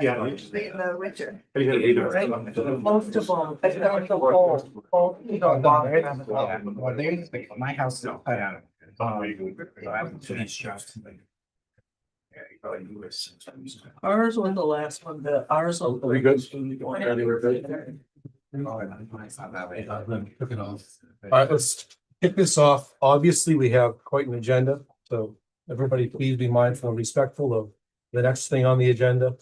Yeah. In the winter. Most of them, it's not the whole, Well, my house is cut out. ours was the last one, ours. Are we good? All right, let's kick this off. Obviously, we have quite an agenda, so everybody please be mindful and respectful of the next thing on the agenda.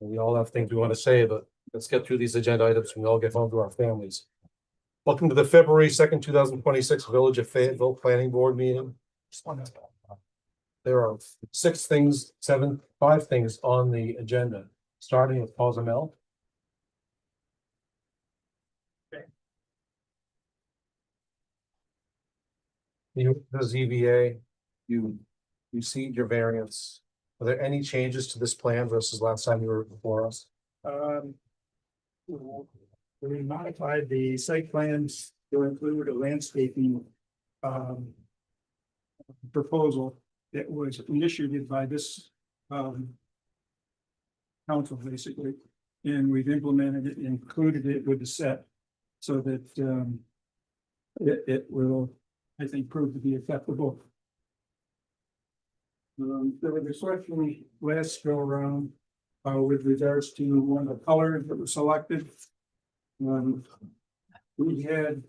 We all have things we want to say, but let's get through these agenda items and we all get home to our families. Welcome to the February 2nd, 2026 Village of Fayetteville Planning Board meeting. There are five things on the agenda, starting with Cozumel. The ZBA, you received your variance. Are there any changes to this plan versus last time you were before us? We modified the site plans to include a landscaping proposal that was initiated by this council, basically, and we've implemented it, included it with the set so that it will, I think, prove to be acceptable. There was a question last go around with regards to one of the colors that was selected. We had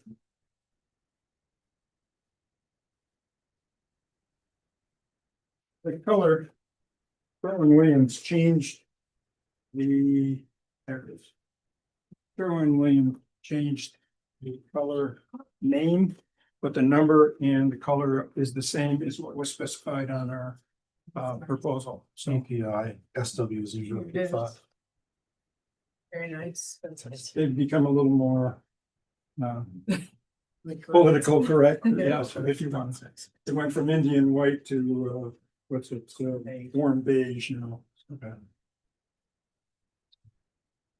the color. Sherwin-Williams changed the, there it is. Sherwin-Williams changed the color name, but the number and the color is the same as what was specified on our proposal. So CPI, SW025. Very nice. they've become a little more political correct. Yeah, so if you want. It went from Indian white to what's it, warm beige, you know. Okay.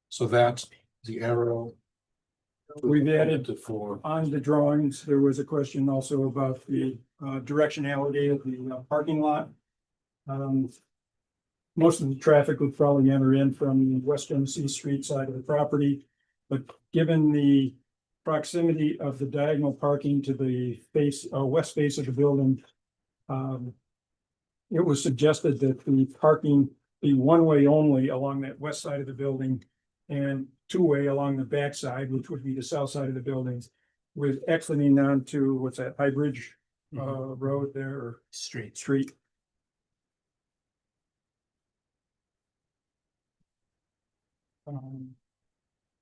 So that's the arrow. We've added to 4. on the drawings, there was a question also about the directionality of the parking lot. Most of the traffic would probably enter in from the West MC Street side of the property. But given the proximity of the diagonal parking to the west face of the building, it was suggested that the parking be one-way only along that west side of the building and two-way along the back side, which would be the south side of the buildings, with exiting onto, what's that, High Bridge Road there, or Street.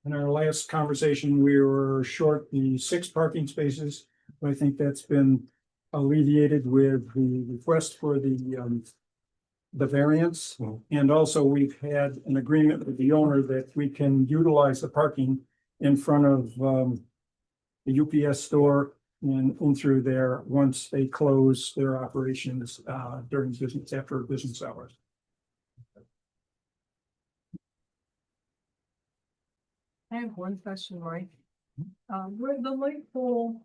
In our last conversation, we were short the 6 parking spaces. But I think that's been alleviated with the request for the variance. And also we've had an agreement with the owner that we can utilize the parking in front of the UPS store and in through there once they close their operations during business, after business hours. I have one question, Mike. Where the light pole,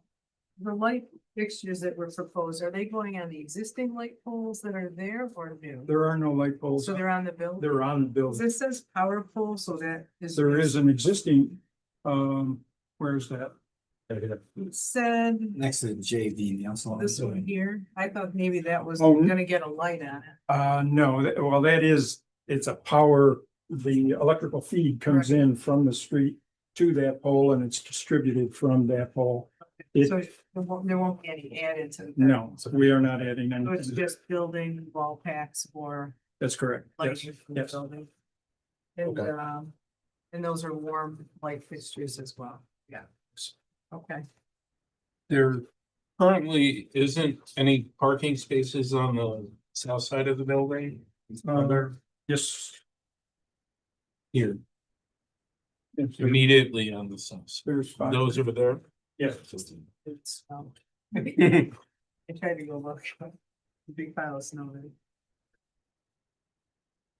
the light fixtures that were proposed, are they going on the existing light poles that are there or new? There are no light poles. So they're on the building? They're on the building. This says power pole, so that is. There is an existing, where's that? It said Next to the JV, also. this one here. I thought maybe that was Oh. gonna get a light on it. No, well, it's a power, the electrical feed comes in from the street to that pole and it's distributed from that pole. So there won't be any added to. that. No, we are not adding So it's anything. just building wall packs or That's correct. Yes, lighting from the yes. building. And, Okay. and those are warm light fixtures as well. Yeah. Okay. There currently isn't any parking spaces on the south side of the building. Yes. Here, Yes, immediately on the south. side. There's 5. Those over there. Yes. It's, I tried to go look. Big pile of snow there.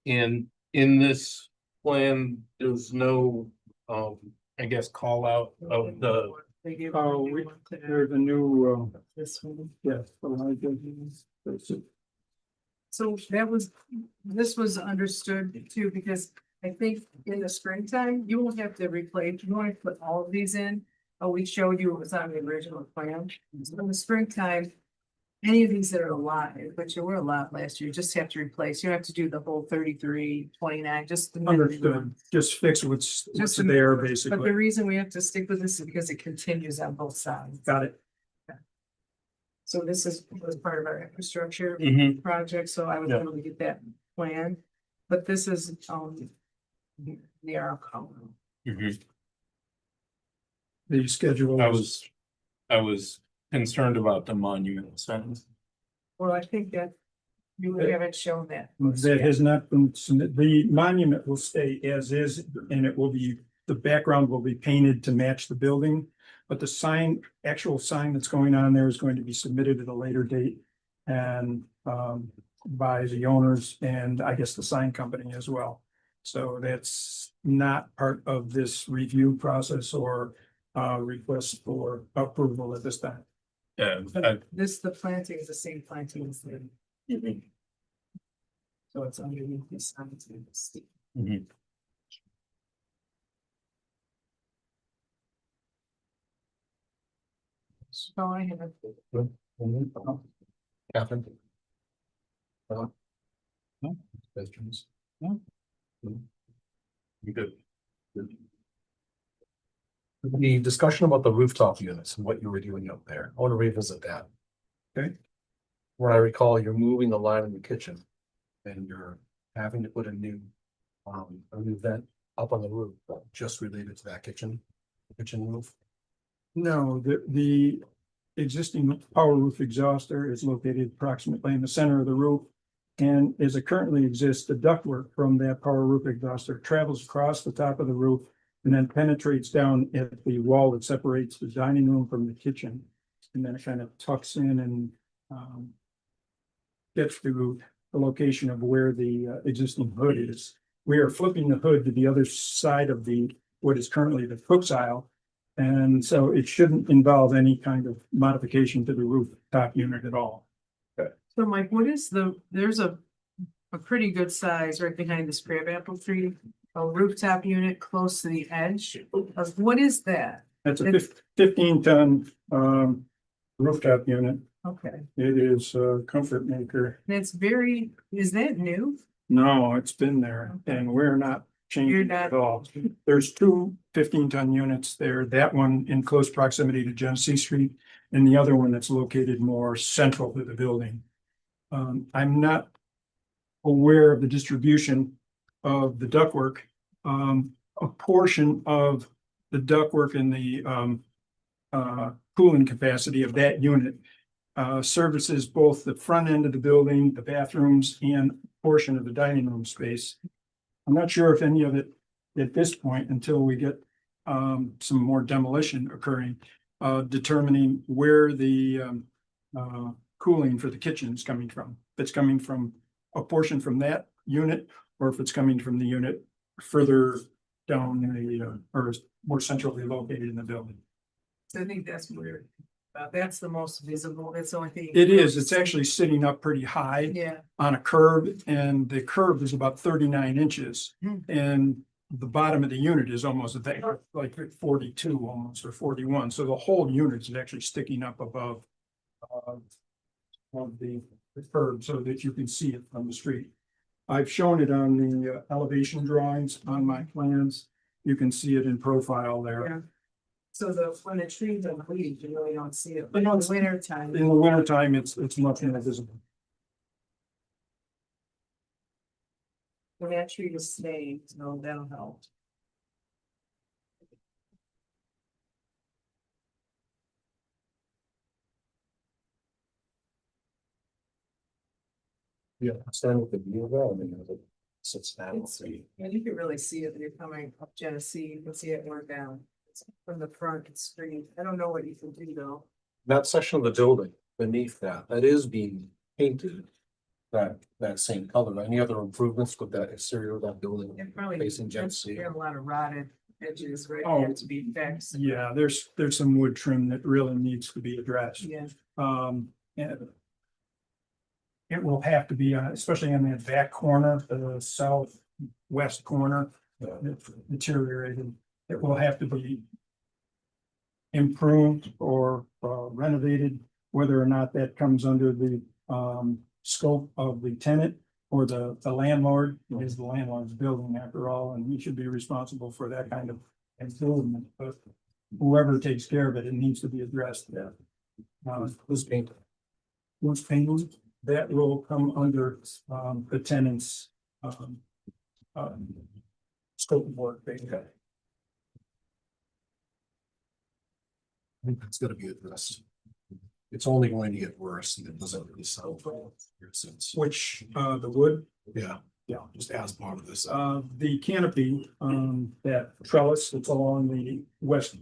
And in this plan, there's no, I guess, call out of the, They gave. Oh, there's a new, This one. yes. That's it. So this was understood too, because I think in the springtime, you won't have to replace, you won't have to put all of these in. Oh, we showed you what was on the original plan. So in the springtime, any of these that are alive, which there were a lot last year, you just have to replace. You don't have to do the whole 33, 29. Just the. Understood, just fix what's Just the- there, But the basically. reason we have to stick with this is because it continues on both sides. Got it. So this was part of our infrastructure Mhm. project, so I was Yeah. able to get that plan. But this is, the outcome. Mhm. The schedule. I was concerned about the monument signs. Well, I think that you haven't shown that. That has not been submitted. The monument will stay as is, and it will be, the background will be painted to match the building. But the sign, actual sign that's going on there is going to be submitted at a later date. And by the owners and I guess the sign company as well. So that's not part of this review process or request for approval at this time. Yeah, But the planting is the same planting as the. So it's underneath the sign. Mhm. So I have. Catherine? No? Questions? You good? The discussion about the rooftop units and what you were doing up there, I want to revisit that. Okay. Where I recall you're moving the line in the kitchen and you're having to put a new vent up on the roof, just related to that kitchen roof. No, the existing power roof exhauster is located approximately in the center of the roof. And as it currently exists, the ductwork from that power roof exhauster travels across the top of the roof and then penetrates down at the wall that separates the dining room from the kitchen. And then it kind of tucks in and gets to the location of where the existing hood is. We are flipping the hood to the other side of what is currently the cook's aisle. And so it shouldn't involve any kind of modification to the rooftop unit at all. So Mike, there's a pretty good size right behind this crabapple tree, a rooftop unit close to the edge of, what is that? That's a 15-ton rooftop unit. Okay, It is a comfort maker. is that new? No, it's been there and we're not You're changing it not- at all. There's two 15-ton units there, that one in close proximity to Genesee Street and the other one that's located more central to the building. I'm not aware of the distribution of the ductwork. A portion of the ductwork and the cooling capacity of that unit services both the front end of the building, the bathrooms, and a portion of the dining room space. I'm not sure if any of it at this point, until we get some more demolition occurring, determining where the cooling for the kitchen is coming from. If it's coming from a portion from that unit, or if it's coming from the unit further down in the, or more centrally located in the building. So I think that's weird. That's the most visible, that's the only thing. It is, it's actually sitting up pretty high Yeah, on a curb, and the curb is about 39 inches. Hmm. And the bottom of the unit is almost there, like 42 almost, or 41, so the whole unit is actually sticking up above of the curb so that you can see it from the street. I've shown it on the elevation drawings on my plans. You can see it in profile there. yeah. So when the trees are leaves, you really don't see it, but in the winter time. In the wintertime, it's much more visible. When that tree is staying, so that'll help. Yeah, stand with the view of that, I mean, it sits down. And you can really see it when you're coming up Genesee, you can see it more down. From the front, it's street. I don't know what you can do though. That section of the building beneath that is being painted. That same color. Any other improvements with that exterior of that building It probably. facing Genesee? You have a lot of rotted edges, right? Oh. Have to be fixed. Yeah, there's some wood trim that really needs to be addressed. Yeah, And it will have to be, especially in that back corner, the southwest corner, it's deteriorated. It will have to be improved or renovated, whether or not that comes under the scope of the tenant or the landlord. It is the landlord's building after all, and he should be responsible for that kind of improvement. But whoever takes care of it, it needs to be addressed there. Who's painting? Once painted, that will come under the tenant's scope of work, basically. I think it's gonna be addressed. It's only going to get worse and it doesn't really sound here since, Which the wood, yeah, yeah. just as part of this. The canopy, that trellis that's along the west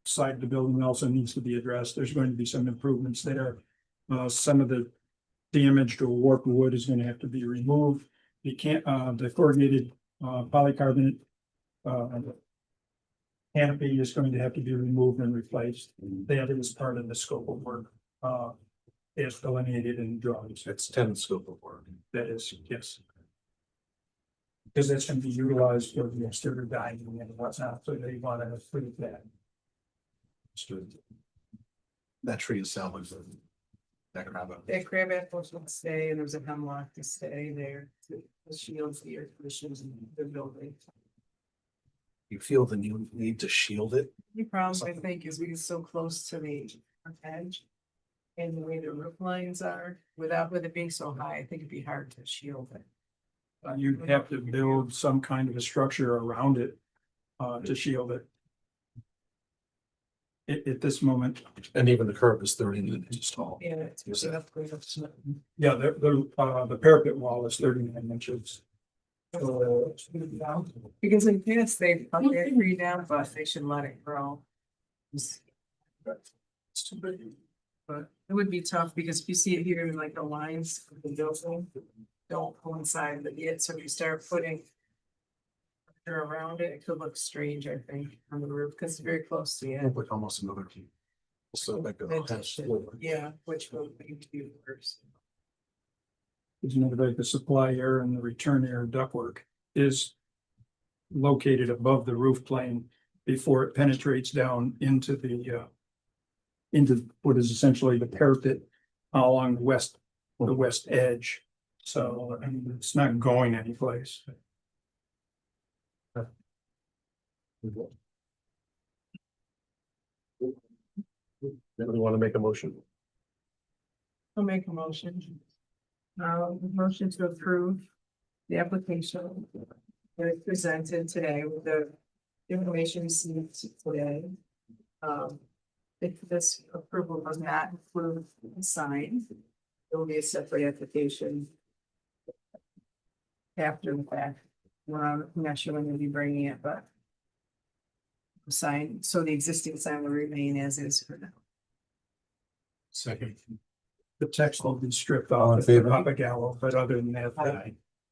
side of the building also needs to be addressed. There's going to be some improvements there. Some of the damaged or warped wood is going to have to be removed. The corrugated polycarbonate canopy is going to have to be removed and replaced. That is part of the scope of work, as delineated in the drawings. It's 10 scope of work. That is, yes. Because that's gonna be utilized for the exterior dining and whatnot, so they want to approve that. That tree is salvaged. That crab. That crab apples would stay, and there's a hemlock to stay there to shield the air conditions in the building. You feel the need to shield it? The problem, I think, is we get so close to the edge. And the way the roof lines are, with it being so high, I think it'd be hard to shield it. You'd have to build some kind of a structure around it, to shield it. At this moment, And even the curb is 39 inches tall. Yeah, it's pushing up. yeah, the parapet wall is 39 inches. So, Because in the past, they cut that tree down, but they should let it grow. It's too big. But it would be tough because if you see it here in like the lines of the building, don't coincide with it, so if you start putting around it, it could look strange, I think, on the roof, because it's very close to the edge. Like almost another. So like a Vegetation, floor. yeah, which will make it worse. As a matter of fact, the supply air and the return air ductwork is located above the roof plane before it penetrates down into what is essentially the parapet along the west edge. So, I mean, it's not going anyplace. Anybody want to make a motion? I'll make a motion. Motion to approve the application that is presented today with the information received today. If this approval does not include the sign, there will be a separate application after the fact. I'm not sure when you'll be bringing it, but the sign, so the existing sign will remain as is for now. Second. The text will be stripped All in off favor? Papa Gallo, but other than that,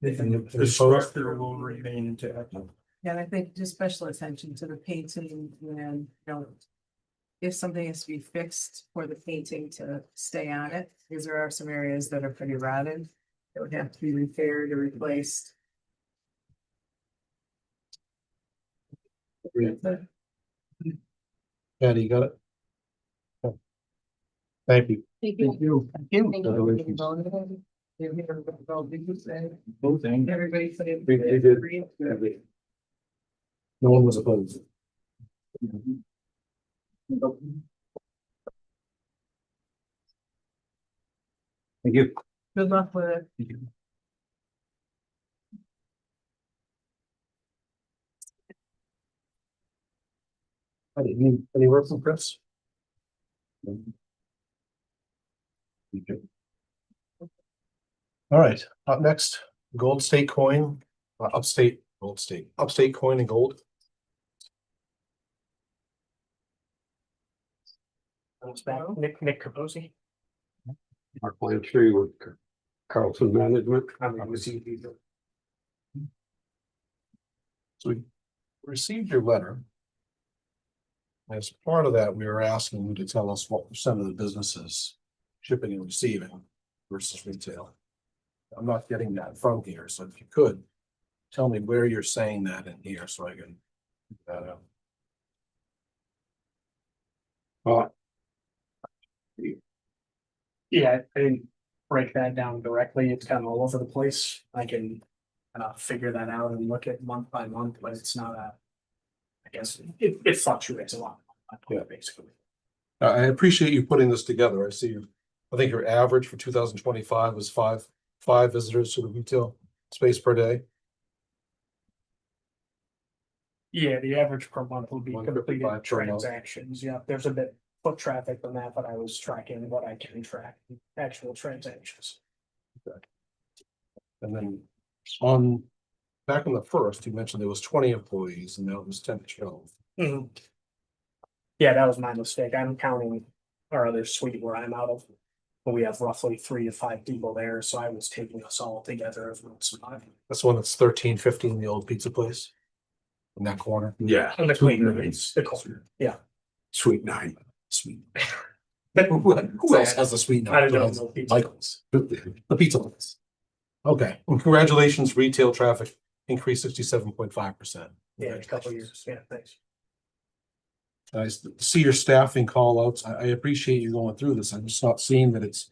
the Opposed? structure will remain intact. And I think just special attention to the painting and, if something has to be fixed for the painting to stay on it, because there are some areas that are pretty rotted. That would have to be repaired or replaced. Patty, you got it? Thank you. Thank you. Congratulations. Both things. Everybody put in. We did. No one was opposed. Thank you. Good luck with it. Any work from Chris? All right, up next, Gold State Coin, Upstate Coin and Gold. Nick Capozzi. Mark Blanchard with Carlson Management. So we received your letter. As part of that, we were asking you to tell us what percent of the business is shipping and receiving versus retail. I'm not getting that from here, so if you could. Tell me where you're saying that in here, so I can. Well, Yeah, I didn't break that down directly. It's kind of all over the place. I can figure that out and look at month by month, but it's not a. I guess it fluctuates a lot. Yeah. Basically. I appreciate you putting this together. I see you, I think your average for 2025 was five visitors to the retail space per day. Yeah, the average per month would be 155 completed per month. transactions. Yeah, there's a bit foot traffic than that, but I was tracking what I can track, actual transactions. And then on, back on the first, you mentioned there was 20 employees and now it was 10 to 12. Mhm. Yeah, that was my mistake. I'm counting our other suite where I'm out of. But we have roughly 3 to 5 people there, so I was taking us all together as one spot. That's the one that's 1315, the old pizza place. In that corner. yeah. And the Suite clean nine. rooms, the corner. Yeah. Suite 9. Sweet. Who else has a sweet? I don't know. Pizza. Michael's, the pizza place. Okay, well, congratulations, retail traffic increased 67.5%. Yeah, a couple of years. Yeah, thanks. Nice to see your staffing call outs. I appreciate you going through this. I'm just not seeing that it's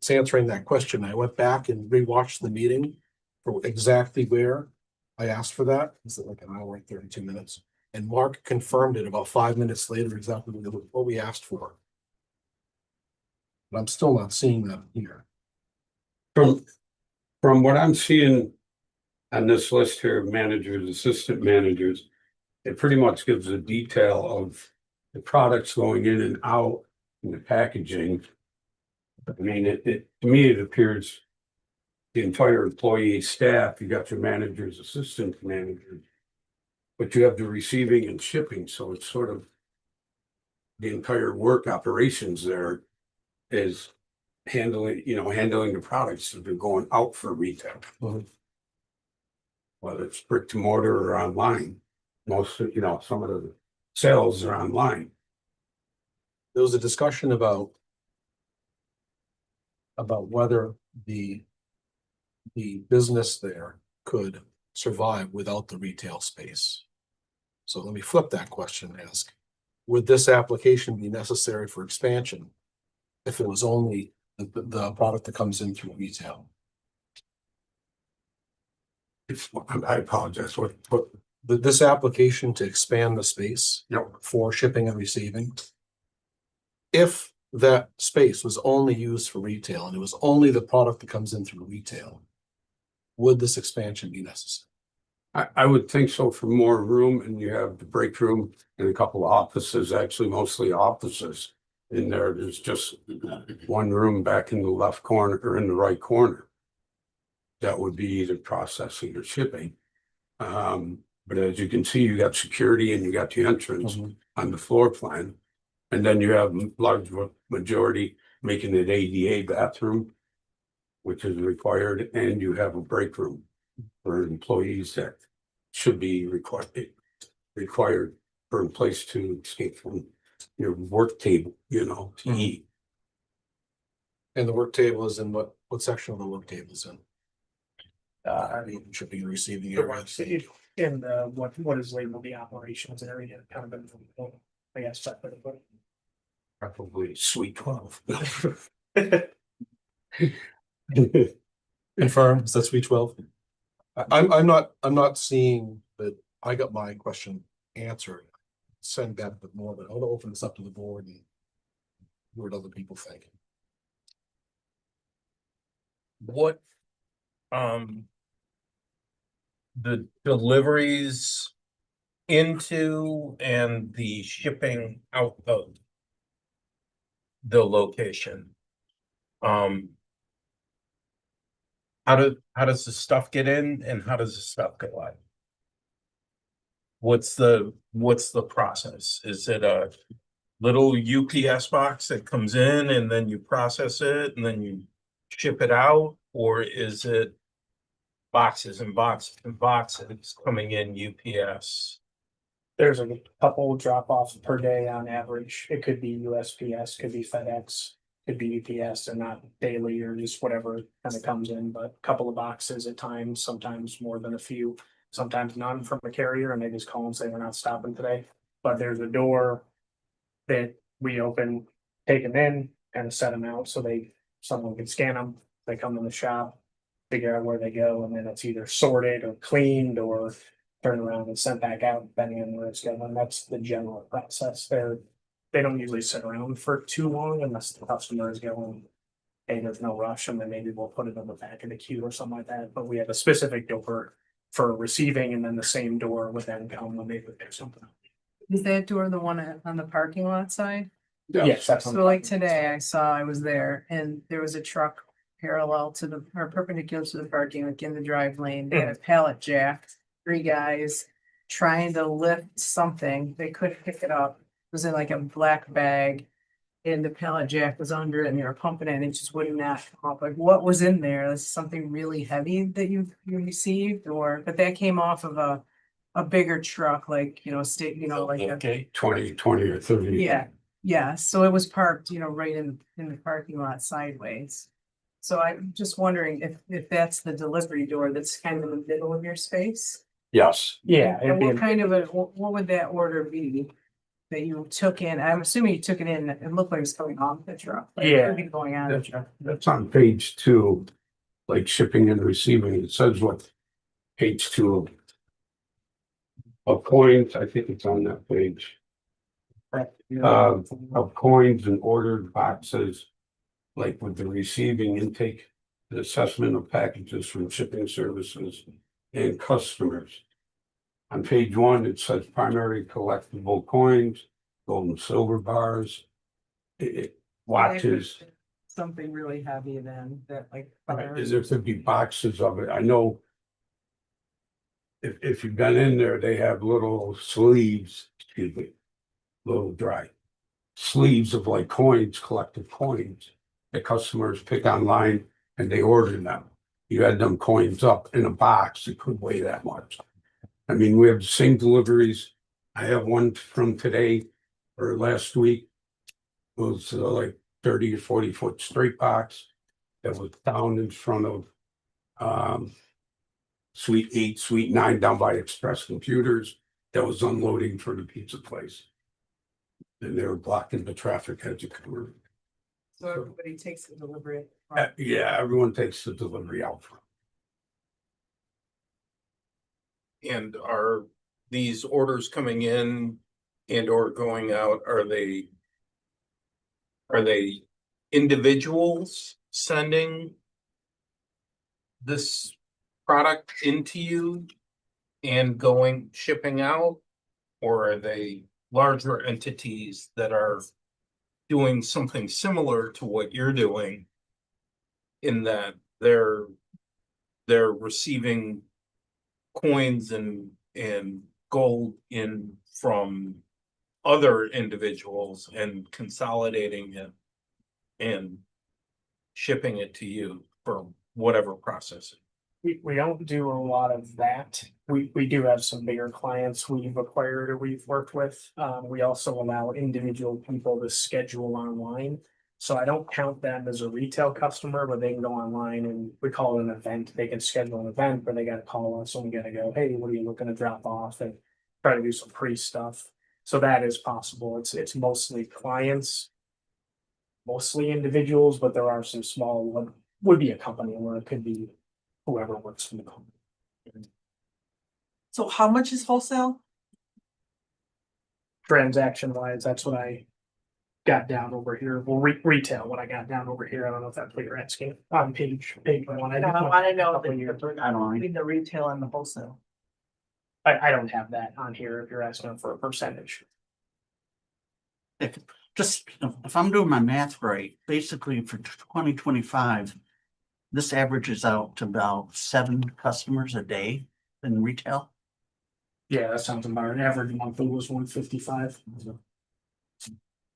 answering that question. I went back and rewatched the meeting for exactly where I asked for that. Is it like an hour and 32 minutes? And Mark confirmed it about 5 minutes later, exactly what we asked for. But I'm still not seeing that here. From what I'm seeing on this list here of managers, assistant managers, it pretty much gives a detail of the products going in and out in the packaging. I mean, to me, it appears the entire employee staff, you got your managers, assistant managers, but you have the receiving and shipping, so it's sort of the entire work operations there is handling the products that are going out for retail. Mhm. Whether it's brick to mortar or online, most of, some of the sales are online. There was a discussion about whether the business there could survive without the retail space. So let me flip that question and ask, would this application be necessary for expansion if it was only the product that comes in through retail? I apologize, what, This application to expand the space Yep. for shipping and receiving, if that space was only used for retail and it was only the product that comes in through retail, would this expansion be necessary? I would think so, for more room, and you have the break room and a couple of offices, actually mostly offices. In there, there's just one room back in the left corner or in the right corner. That would be either processing or shipping. But as you can see, you got security and you got the entrance on the floor plan. And then you have large majority making it ADA bathroom, which is required, and you have a break room for employees that should be required for a place to escape from your work table, to eat. And the work table is in what section of the work table is in? Shipping and receiving area. In what is labeled the operations area, kind of been, I guess, separate, but. Probably suite 12. Confirm, is that suite 12? I'm not seeing that I got my question answered. Send that a bit more, but I'll open this up to the board and hear what other people think. What, the deliveries into and the shipping out of the location. How does the stuff get in and how does the stuff get out? What's the process? Is it a little UPS box that comes in and then you process it and then you ship it out? Or is it boxes and boxes and boxes coming in UPS? There's a couple drop offs per day on average. It could be USPS, could be FedEx. could be UPS and not daily or just whatever kind of comes in, but a couple of boxes at times, sometimes more than a few. Sometimes none from a carrier and they just call and say we're not stopping today, but there's a door that we open, take them in and set them out so someone can scan them. They come in the shop, figure out where they go, and then it's either sorted or cleaned or turned around and sent back out, depending on where it's going. That's the general process. They don't usually sit around for too long unless the customer is going, hey, there's no rush, and then maybe we'll put it on the back of the queue or something like that. But we have a specific door for receiving, and then the same door would then come when they would pick something up. Is that door the one on the parking lot side? Yes, that's. on So like today I was there and there was a truck parallel to or perpendicular to the parking, like in the drive lane, they had a pallet jack, 3 guys trying to lift something, they couldn't pick it up. It was in like a black bag and the pallet jack was under it and they were pumping it and it just would not come up. Like what was in there? Is something really heavy that you received but that came off of a bigger truck, like, like a. Okay. 20 or 30. Yeah, yeah, so it was parked, right in the parking lot sideways. So I'm just wondering if that's the delivery door that's kind of in the middle of your space? Yes, Yeah. And what kind of what would that order be? That you took in? I'm assuming you took it in, it looked like it was coming off the truck. Like, it Yeah. could be going on the truck. that's on page 2, like shipping and receiving. It says what? Page 2 of coins, I think it's on that page. Of coins and ordered boxes, like with the receiving intake, the assessment of packages from shipping services and customers. On page 1, it says primary collectible coins, gold and silver bars, watches. Something really heavy then, that like. There could be boxes of it. I know if you've been in there, they have little sleeves, excuse me, little dry sleeves of like coins, collective coins that customers pick online and they order them. You had them coins up in a box, it could weigh that much. I mean, we have the same deliveries. I have one from today or last week. It was like 30 or 40 foot straight box that was down in front of Suite 8, Suite 9 down by Express Computers that was unloading for the pizza place. And they were blocking the traffic as you come. So everybody takes the delivery. Yeah, everyone takes the delivery out front. And are these orders coming in and or going out, are they individuals sending this product into you and shipping out? Or are they larger entities that are doing something similar to what you're doing in that they're receiving coins and gold in from other individuals and consolidating it and shipping it to you for whatever processing? We don't do a lot of that. We do have some bigger clients we've acquired or we've worked with. We also allow individual people to schedule online. So I don't count them as a retail customer, but they can go online and we call it an event. They can schedule an event where they gotta call us and we gotta go, hey, what are you looking to drop off, and try to do some pre-stuff. So that is possible. It's mostly clients, mostly individuals, but there are some small, would be a company where it could be whoever works for the company. So how much is wholesale? Transaction wise, that's what I got down over here. Well, retail, what I got down over here. I don't know if that's what you're asking on page 1. I want to know Couple years. between the retail and the wholesale. I don't have that on here if you're asking for a percentage. If I'm doing my math right, basically for 2025, this averages out to about 7 customers a day in retail. Yeah, that sounds about right. Average monthly was 155.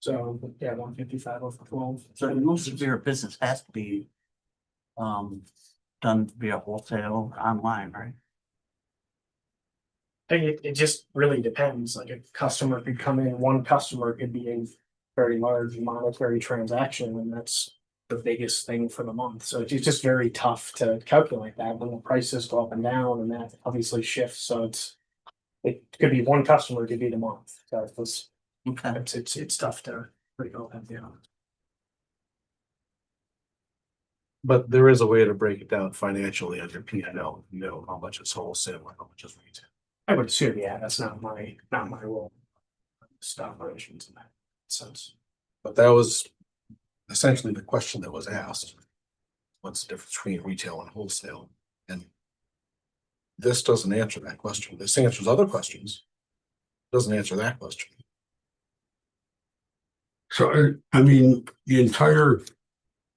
So, yeah, 155 over 12. So most of your business has to be done via wholesale online, right? It just really depends. Like a customer could come in, one customer could be very large monetary transaction, and that's the biggest thing for the month. So it's just very tough to calculate that when the prices go up and down, and that obviously shifts. So it could be one customer, it could be the month. So Okay. it's tough to pretty open, you know. But there is a way to break it down financially on your P and L, you know, how much is wholesale and how much is retail. I would assume, yeah, that's not my role. Stock operations in that sense. But that was essentially the question that was asked. What's the difference between retail and wholesale? And this doesn't answer that question. This answers other questions. Doesn't answer that question. So, I mean, the entire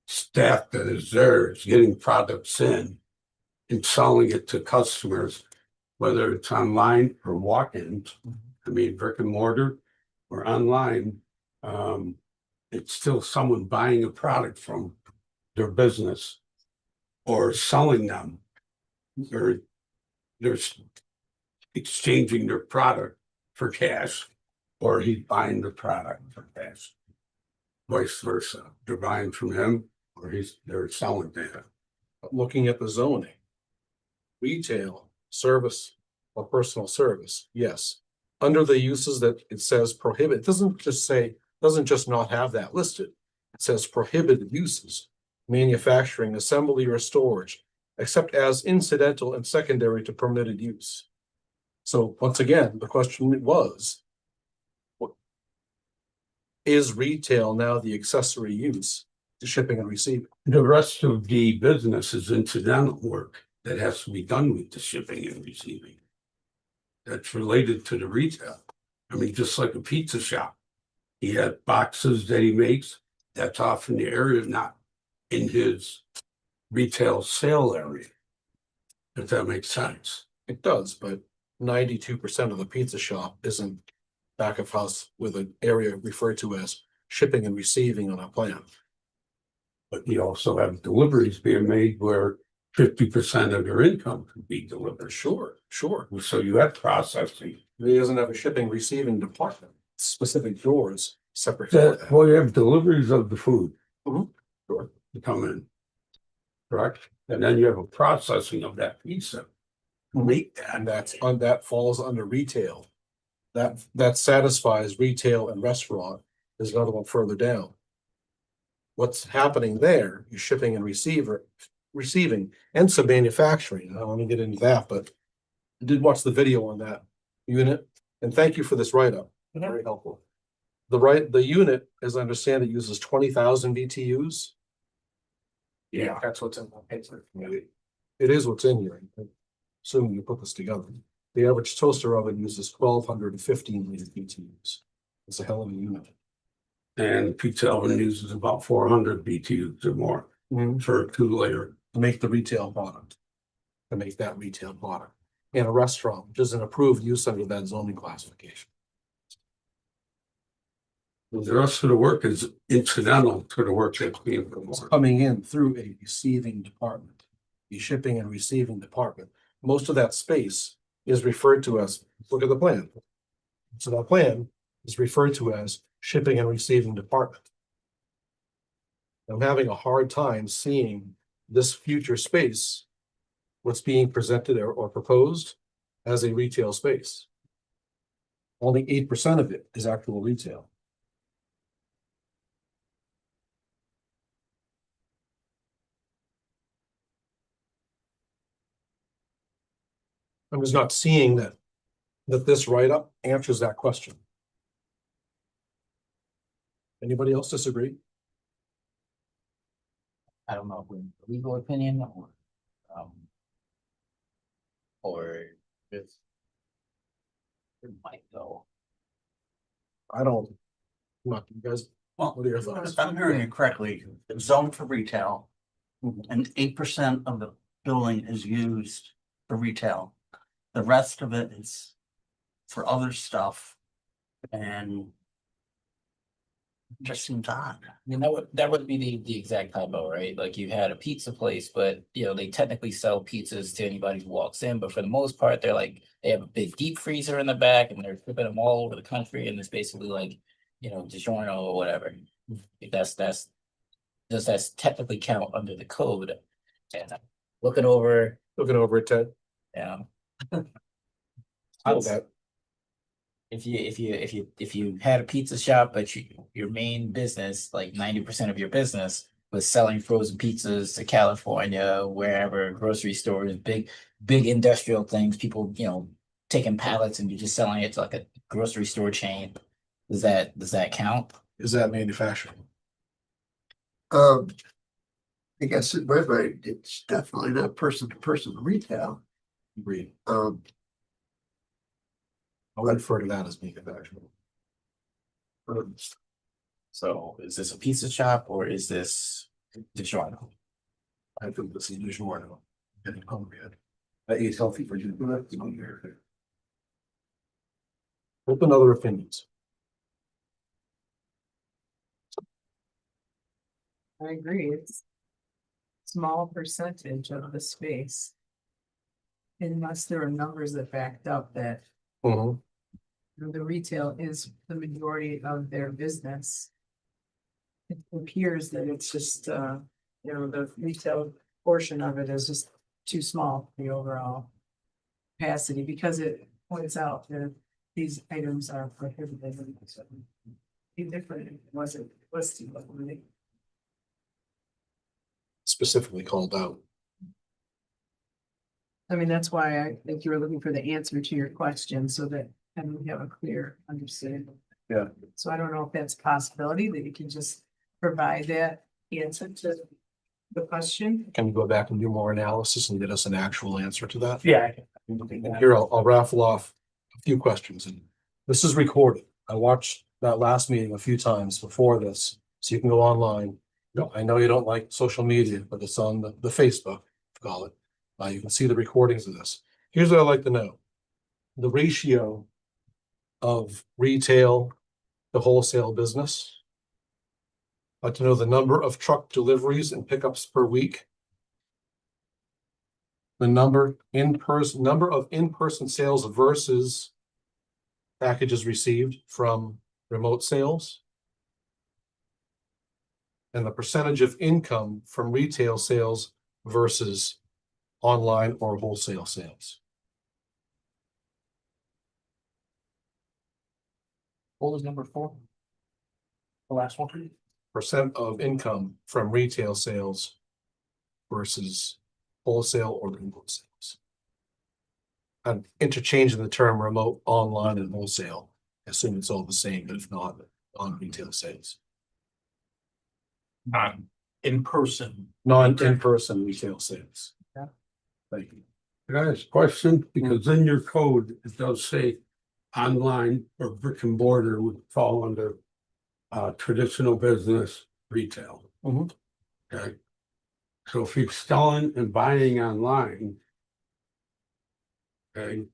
staff that is there is getting products in and selling it to customers, whether it's online or walk-ins. I mean, brick and mortar or online, it's still someone buying a product from their business or selling them. They're exchanging their product for cash, or he's buying the product for cash. Vice versa. They're buying from him or they're selling to him. But looking at the zoning, retail, service, or personal service, yes. Under the uses that it says prohibit, it doesn't just not have that listed. It says prohibited uses, manufacturing, assembly, or storage, except as incidental and secondary to permitted use. So once again, the question was, is retail now the accessory use to shipping and receiving? The rest of the business is incidental work that has to be done with the shipping and receiving. That's related to the retail. I mean, just like a pizza shop. He had boxes that he makes, that's off in the area, not in his retail sale area. If that makes sense. It does, but 92% of the pizza shop isn't back of house with an area referred to as shipping and receiving on a plan. But you also have deliveries being made where 50% of their income could be delivered. Sure. So you have processing. He doesn't have a shipping receiving department, specific doors separate. for that. Well, you have deliveries of the food. Mhm. Sure. To come in. Correct? And then you have a processing of that pizza. Make that. And that falls under retail. That satisfies retail and restaurant. There's another one further down. What's happening there is shipping and receiving and some manufacturing. I don't want to get into that, but I did watch the video on that unit, and thank you for this write-up. Very helpful. The unit, as I understand it, uses 20,000 BTUs. Yeah, that's what's in the paper. It is what's in here. Assuming you put this together. The average toaster oven uses 1,215 BTUs. It's a hell of a unit. And pizza oven uses about 400 BTUs or more for a 2-layer. To make the retail product. To make that retail product. And a restaurant, which is an approved use under that zoning classification. The rest of the work is incidental to the work that's being It's performed. coming in through a receiving department, the shipping and receiving department. Most of that space is referred to as, look at the plan. So that plan is referred to as shipping and receiving department. I'm having a hard time seeing this future space, what's being presented or proposed as a retail space. Only 8% of it is actual retail. I'm just not seeing that this write-up answers that question. Anybody else disagree? I don't know, legal opinion or if it might go. I don't. Not you guys. Well, What are your thoughts? if I'm hearing you correctly, it's zoned for retail. And 8% of the building is used for retail. The rest of it is for other stuff. And it just seems odd. I mean, that would be the exact typo, right? Like you had a pizza place, but they technically sell pizzas to anybody who walks in, but for the most part, they have a big deep freezer in the back and they're shipping them all over the country, and it's basically like you know, DiGiorno or whatever. If does that technically count under the code? And looking over, Looking over it, Ted. yeah. Feel that. If you had a pizza shop, but your main business, like 90% of your business was selling frozen pizzas to California, wherever, grocery stores, big industrial things, people, you know, taking pallets and you're just selling it to like a grocery store chain. Does that count? Is that manufacturing? Um, I guess in my mind, it's definitely not person to person retail. Agreed. Um, I would refer to that as manufacturing. um, So is this a pizza shop or is this DiGiorno? I think this is DiGiorno. Getting hungry. That eats healthy for you. Open other opinions. I agree, it's small percentage of the space. Unless there are numbers that backed up that Mhm. the retail is the majority of their business. It appears that it's just, the retail portion of it is just too small for the overall capacity, because it points out that these items are prohibited. So be different, if it wasn't listed, but really. Specifically called out. I mean, that's why I think you were looking for the answer to your question, so that, and we have a clear understanding. Yeah. So I don't know if that's a possibility that you can just provide that answer to the question. Can we go back and do more analysis and get us an actual answer to that? Yeah. And here I'll raffle off a few questions, and this is recorded. I watched that last meeting a few times before this, so you can go online. No, I know you don't like social media, but it's on the Facebook, call it. You can see the recordings of this. Here's what I'd like to know. The ratio of retail to wholesale business. I'd like to know the number of truck deliveries and pickups per week. The number of in-person sales versus packages received from remote sales. And the percentage of income from retail sales versus online or wholesale sales. What was number 4? The last one? Percent of income from retail sales versus wholesale or remote sales. I'm interchanging the term remote, online, and wholesale. I assume it's all the same, but if not, on retail sales. In person. Non-in-person retail sales. Yeah. Thank you. Can I ask a question? Because in your code, it does say online or brick and mortar would fall under traditional business retail. Mhm. Okay. So if you're selling and buying online, okay,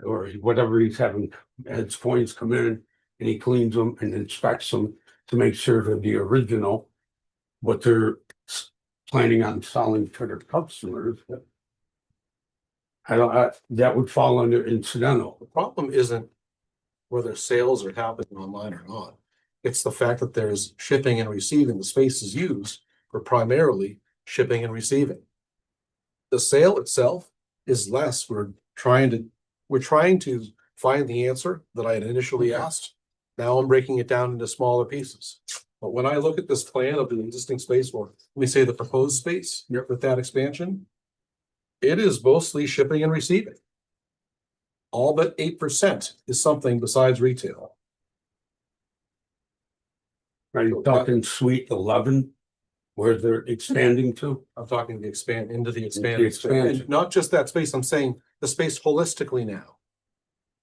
or whatever he's having, Ed's points come in and he cleans them and inspects them to make sure they're the original, what they're planning on selling to their customers. That would fall under incidental. The problem isn't whether sales are happening online or not. It's the fact that there's shipping and receiving. The space is used for primarily shipping and receiving. The sale itself is less. We're trying to find the answer that I had initially asked. Now I'm breaking it down into smaller pieces. But when I look at this plan of the existing space, or let me say the proposed space with that expansion, it is mostly shipping and receiving. All but 8% is something besides retail. Are you talking suite 11 where they're expanding to? I'm talking the expanded expansion. space. And not just that space, I'm saying the space holistically now.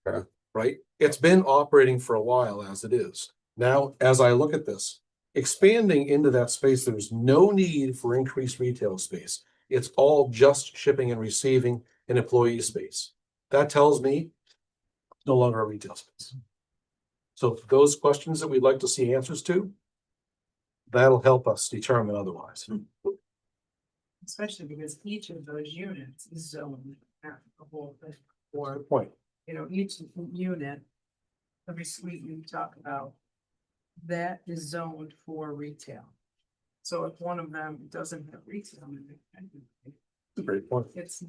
Okay. Right? It's been operating for a while as it is. Now, as I look at this, expanding into that space, there's no need for increased retail space. It's all just shipping and receiving and employee space. That tells me it's no longer a retail space. So those questions that we'd like to see answers to, that'll help us determine otherwise. Especially because each of those units is zoned at the whole thing, or, Point. each unit, every suite you talk about that is zoned for retail. So if one of them doesn't have retail, Great point. it's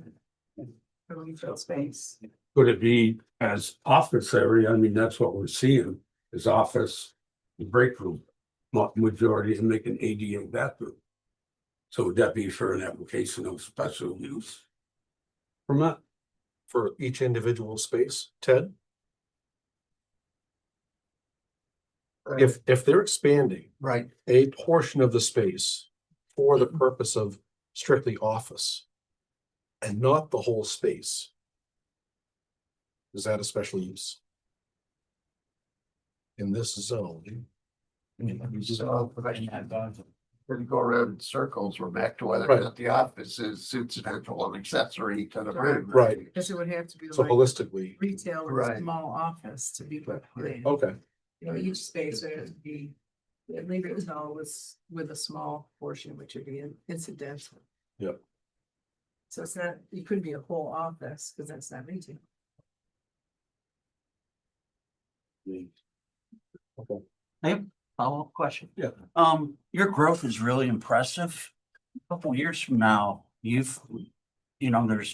a retail space. Could it be as office area? I mean, that's what we're seeing is office, the break room. Majority of making ADA bathroom. So would that be for an application of special use? Permit? For each individual space, Ted? If they're expanding Right, a portion of the space for the purpose of strictly office and not the whole space, is that a special use? In this zone? so we're gonna go around in circles, we're back to whether or Right. not the office is incidental and accessory to the room. Right. Because it would have to be So like holistically, retail or Right. small office to be put in. okay, You know, each space would have to be, leave it all with a small portion, which would be incidental. Yep. So it's not, it couldn't be a whole office, because that's not retail. Follow-up question. Yeah. Your growth is really impressive. A couple years from now, there's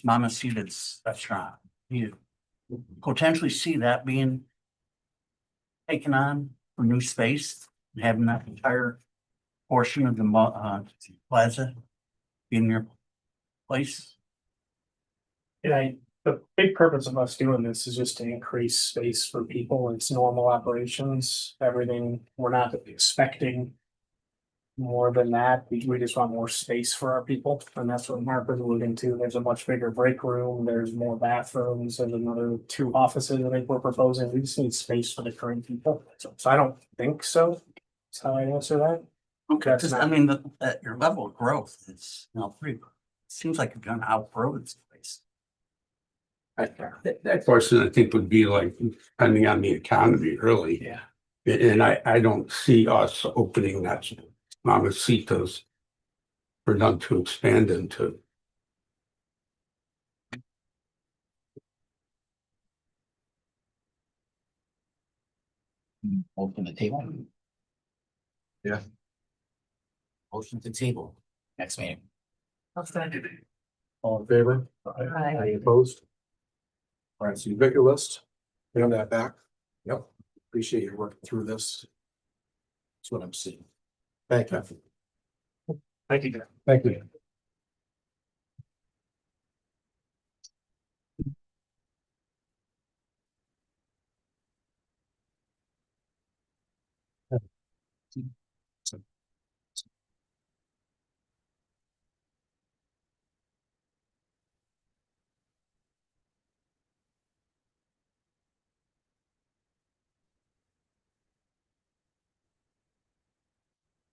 Mama Seated's restaurant. You potentially see that being taken on for new space, having that entire portion of the plaza in your place. Yeah, the big purpose of us doing this is just to increase space for people. It's normal operations, everything. We're not expecting more than that. We just want more space for our people. And that's what Mark was alluding to. There's a much bigger break room. There's more bathrooms. There's another 2 offices I think we're proposing. We just need space for the current people. So I don't think so. That's how I answer that. Okay, That's because not- I mean, your level of growth is, pretty, seems like you're gonna outgrow this place. That question, I think, would be like, depending on the economy, really. Yeah. And I don't see us opening that Mamacitas for them to expand into. Open the table. Yeah. Motion to table, next meeting. I'll send it. all in favor? Aye. Any opposed? All right, so you got your list, bring that back. Yep. Appreciate your working through this. That's what I'm seeing. Thank you. Thank you. Thank you.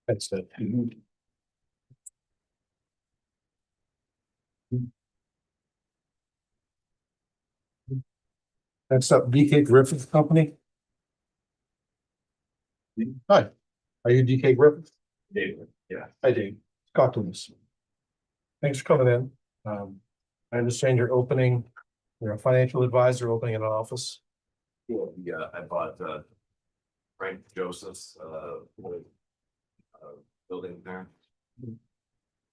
That's it. Next up, DK Griffith Company. Hi, are you DK Griffith? David, yeah. Hi, Dave. Talk to us. Thanks for coming in. I understand you're a financial advisor opening an office. Yeah, I bought Frank Joseph's building there.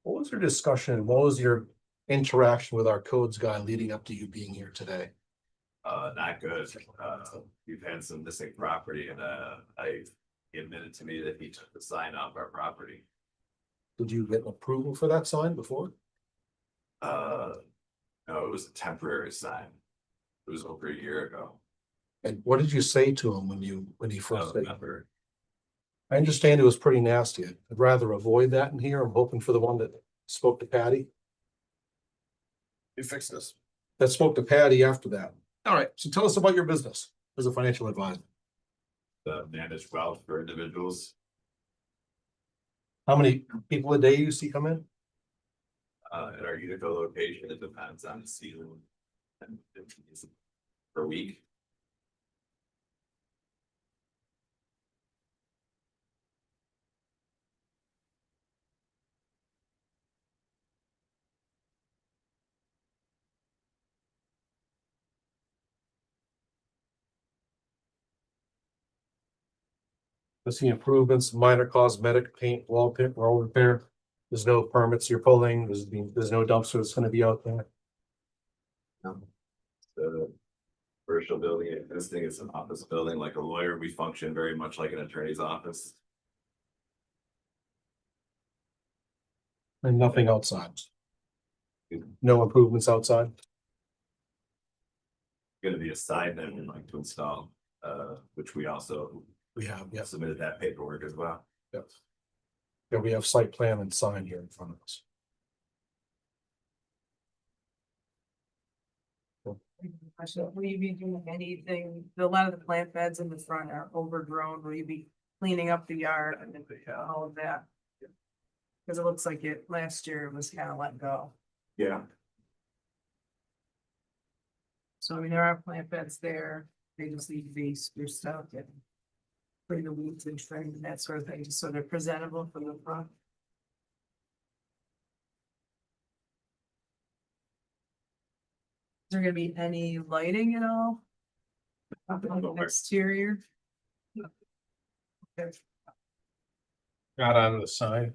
What was your discussion? What was your interaction with our codes guy leading up to you being here today? Not good. We've had some missing property and he admitted to me that he took the sign off our property. Did you get approval for that sign before? No, it was a temporary sign. It was over a year ago. And what did you say to him when he I first don't said? remember. I understand it was pretty nasty. I'd rather avoid that in here. I'm hoping for the one that spoke to Patty. You fix this. That spoke to Patty after that. All right, so tell us about your business as a financial advisor. The managed wealth for individuals. How many people a day you see come in? At our Utica location, it depends on the season. And per week. I see improvements, minor cosmetic paint, wall repair. There's no permits you're pulling, there's no dumpster that's gonna be out there. The commercial building, this thing is an office building, like a lawyer, we function very much like an attorney's office. And nothing outside. No improvements outside. Gonna be a sign that we'd like to install, which we also We have, yes, submitted that paperwork as well. yes. Yeah, we have site plan and sign here in front of us. Question, will you be doing anything, a lot of the plant beds in the front are overgrown, will you be cleaning up the yard and all of that? Cause it looks like it, last year it was kind of let go, Yeah. so I mean, there are plant beds there, they just need to be spruced up and. Bring the weeds and trim and that sort of thing, just so they're presentable from the front. Is there gonna be any lighting at all? Up on the exterior? Okay. Not on the sign.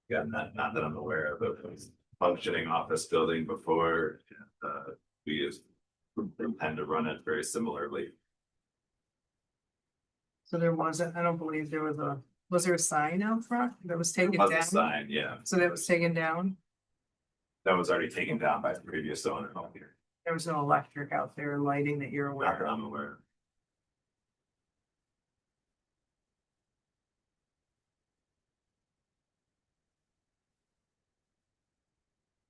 Yeah, not that I'm aware of, but it was functioning office building before, we intend to run it very similarly. So there wasn't, I don't believe there was there a sign out front that was taken Of the down? sign, yeah, So that was taken down? that was already taken down by the previous owner here, There was no electric out there, lighting that you're not aware that of? I'm aware.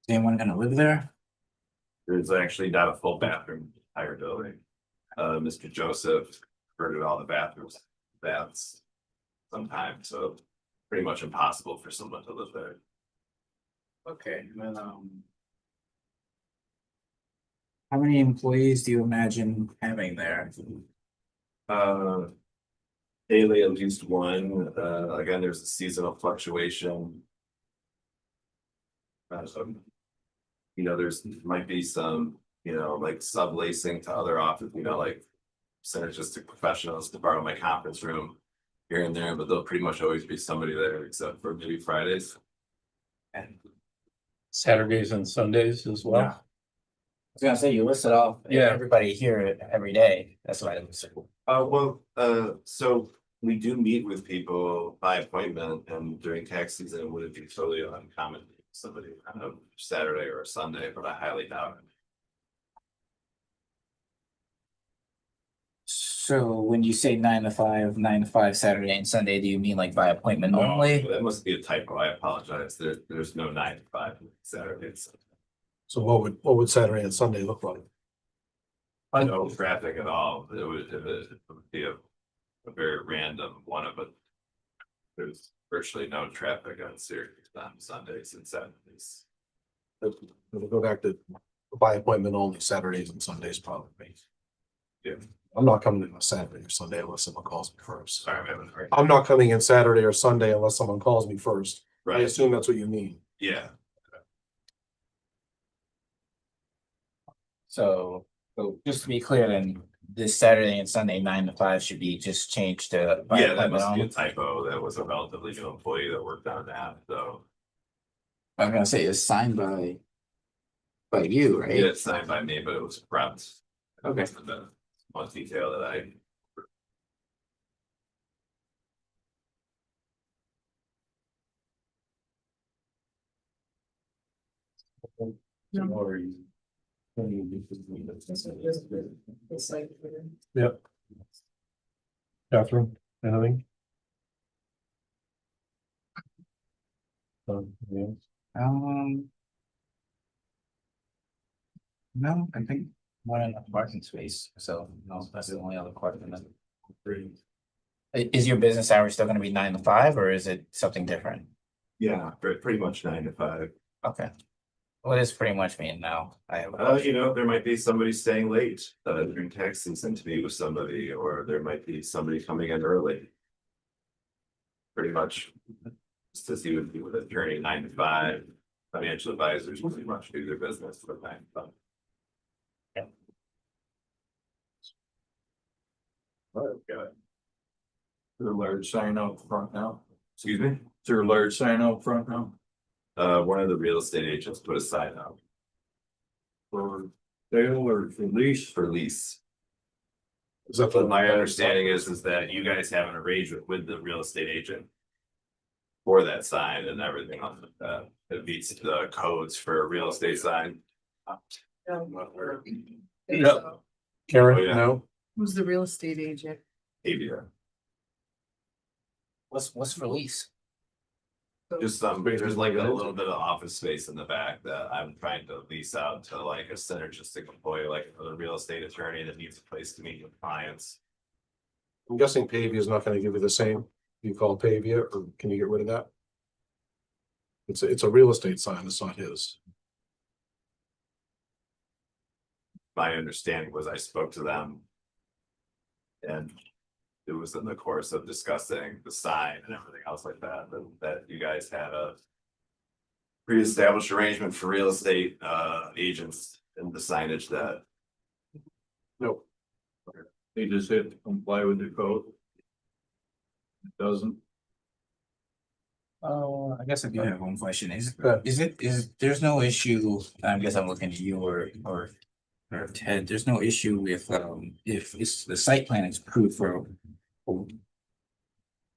Is anyone gonna live there? There's actually not a full bathroom entire building. Mr. Joseph converted all the baths sometime, so pretty much impossible for someone to live there. Okay, how many employees do you imagine having there? Daily at least one, again, there's a seasonal fluctuation. There's might be some, like sublacing to other office, like synergistic to professionals to borrow my conference room here and there, but there'll pretty much always be somebody there except for maybe Fridays. And Saturdays and Sundays as I well. was gonna say, you listed off Yeah. everybody here every day, that's why I listed. So we do meet with people by appointment, and during tax season, it wouldn't be totally uncommon to meet somebody on a Saturday or a Sunday, but I highly doubt it. So when you say 9 to 5 Saturday and Sunday, do you mean like by appointment No, only? that must be a typo, I apologize, there's no 9 to 5 Saturdays. So what would Saturday and Sunday look like? No traffic at all, it would be a very random one of it. There's virtually no traffic on Syracuse on Sundays and Saturdays. We'll go back to by appointment only Saturdays and Sundays probably. Yeah. I'm not coming in on Saturday or Sunday unless someone calls me first. Sorry, I haven't heard. I'm not coming in Saturday or Sunday unless someone calls me first. I Right, assume that's what you mean. yeah, So just to be clear, then this Saturday and Sunday, 9 to 5 should be just changed to. by yeah, that appointment must be a only? typo, that was a relatively new employee that worked on that, so. I was gonna say it's signed by you, right? Yeah, it's signed by me, but it was prepped. Okay. The one detail that I. It's like. Yep. Catherine, anything? Yeah. No, I think one in the parking space, so no, that's the only other question then. Is your business hours still gonna be 9 to 5 or is it something different? Yeah, pretty much 9 to 5. Okay. What does pretty much mean now? I have. a There might be somebody staying late, during tax season to meet with somebody, or there might be somebody coming in early. Pretty much, just to see with attorney 9 to 5, financial advisors pretty much do their business from 9 to 5. Yeah. Okay. Is there a large sign out front now? Excuse me? Is there a large sign out front now? One of the real estate agents put a sign out For sale or for lease? for lease. Is that But my understanding is that you guys have an arrangement with the real estate agent. For that sign and everything on that, it meets the codes for a real estate sign. Yeah. Karen, Oh, yeah. no? Who's the real estate agent? Avia. What's for lease? Just there's like a little bit of office space in the back that I'm trying to lease out to like a synergistic employee, like a real estate attorney that needs a place to meet with clients. I'm guessing Pavia is not gonna give you the same, you call Pavia, or can you get rid of that? It's a real estate sign, it's not his. My understanding was I spoke to them. And it was in the course of discussing the sign and everything else like that, that you guys had a. Pre-established arrangement for real estate agents and the signage that. Nope. They just hit to comply with the code. It doesn't. I guess I do have one question. Go ahead. There's no issue, I guess I'm looking at you or Ted, there's no issue with, if it's the site plan is approved for a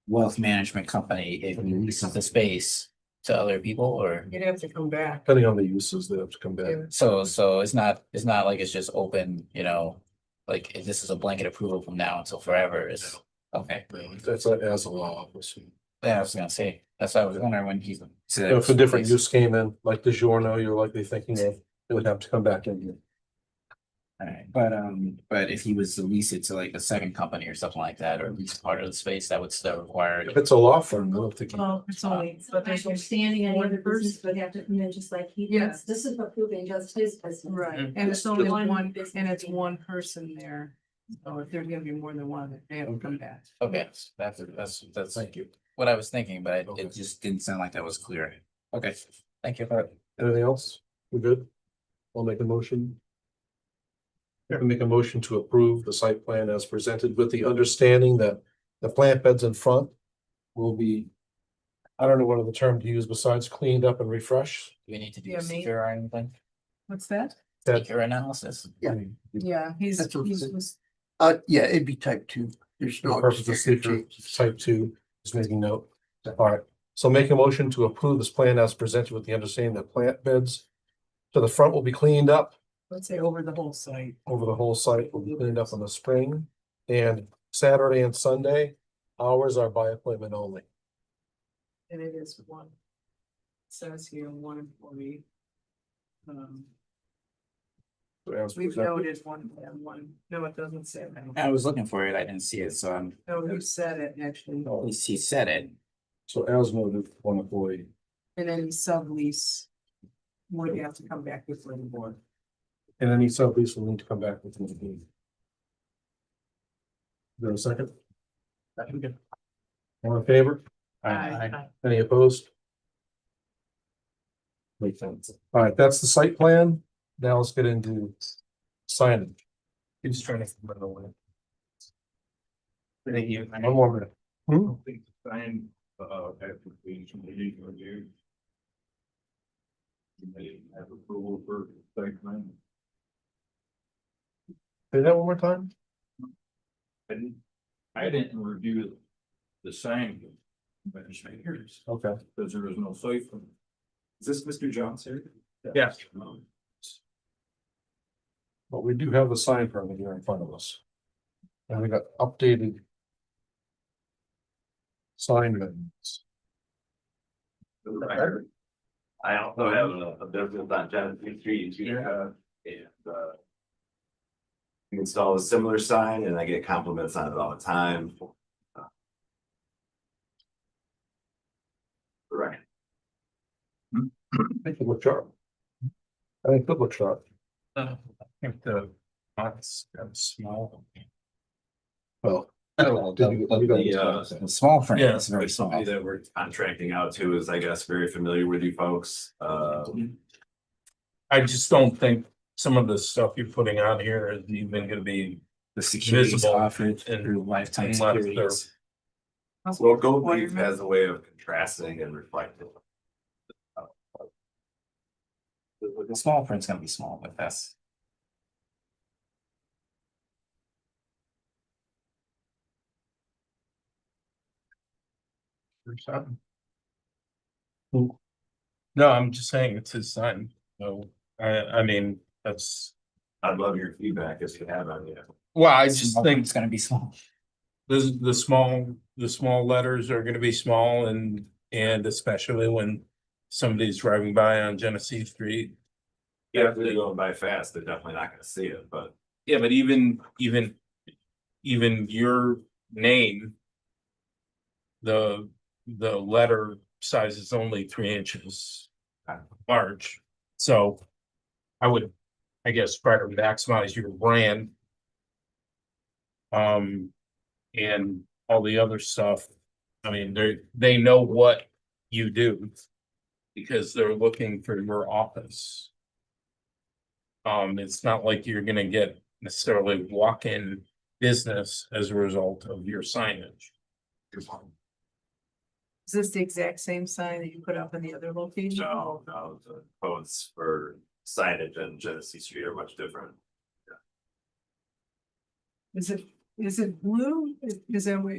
wealth management company, if we lease the space to other people or, You'd have to come back. Depending on the uses, they have to come back. so it's not like it's just open, you know, like if this is a blanket approval from now until forever is, okay. That's as a law office. Yeah, I was gonna say, that's what I was wondering when he said. If a different use came in, like the Giorno, you're likely thinking of, it would have to come back in here. Alright, but if he was to lease it to like a second company or something like that, or at least part of the space, that would still require. If it's a law firm, they'll have to keep. Well, it's only, But there's understanding any one other business person. would have to come in just like he Yeah. does. This is approving just his business. Right, and it's only One one, business. and it's one person there. So if there's gonna be more than one, they have to come back. Okay, that's Thank you. what I was thinking, but Okay. it just didn't sound like that was clear. Okay, thank you. Anything else? We're good? I'll make a motion. I can make a motion to approve the site plan as presented with the understanding that the plant beds in front will be. I don't know what other term to use besides cleaned up and refreshed. Do we need to do Yeah, a me- secure or anything? What's that? That, Secure analysis? Yeah. Yeah, he's, That's what he's, it was- Yeah, it'd be type 2. There's the no. purpose of exterior secret changes. type 2, just making note. All right, so make a motion to approve this plan as presented with the understanding that plant beds. To the front will be cleaned up. let's say over the whole site. Over the whole site will be cleaned up in the spring. And Saturday and Sunday, hours are by appointment only. And it is one. Says here, one employee. So as We've presented. noted one, and one, no, it doesn't say that. I was looking for it, I didn't see it, so I'm, No, you said it actually, at least he said it. So as noted, one employee. and any sublease. Would have to come back before the board. And any sublease will need to come back within the meeting. Is there a second? All in favor? Aye. Any opposed? Makes sense. All right, that's the site plan. Now let's get into signing. He's trying to. Run away. One more minute. I don't think the sign, application, they need to review. They have approval for site plan. Say that one more time? I didn't review the sign. Because Okay. there was no site plan. Is this Mr. Jones here? Yes. But we do have the sign permit here in front of us. And we got updated. Sign amendments. I also have a business on Genesee Street in Utica and install a similar sign and I get compliments on it all the time. Right. I think it looks sharp. I think it looks sharp. I think the box got small. Well. The small print Yeah, is very small. Somebody that we're contracting out to is, I guess, very familiar with you folks. I just don't think some of the stuff you're putting on here is even gonna be The securities visible offered and through lifetime unless they're- securities. Well, gold leaf has a way of contrasting and reflecting. The small print's gonna be small, but that's. No, I'm just saying it's his sign, so, I mean, that's, I'd love your feedback if you have on it. well, I just Small think print's gonna be small. the small letters are gonna be small and especially when somebody's driving by on Genesee Street. Yeah, if they're going by fast, they're definitely not gonna see it, but Yeah, but even your name. The letter size is only 3 inches large, so. I would, I guess, try to maximize your brand. And all the other stuff, I mean, they know what you do. Because they're looking for your office. It's not like you're gonna get necessarily walk-in business as a result of your signage. Is this the exact same sign that you put up in the other location? no, the codes for signage and Genesee Street are much different. Is it blue? Is that what,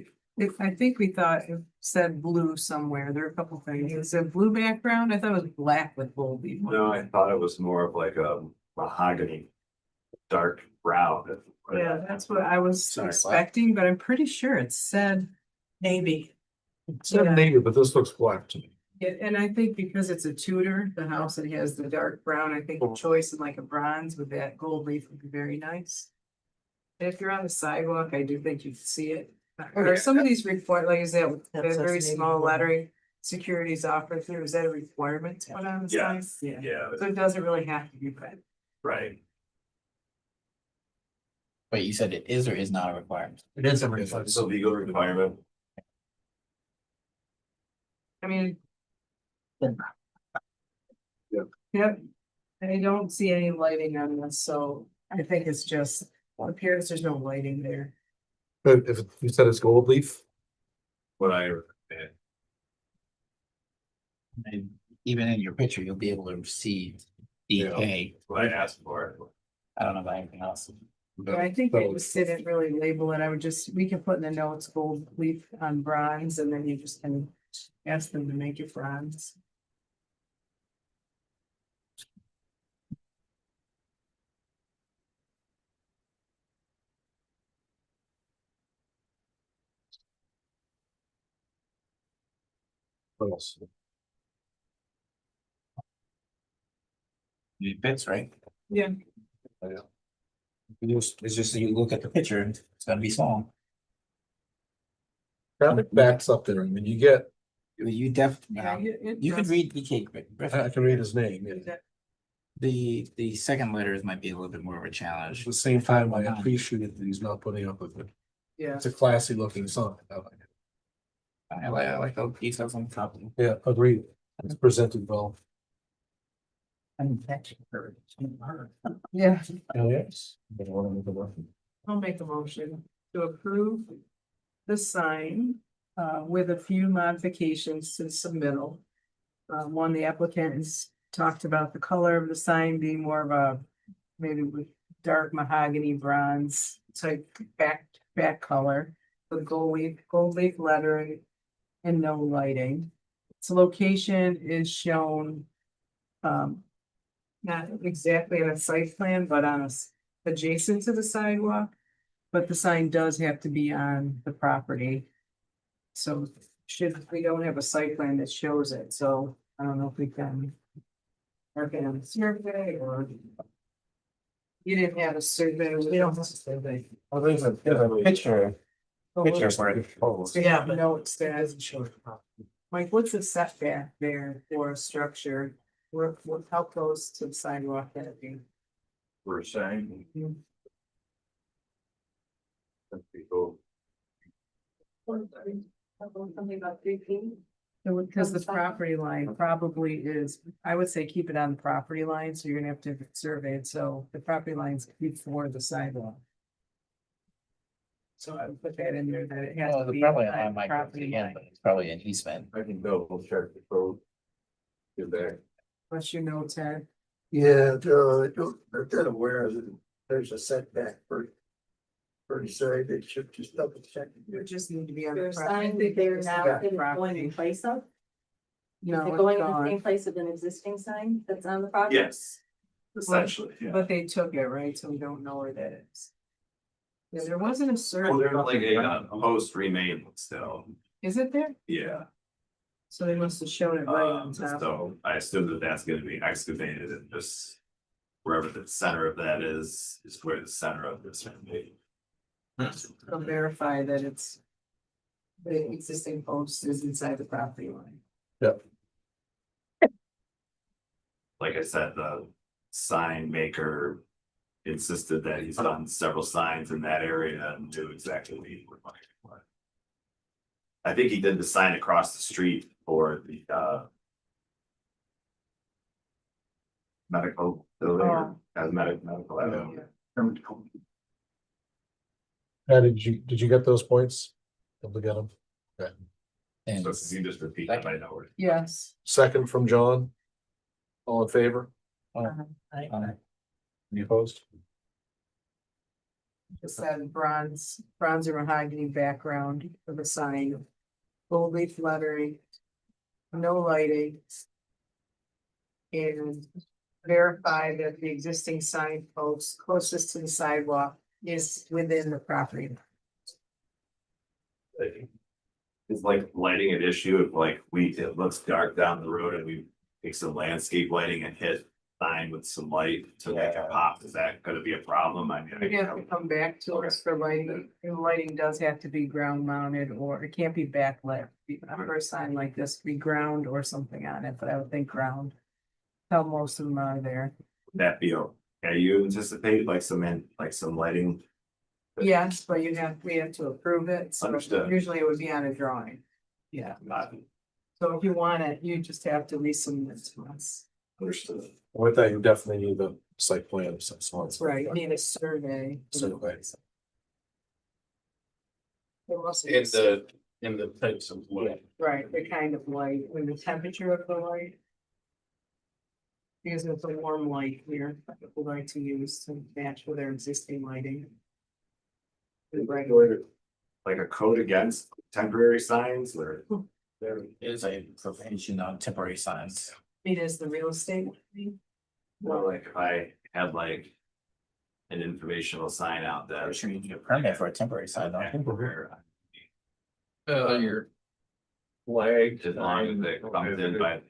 I think we thought it said blue somewhere. There are a couple things. Is it blue background? I thought it was black with gold leaf. No, I thought it was more of like a mahogany, dark brown. Yeah, that's what I was Sorry, what? expecting, but I'm pretty sure it said navy. It's not navy, but this looks black to me. Yeah, and I think because it's a Tudor, the house that has the dark brown, I think the choice in like a bronze with that gold leaf would be very nice. And if you're on the sidewalk, I do think you can see it. Or some of these report, like is that very small lettering, securities offered through, is that a requirement to put on the sign? Yeah, Yeah, so it doesn't really have to be red. right. Wait, you said it is or is not a requirement? It is a It's a legal requirement. I mean. Yeah. Yep, I don't see any lighting on this, so I think it's just, it appears there's no lighting there. But if you said it's gold leaf, What I, And even in your picture, you'll be able to see DK. what I asked for. I don't know about anything else. Yeah, I think they just didn't really label it. I would just, we can put in the notes gold leaf on bronze and then you just can ask them to make it bronze. what else? It fits, right? Yeah. It's just that you look at the picture, and it's gonna be small. Traffic backs up there. I mean, you get, You definitely, you can read DK I can read his name. Yeah. The second letters might be a little bit more of a challenge. At the same time, I appreciate that he's not putting up with it. Yeah. It's a classy looking sign. I like it. I like the details on the top. Yeah, agreed. It's presented well. Yeah, Oh, yes. I'll make a motion to approve the sign with a few modifications to the submittal. One, the applicant has talked about the color of the sign being more of a maybe with dark mahogany bronze type back color. With gold leaf lettering and no lighting. Its location is shown not exactly on a site plan, but on adjacent to the sidewalk. But the sign does have to be on the property. So we don't have a site plan that shows it, so I don't know if we can. Work it on a survey or. You didn't have a survey, we don't have a survey. Well, there's a picture. Picture for it. Yeah, but no, it hasn't shown the property. Mike, what's the setback there for a structure? How close to the sidewalk can it be? We're saying. Mhm. People, Something about 3 feet. Because the property line probably is, I would say keep it on the property line, so you're gonna have to survey it, so the property line's before the sidewalk. So I would put that in there that it has Well, to they're be. probably inside on my property again, line. but it's probably an easement. I can double check the code. Get back. What's your notes, Ted? Yeah, they're not aware that there's a setback for the side, they should just double check. You just need to be on the There's property. sign there now Yeah, that is going property. in place of, is No, it it's going in the gone. same place as an existing sign that's on the property? Yes. Essentially, yeah. But they took it, right? So we don't know where that is. Yeah, there wasn't a Well, certain, there's like a post remain still, is it there? yeah. So they must have shown it right on top. So I assume that that's gonna be excavated and just wherever the center of that is where the center of this would be. They'll verify that it's. The existing post is inside the property line. Like I said, the sign maker insisted that he's done several signs in that area and knew exactly what he would like. I think he did the sign across the street for the medical building or cosmetic medical. I don't know. Pat, did you get those points? Able to get them? And So can you just repeat that, I know it. Yes. Second from John. All in favor? Any opposed? Just that bronze or mahogany background for the sign. Full leaf lettering. No lighting. And verify that the existing sign post closest to the sidewalk is within the property. Is like lighting an issue if like it looks dark down the road and we take some landscape lighting and hit sign with some light to make it pop, is that gonna be a problem? I mean. You have to come back to us for lighting, and lighting does have to be ground mounted, or it can't be backlit. For a sign like this, be ground or something on it, but I would think ground. How most of them are there. That be okay, you anticipate like some lighting? Yes, but we have to approve it, so Understood. usually it would be on a drawing. Yeah, so if you want it, you just have to resubmit it to us. Understood. With that, you definitely need the site plan. So That's right, you need a survey. Survey. There must be a In the types of light. Right, the kind of light, and the temperature of the light. Because it's a warm light here, that people like to use to match with their existing lighting. Right, Like a code against temporary signs or? there is a provision on temporary signs. it is the real estate. Well, like if I had like. An informational sign out I'm that. sure you need a permit for a temporary sign, don't you? Your flag. As long as it comes in by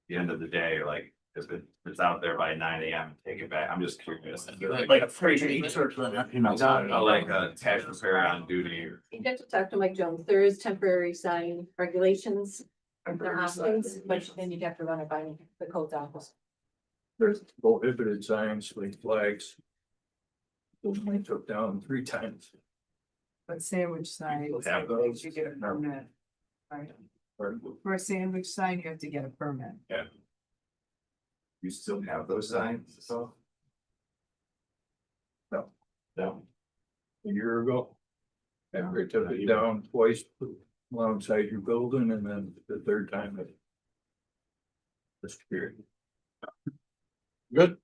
the end of the day, like if it's out there by 9 AM, take it back. I'm just curious. Like a freight or, you know. Like a tax repair on duty or. You get to talk to Mike Jones, there is temporary sign regulations, there are things, but then you'd have to run it by the codes office. There's prohibited signs like flags. Those I took down 3 times. But sandwich sign, Have those? you get a permit. Right, Or for a sandwich sign, you have to get a permit. You still have those signs, so? No. No. a year ago. After I took it down twice alongside your building and then the third time it disappeared. Good?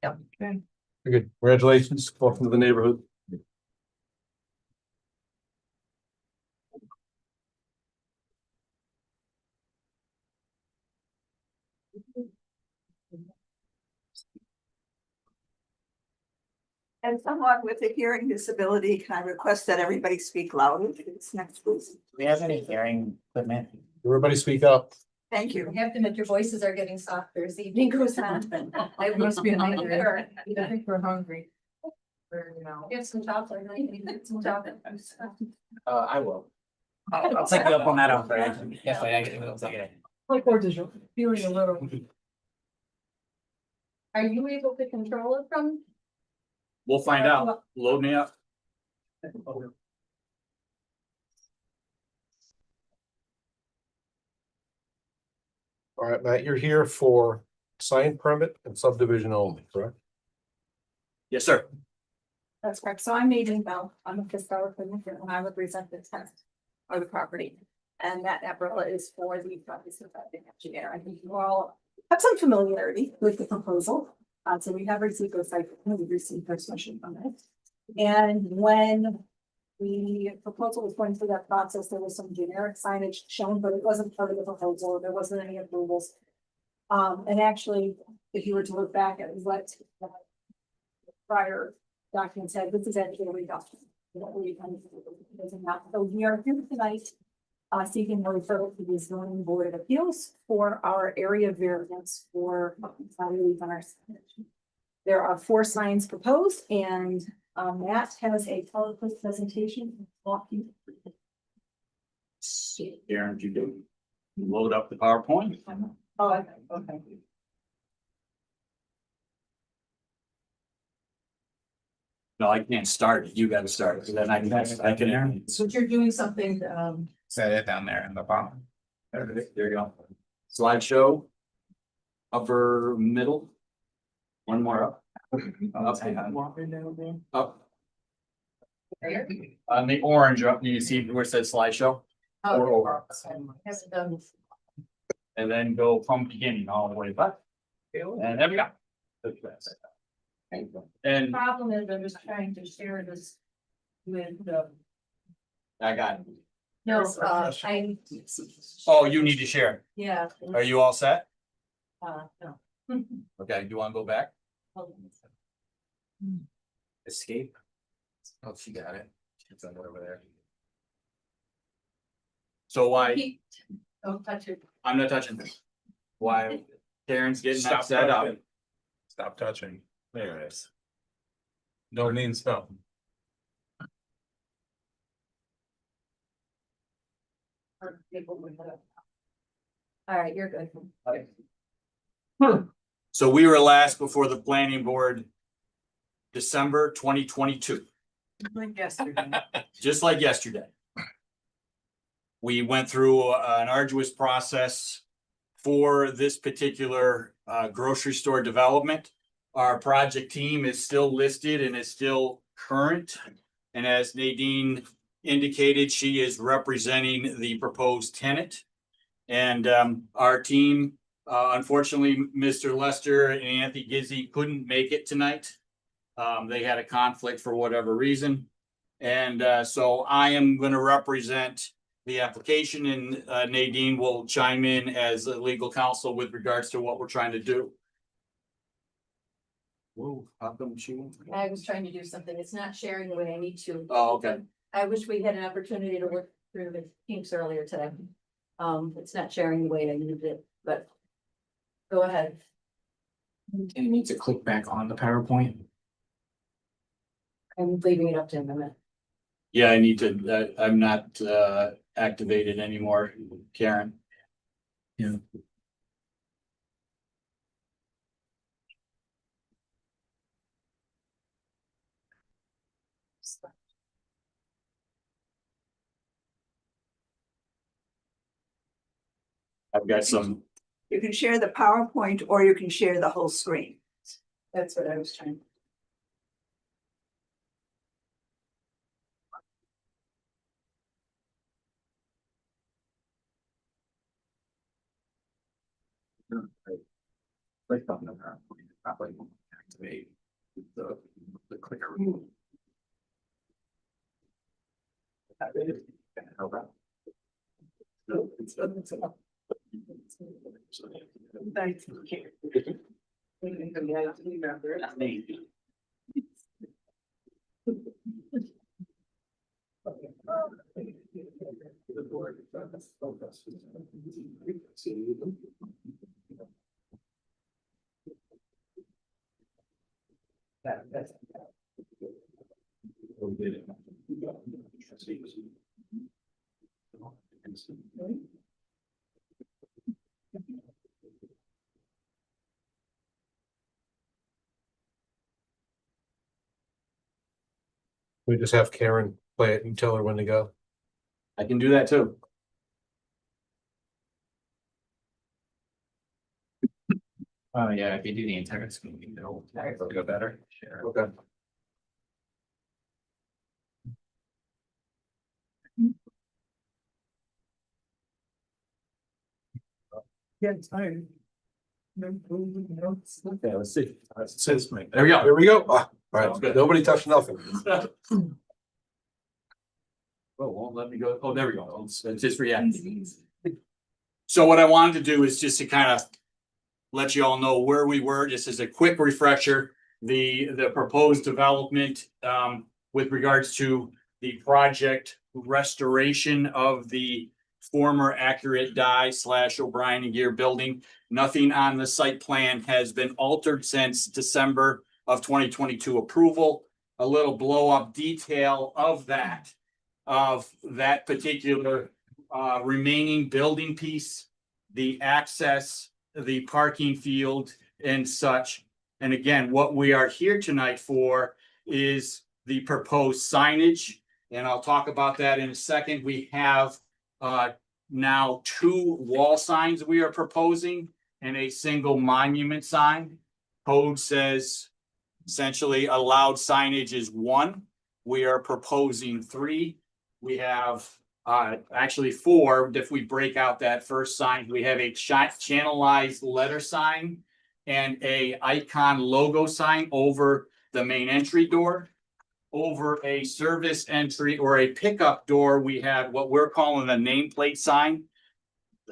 Yep. Okay. Very good. Congratulations. Welcome to the neighborhood. And someone with a hearing disability, can I request that everybody speak louder to this next, please? Do we have any hearing equipment? Everybody speak up. Thank you. You have to admit your voices are getting softer as the evening goes on. I must be hungry. Sure. I think we're hungry. Or, you know. You have some chocolate, right? You need some chocolate. I will. I'll take you up on that offer. Yes, I actually will take it. Like we're just feeling a little. Are you able to control it from? We'll find out. Load me up. All right, Matt, you're here for sign permit and subdivision only, correct? Yes, sir. That's correct. So I'm Nadine Bell. I'm a fiscal and I represent the tenant or the property. And that umbrella is for the property surveying engineer. I think you all have some familiarity with the proposal. So we have received those site, we received their special on it. And when the proposal was going through that process, there was some generic signage shown, but it wasn't part of the proposal. There wasn't any approvals. And actually, if you were to look back at what the prior document said, this is actually a reduction. So we are here tonight, seeking a referral to the zoning board of appeals for our area variance for relief on our signage. There are 4 signs proposed, and Matt has a PowerPoint presentation. Walk you through. Karen, you do load up the PowerPoint. Oh, okay. No, I can't start it. You gotta start it. So then I can. So you're doing something, Set it down there in the bottom. There you go. Slideshow. Upper middle. One more up. Up. On the orange up, you see where it says slideshow. Oh, hasn't done this. And then go from beginning all the way back. And there we go. And Problem is, I'm just trying to share this with the, I got it. no, I, Oh, you need to share. yeah. Are you all set? No. Okay, do you wanna go back? Hold on. Escape. Oh, she got it. It's over there. So why, Don't touch it. I'm not touching this. Why Karen's getting that Stop set up. touching. Stop touching. There it is. No means no. All right, you're good. So we were last before the planning board. December 2022, like yesterday. just like yesterday. We went through an arduous process for this particular grocery store development. Our project team is still listed and is still current. And as Nadine indicated, she is representing the proposed tenant. And our team, unfortunately, Mr. Lester and Anthony Gizzi couldn't make it tonight. They had a conflict for whatever reason. And so I am going to represent the application, and Nadine will chime in as a legal counsel with regards to what we're trying to do. Whoa, how come she won't? I was trying to do something. It's not sharing the way I need to. Oh, okay. I wish we had an opportunity to work through the kinks earlier today. It's not sharing the way I needed it, but go ahead. And you need to click back on the PowerPoint. I'm leaving it up to him a minute. Yeah, I need to, I'm not activated anymore, Karen. Yeah. I've got some, You can share the PowerPoint or you can share the whole screen. That's what I was trying. Click on the PowerPoint, probably won't activate the clicker. We just have Karen play it and tell her when to go. I can do that too. Oh, yeah, if you do the entire screen, it'll go better. Sure. Okay. Yeah, it's fine. Okay, let's see. Says me. There we go. There we go. Ah, all Sounds right, good. nobody touched nothing. Oh, won't let me go. Oh, there we go. It's just reacting. So what I wanted to do is just to kind of let you all know where we were, just as a quick refresher, the proposed development with regards to the project restoration of the former Accurate Die / O'Brien and Gear building. Nothing on the site plan has been altered since December of 2022 approval. A little blow up detail of that particular remaining building piece, the access, the parking field and such. And again, what we are here tonight for is the proposed signage. And I'll talk about that in a second. We have now 2 wall signs we are proposing and a single monument sign. Code says essentially allowed signage is 1. We are proposing 3. We have actually 4. If we break out that first sign, we have a channelized letter sign and a icon logo sign over the main entry door. Over a service entry or a pickup door, we have what we're calling a nameplate sign,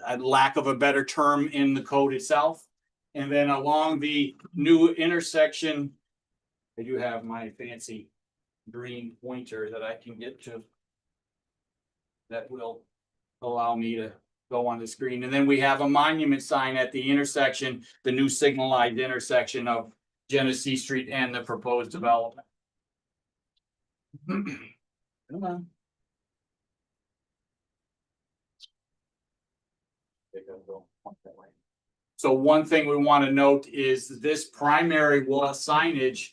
a lack of a better term in the code itself. And then along the new intersection, I do have my fancy green pointer that I can get to. That will allow me to go on the screen. And then we have a monument sign at the intersection, the new signalized intersection of Genesee Street and the proposed development. Come on. So one thing we want to note is this primary wall signage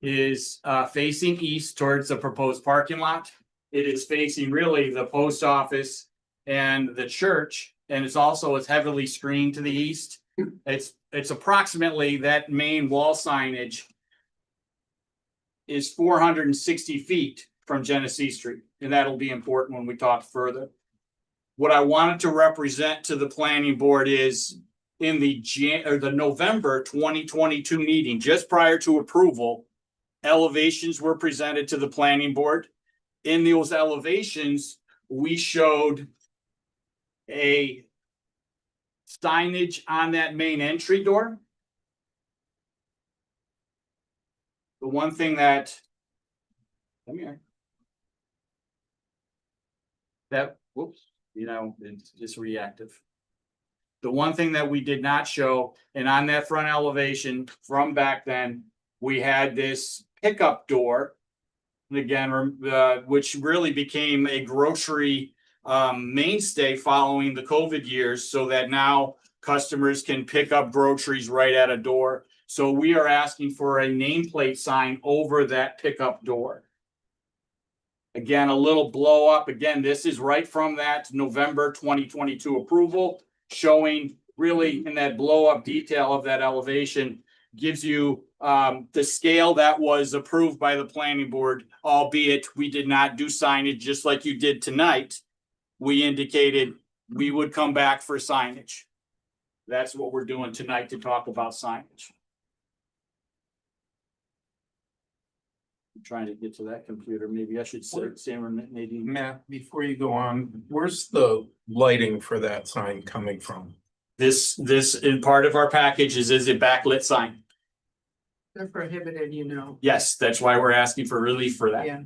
is facing east towards the proposed parking lot. It is facing really the post office and the church, and it's heavily screened to the east. It's approximately, that main wall signage is 460 feet from Genesee Street, and that'll be important when we talk further. What I wanted to represent to the planning board is in the November 2022 meeting, just prior to approval, elevations were presented to the planning board. In those elevations, we showed a signage on that main entry door. The one thing that, come here. Whoops, it's just reactive. The one thing that we did not show, and on that front elevation from back then, we had this pickup door. And again, which really became a grocery mainstay following the COVID years, so that now customers can pick up groceries right at a door. So we are asking for a nameplate sign over that pickup door. Again, a little blow up. Again, this is right from that November 2022 approval, showing really in that blow up detail of that elevation, gives you the scale that was approved by the planning board, albeit we did not do signage just like you did tonight. We indicated we would come back for signage. That's what we're doing tonight, to talk about signage. I'm trying to get to that computer. Maybe I should say, Sam, maybe. Matt, before you go on, where's the lighting for that sign coming from? This in part of our package is a backlit sign. They're prohibited, Yes, that's why we're asking for relief for that. Yeah.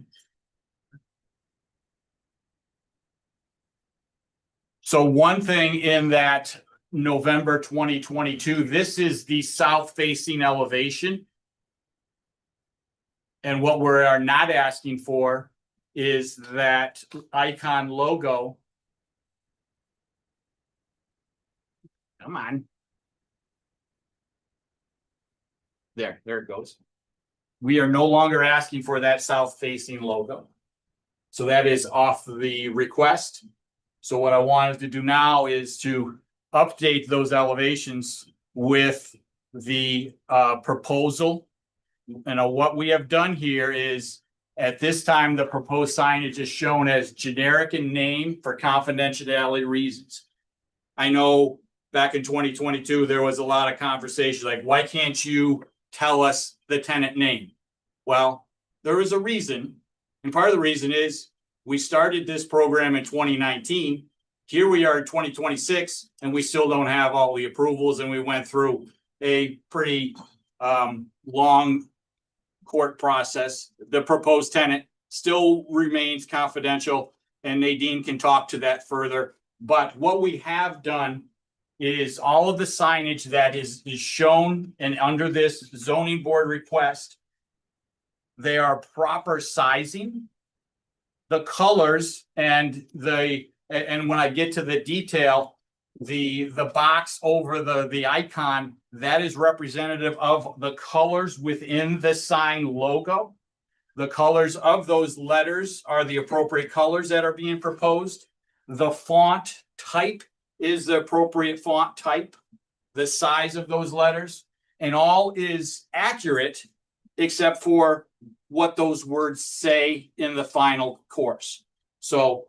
So one thing in that November 2022, this is the south facing elevation. And what we are not asking for is that icon logo. Come on. There it goes. We are no longer asking for that south facing logo. So that is off the request. So what I wanted to do now is to update those elevations with the proposal. And what we have done here is, at this time, the proposed signage is shown as generic in name for confidentiality reasons. I know back in 2022, there was a lot of conversation like, why can't you tell us the tenant name? Well, there is a reason. And part of the reason is we started this program in 2019. Here we are in 2026, and we still don't have all the approvals, and we went through a pretty long court process. The proposed tenant still remains confidential, and Nadine can talk to that further. But what we have done is all of the signage that is shown and under this zoning board request, they are proper sizing. The colors and when I get to the detail, the box over the icon, that is representative of the colors within the sign logo. The colors of those letters are the appropriate colors that are being proposed. The font type is the appropriate font type, the size of those letters, and all is accurate except for what those words say in the final course. So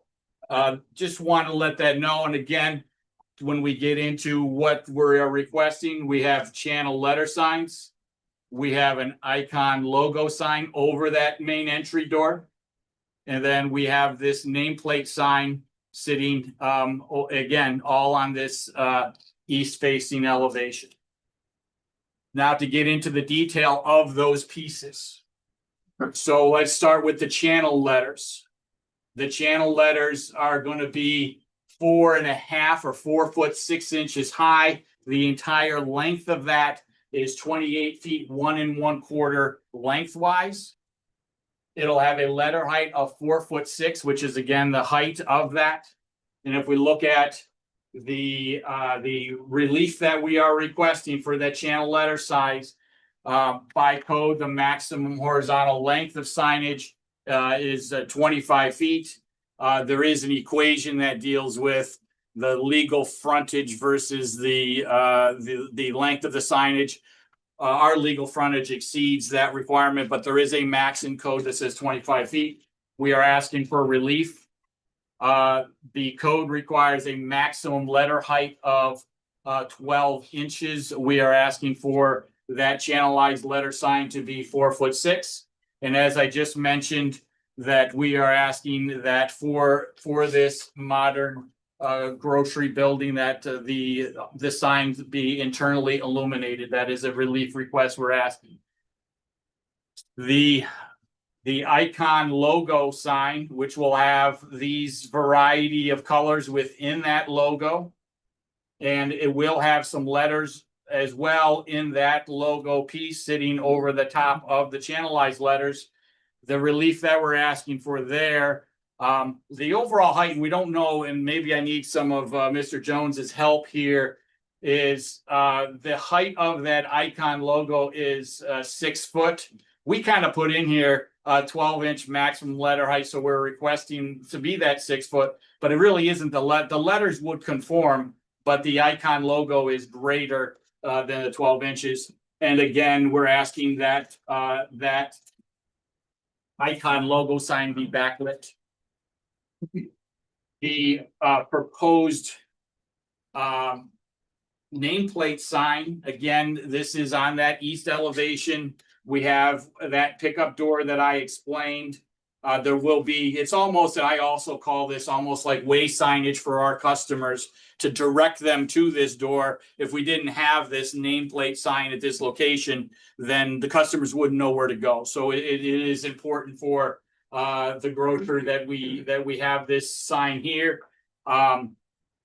just want to let that know. And again, when we get into what we're requesting, we have channel letter signs. We have an icon logo sign over that main entry door. And then we have this nameplate sign sitting, again, all on this east facing elevation. Now to get into the detail of those pieces. So let's start with the channel letters. The channel letters are going to be 4.5 or 4 foot 6 inches high. The entire length of that is 28 feet 1 1/4 lengthwise. It'll have a letter height of 4'6", which is again the height of that. And if we look at the relief that we are requesting for that channel letter size, by code, the maximum horizontal length of signage is 25 feet. There is an equation that deals with the legal frontage versus the length of the signage. Our legal frontage exceeds that requirement, but there is a max in code that says 25 feet. We are asking for relief. The code requires a maximum letter height of 12 inches. We are asking for that channelized letter sign to be 4'6". And as I just mentioned, that we are asking that for this modern grocery building that the signs be internally illuminated. That is a relief request we're asking. The icon logo sign, which will have these variety of colors within that logo, and it will have some letters as well in that logo piece sitting over the top of the channelized letters. The relief that we're asking for there, the overall height, we don't know, and maybe I need some of Mr. Jones's help here, is the height of that icon logo is 6 foot. We kind of put in here 12-inch maximum letter height, so we're requesting to be that 6 foot, but it really isn't. The letters would conform, but the icon logo is greater than the 12 inches. And again, we're asking that that icon logo sign be backlit. The proposed nameplate sign, again, this is on that east elevation. We have that pickup door that I explained. There will be, it's almost, I also call this almost like way signage for our customers to direct them to this door. If we didn't have this nameplate sign at this location, then the customers wouldn't know where to go. So it is important for the grocer that we have this sign here. The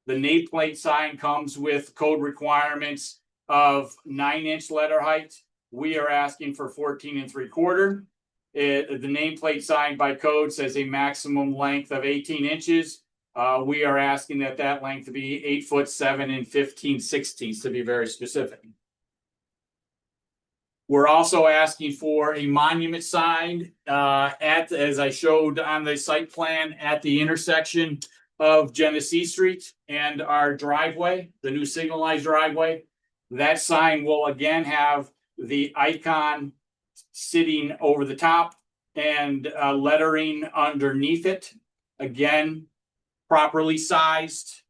nameplate sign comes with code requirements of 9-inch letter height. We are asking for 14 3/4. The nameplate sign by code says a maximum length of 18 inches. We are asking that length be 8'7" 15/16" to be very specific. We're also asking for a monument sign as I showed on the site plan, at the intersection of Genesee Street and our driveway, the new signalized driveway. That sign will again have the icon sitting over the top and lettering underneath it. Again, properly sized,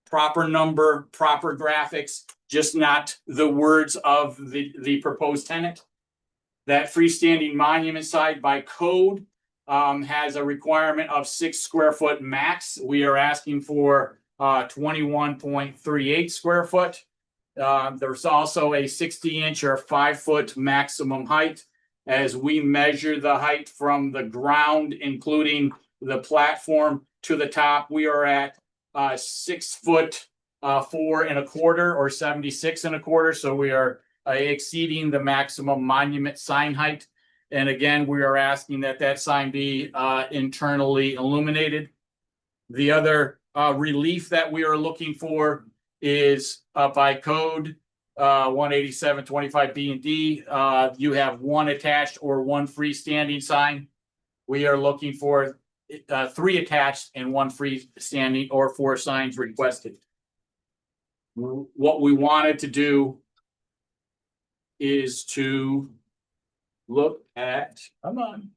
proper number, proper graphics, just not the words of the proposed tenant. That freestanding monument sign by code has a requirement of 6 square foot max. We are asking for 21.38 square foot. There's also a 60-inch or 5-foot maximum height. As we measure the height from the ground, including the platform to the top, we are at 6 foot 4 1/4 or 76 1/4. So we are exceeding the maximum monument sign height. And again, we are asking that that sign be internally illuminated. The other relief that we are looking for is by code 187.25 B and D. You have 1 attached or 1 freestanding sign. We are looking for 3 attached and 1 freestanding or 4 signs requested. What we wanted to do is to look at, come on.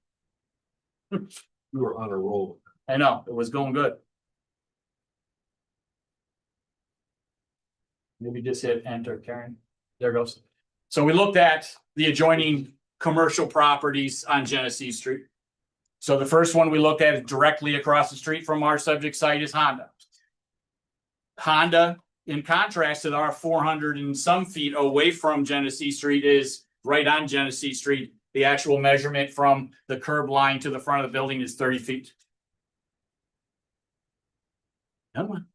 You were on a roll. I know, it was going good. Maybe just hit enter, Karen. There it goes. So we looked at the adjoining commercial properties on Genesee Street. So the first one we looked at directly across the street from our subject site is Honda. Honda, in contrast to our 400 and some feet away from Genesee Street, is right on Genesee Street. The actual measurement from the curb line to the front of the building is 30 feet. Come on.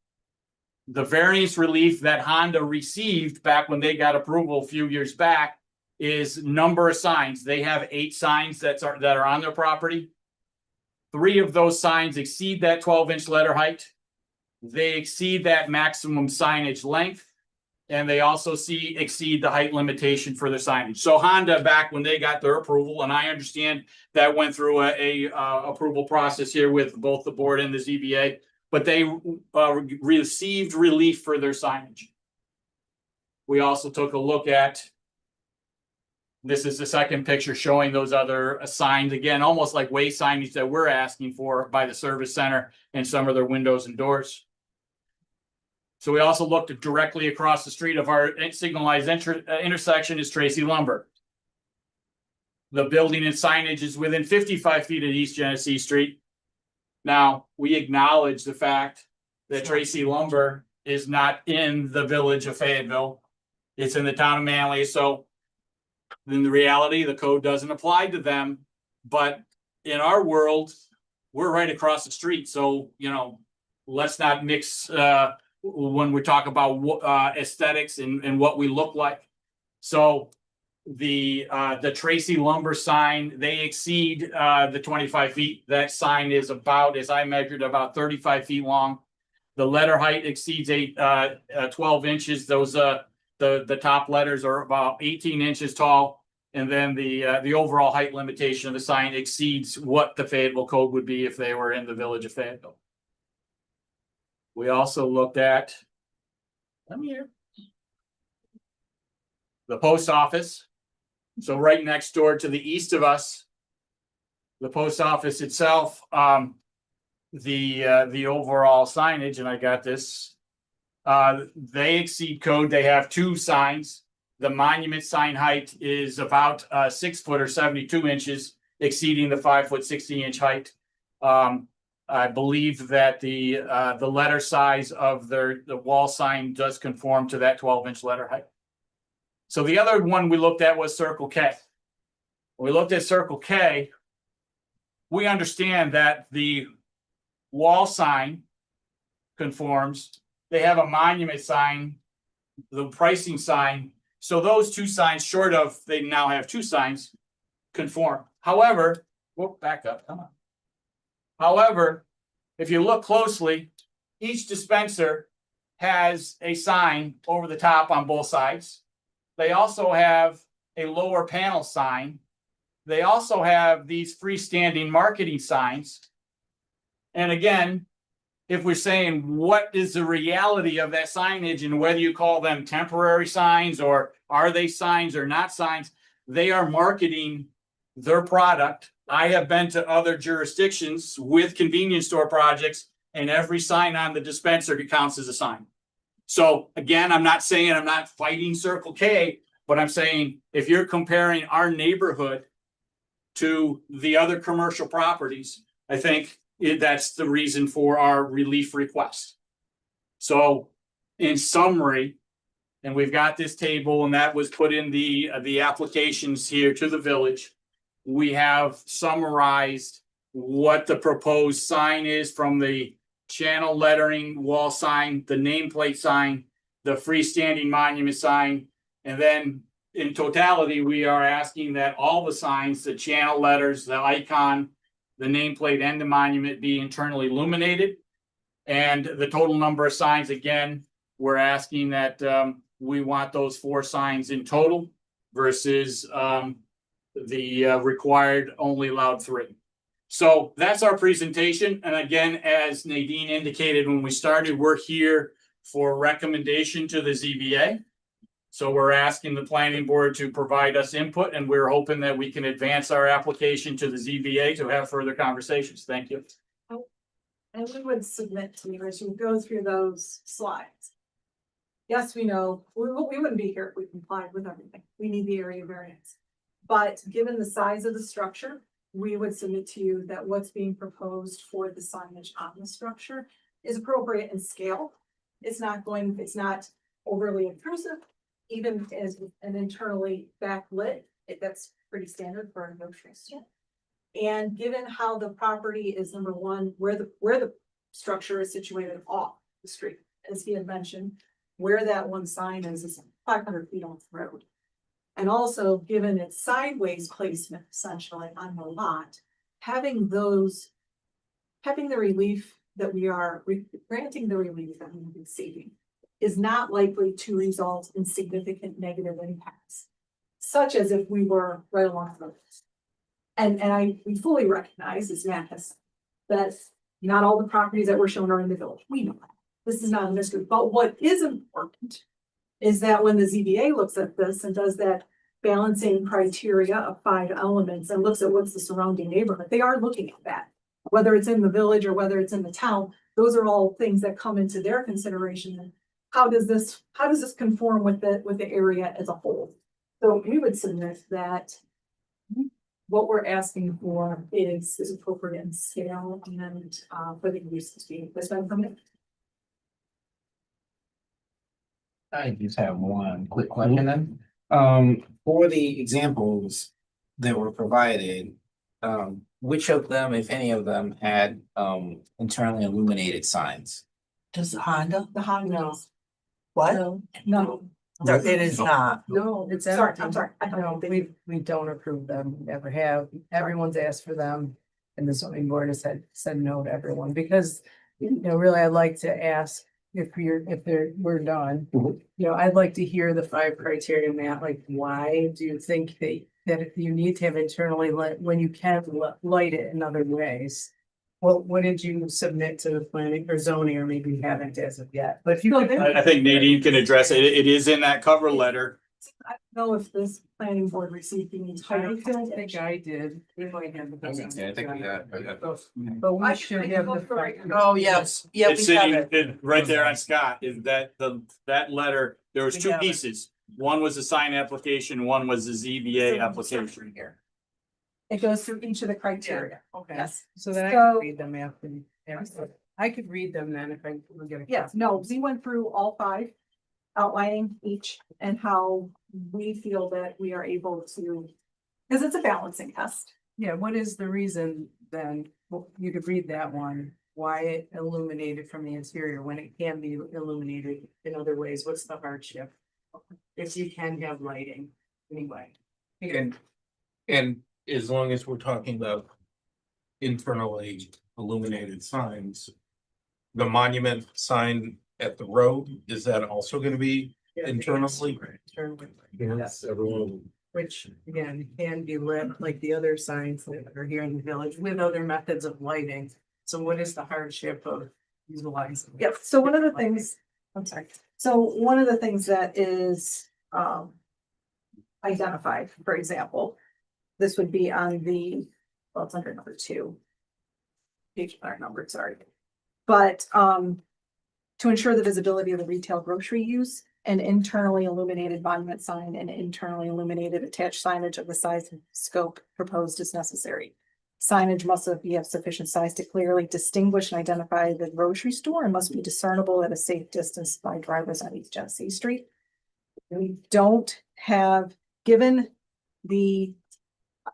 The variance relief that Honda received back when they got approval a few years back is number of signs. They have 8 signs that are on their property. 3 of those signs exceed that 12-inch letter height. They exceed that maximum signage length. And they also exceed the height limitation for their signage. So Honda, back when they got their approval, and I understand that went through a approval process here with both the board and the ZBA, but they received relief for their signage. We also took a look at, this is the second picture showing those other signs, again, almost like way signage that we're asking for by the service center and some of their windows and doors. So we also looked at directly across the street of our signalized intersection is Tracy Lumber. The building and signage is within 55 feet of East Genesee Street. Now, we acknowledge the fact that Tracy Lumber is not in the village of Fayetteville. It's in the town of Manly. So in the reality, the code doesn't apply to them. But in our world, we're right across the street. So, you know, let's not mix when we talk about aesthetics and what we look like. So the Tracy Lumber sign, they exceed the 25 feet. That sign is about, as I measured, about 35 feet long. The letter height exceeds 12 inches. Those the top letters are about 18 inches tall. And then the overall height limitation of the sign exceeds what the Fayetteville code would be if they were in the village of Fayetteville. We also looked at, come here, the post office. So right next door to the east of us, the post office itself, the overall signage, and I got this, they exceed code. They have 2 signs. The monument sign height is about 6 foot or 72 inches, exceeding the 5 foot 60-inch height. I believe that the letter size of the wall sign does conform to that 12-inch letter height. So the other one we looked at was Circle K. When we looked at Circle K, we understand that the wall sign conforms. They have a monument sign, the pricing sign. So those 2 signs, short of they now have 2 signs, conform. However, whoop, back up, come on. However, if you look closely, each dispenser has a sign over the top on both sides. They also have a lower panel sign. They also have these freestanding marketing signs. And again, if we're saying what is the reality of that signage and whether you call them temporary signs or are they signs or not signs, they are marketing their product. I have been to other jurisdictions with convenience store projects, and every sign on the dispenser counts as a sign. So again, I'm not saying I'm not fighting Circle K, but I'm saying if you're comparing our neighborhood to the other commercial properties, I think that's the reason for our relief request. So in summary, and we've got this table and that was put in the applications here to the village. We have summarized what the proposed sign is from the channel lettering wall sign, the nameplate sign, the freestanding monument sign. And then in totality, we are asking that all the signs, the channel letters, the icon, the nameplate and the monument be internally illuminated. And the total number of signs, again, we're asking that we want those 4 signs in total versus the required only allowed 3. So that's our presentation. And again, as Nadine indicated when we started, we're here for recommendation to the ZBA. So we're asking the planning board to provide us input, and we're hoping that we can advance our application to the ZBA to have further conversations. Thank you. And we would submit to you as you go through those slides. Yes, we know, we wouldn't be here if we complied with everything. We need the area variance. But given the size of the structure, we would submit to you that what's being proposed for the signage on the structure is appropriate in scale. It's not overly intrusive, even as an internally backlit, that's pretty standard for a grocery store. And given how the property is, number one, where the structure is situated off the street, as he had mentioned, where that one sign is 500 feet off the road. And also, given its sideways placement essentially on the lot, having the relief that we are granting the relief that we're receiving is not likely to result in significant negative impacts, such as if we were right along the road. And we fully recognize, as Matt has said, that not all the properties that were shown are in the village. We know that. This is not a mystery. But what is important is that when the ZBA looks at this and does that balancing criteria of 5 elements and looks at what's the surrounding neighborhood, they are looking at that. Whether it's in the village or whether it's in the town, those are all things that come into their consideration. And how does this conform with the area as a whole? So we would submit that what we're asking for is appropriate in scale and for the use to be spent from it. I just have one quick question then. For the examples that were provided, which of them, if any of them, had internally illuminated signs? Does the Honda? The Honda. No. What? No. No, it is not. No, it's. Sorry, I'm sorry. No, we don't approve them, never have. Everyone's asked for them. And the zoning board has said no to everyone because, really, I'd like to ask we're done. Mhm. I'd like to hear the 5 criteria, Matt, like, why do you think that you need to have internally lit when you can light it in other ways? Well, what did you submit to the planning or zoning, or maybe you haven't as of yet, but if you could. I think Nadine can address it. It is in that cover letter. I don't know if this planning board received the entire. I don't think I did. We might have. Yeah, I think we got. But we should have the. Oh, yes, yeah, It's we have sitting it. right there on Scott, is that that letter, there was We 2 have it. pieces. One was the sign application, one was the ZBA application. Here. It goes through each of the criteria. Okay. Yes. So then I So- could read them after. I could read them then if I will get a. Yes, no, we went through all 5, outlining each and how we feel that we are able to, because it's a balancing test. Yeah, what is the reason then? Well, you could read that one, why it illuminated from the interior when it can be illuminated in other ways. What's the hardship? If you can have lighting anyway. And as long as we're talking about internally illuminated signs, the monument sign at the road, is that also gonna be internally? Yes, every one of them. Which again, can be lit like the other signs that are here in the village with other methods of lighting. So what is the hardship of utilizing? Yep, so one of the things, I'm sorry, so one of the things that is identified, for example, this would be on well, it's under number 2. Page are numbered, sorry. But To ensure the visibility of the retail grocery use, an internally illuminated monument sign and internally illuminated attached signage of the size and scope proposed is necessary. Signage must be of sufficient size to clearly distinguish and identify the grocery store and must be discernible at a safe distance by drivers on East Genesee Street. We don't have, given the,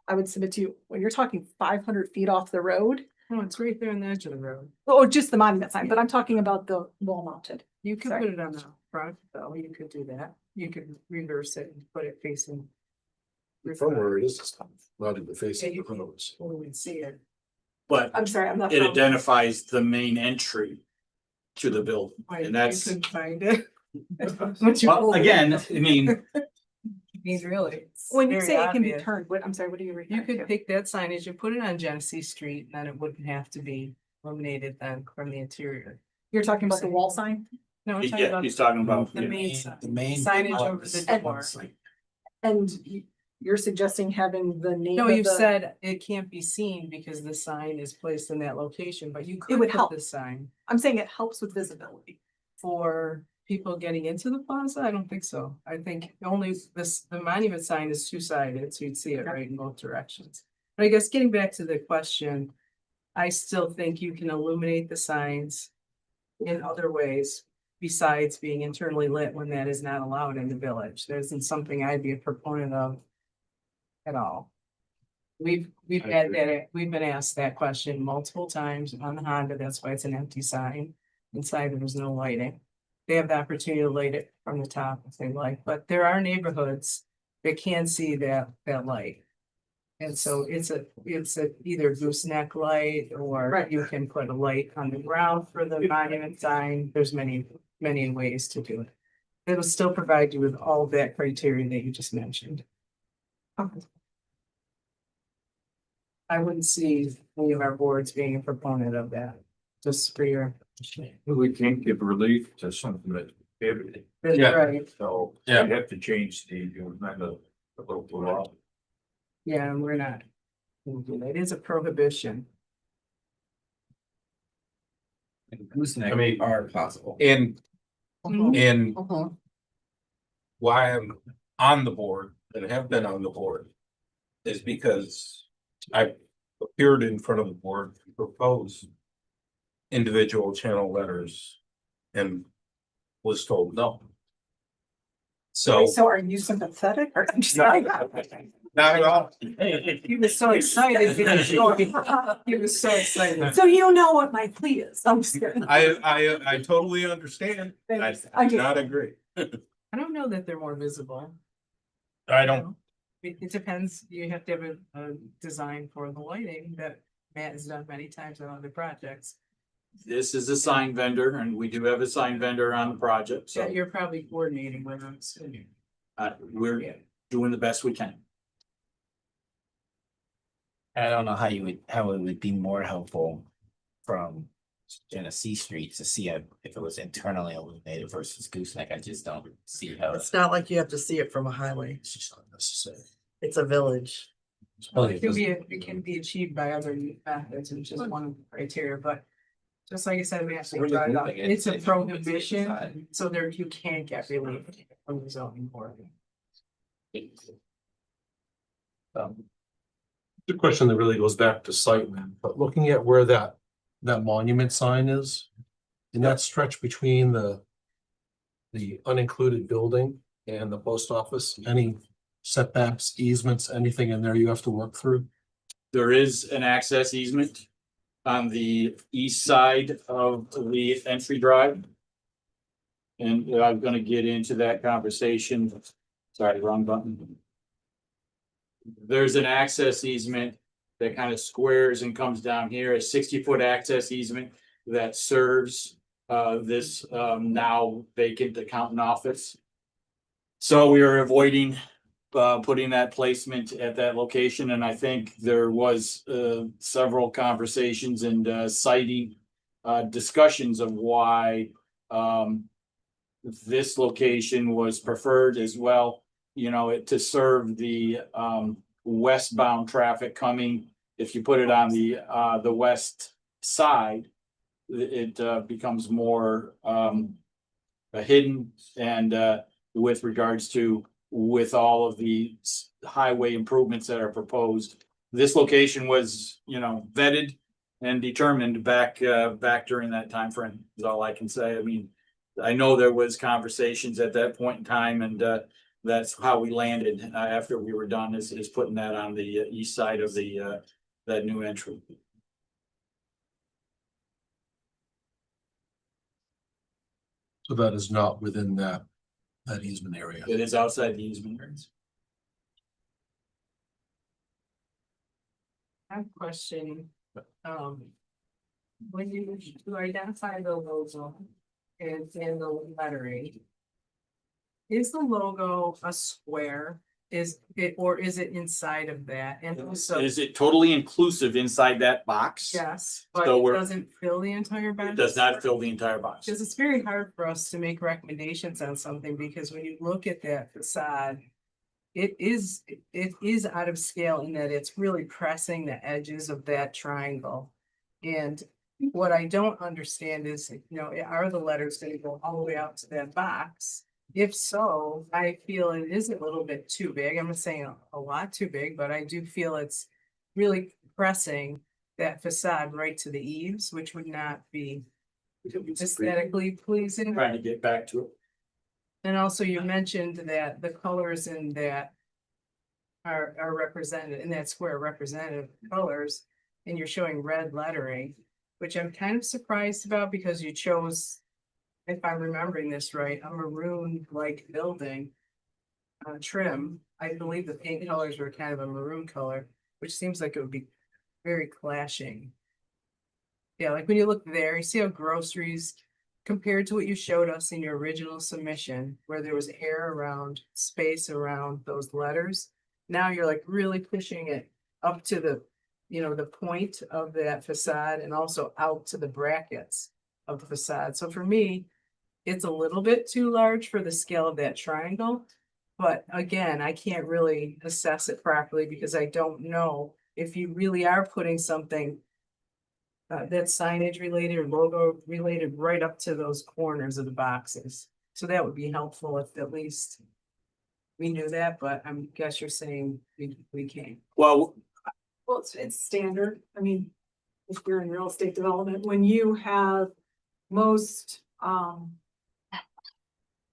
I would submit to you, when you're talking 500 feet off the road, Oh, it's right there on the edge of the road. or just the monument sign, but I'm talking about the wall mounted. You could Sorry. put it on the front, though. You could do that. You could reverse it and put it facing. From where it is, it's not in the face Yeah, of you the can- roads. We would see it. But I'm sorry, I'm not. it following. identifies the main entry to the building, Wait, and that's, You couldn't find it. Once you well, pull it. again, I mean, I mean, really. it's When you very say it can be obvious. turned, what, I'm sorry, what are you You referring could to? pick that signage and put it on Genesee Street, and then it wouldn't have to be illuminated then from the interior. You're talking about the wall sign? No, I'm talking yeah, about he's talking about. the main sign. The main. Signage over the door. And you're suggesting having the name No, of you the- said it can't be seen because the sign is placed in that location, but you could would put help. the sign I'm saying it helps with visibility. for people getting into the plaza. I don't think so. I think only the monument sign is two-sided, so you'd see it right in both directions. But I guess getting back to the question, I still think you can illuminate the signs in other ways besides being internally lit when that is not allowed in the village. There isn't something I'd be a proponent of at all. We've had that, we've been asked that question multiple times on the Honda. That's why it's an empty sign. Inside there was no lighting. They have the opportunity to light it from the top if they like, but there are neighborhoods that can see that light. And so it's a either gooseneck light or Right. you can put a light on the ground for the monument sign. There's many ways to do it. It'll still provide you with all of that criteria that you just mentioned. I wouldn't see any of our boards being a proponent of that, just for your. We can't give relief to something that's prohibited. That's Yeah. right. So Yeah. you have to change the local law. Yeah, and we're not. It is a prohibition. Gooseneck I mean- are possible. And, Mhm. and Mhm. why I'm on the board and have been on the board is because I appeared in front of the board to propose individual channel letters and was told no. So, So are you sympathetic or? I'm just- not at all. He was so excited. He was so excited. So you know what my plea is. I'm just kidding. I totally understand. I do not agree. I don't know that they're more visible. I don't, It depends. You have to have a design for the lighting that Matt has done many times on other projects. This is a sign vendor, and we do have a sign vendor on the project, So so you're probably coordinating with them. So we're doing the best we can. I don't know how it would be more helpful from Genesee Street to see if it was internally illuminated versus gooseneck. I just don't see how. It's not like you have to see it from a highway. It's just not necessary. It's a village. it can be achieved by other methods, which is one of the criteria, but. Just like I said, we have to Really try it out. moving it. It's a It's prohibition, inside. so there you can't get relief from the zoning board. The question that really goes back to site, man, but looking at where that monument sign is. In that stretch between the unincluded building and the post office, any setbacks, easements, anything in there you have to work through? There is an access easement on the east side of the entry drive. And I'm gonna get into that conversation. Sorry, wrong button. There's an access easement that kind of squares and comes down here, a 60-foot access easement that serves this now vacant accountant office. So we are avoiding putting that placement at that location, and I think there was several conversations and citing discussions of why this location was preferred as well, you know, to serve the westbound traffic coming. If you put it on the west side, it becomes more hidden and with regards to with all of the highway improvements that are proposed. This location was, vetted and determined back during that time frame. Is all I can say. I mean, I know there was conversations at that point in time, and that's how we landed after we were done is putting that on the east side of the that new entry. So that is not within that easement area. It is outside the easement areas. I have a question, when you identify the logo and the lettering. Is the logo a square? Is it, or is it inside of that? And also, Is it totally inclusive inside that box? yes, but So it we're- doesn't fill the entire box? It does not fill the entire box. Because it's very hard for us to make recommendations on something, because when you look at that facade. It is out of scale in that it's really pressing the edges of that triangle. And what I don't understand is, are the letters gonna go all the way out to that box? If so, I feel it is a little bit too big. I'm not saying a lot too big, but I do feel it's really pressing that facade right to the eaves, which would not be aesthetically pleasing. Trying to get back to it. And also you mentioned that the colors in that are represented, in that square representative colors, and you're showing red lettering, which I'm kind of surprised about because you chose, if I'm remembering this right, a maroon-like building trim. I believe the paint colors were kind of a maroon color, which seems like it would be very clashing. Yeah, like when you look there, you see how groceries compared to what you showed us in your original submission, where there was air around, space around those letters. Now you're like really pushing it up to the, the point of that facade and also out to the brackets of the facade. So for me, it's a little bit too large for the scale of that triangle. But again, I can't really assess it properly because I don't know if you really are putting something that's signage related or logo related right up to those corners of the boxes. So that would be helpful if at least we knew that, but I guess you're saying we can't. Well, Well, it's standard. I mean, if you're in real estate development, when you have most,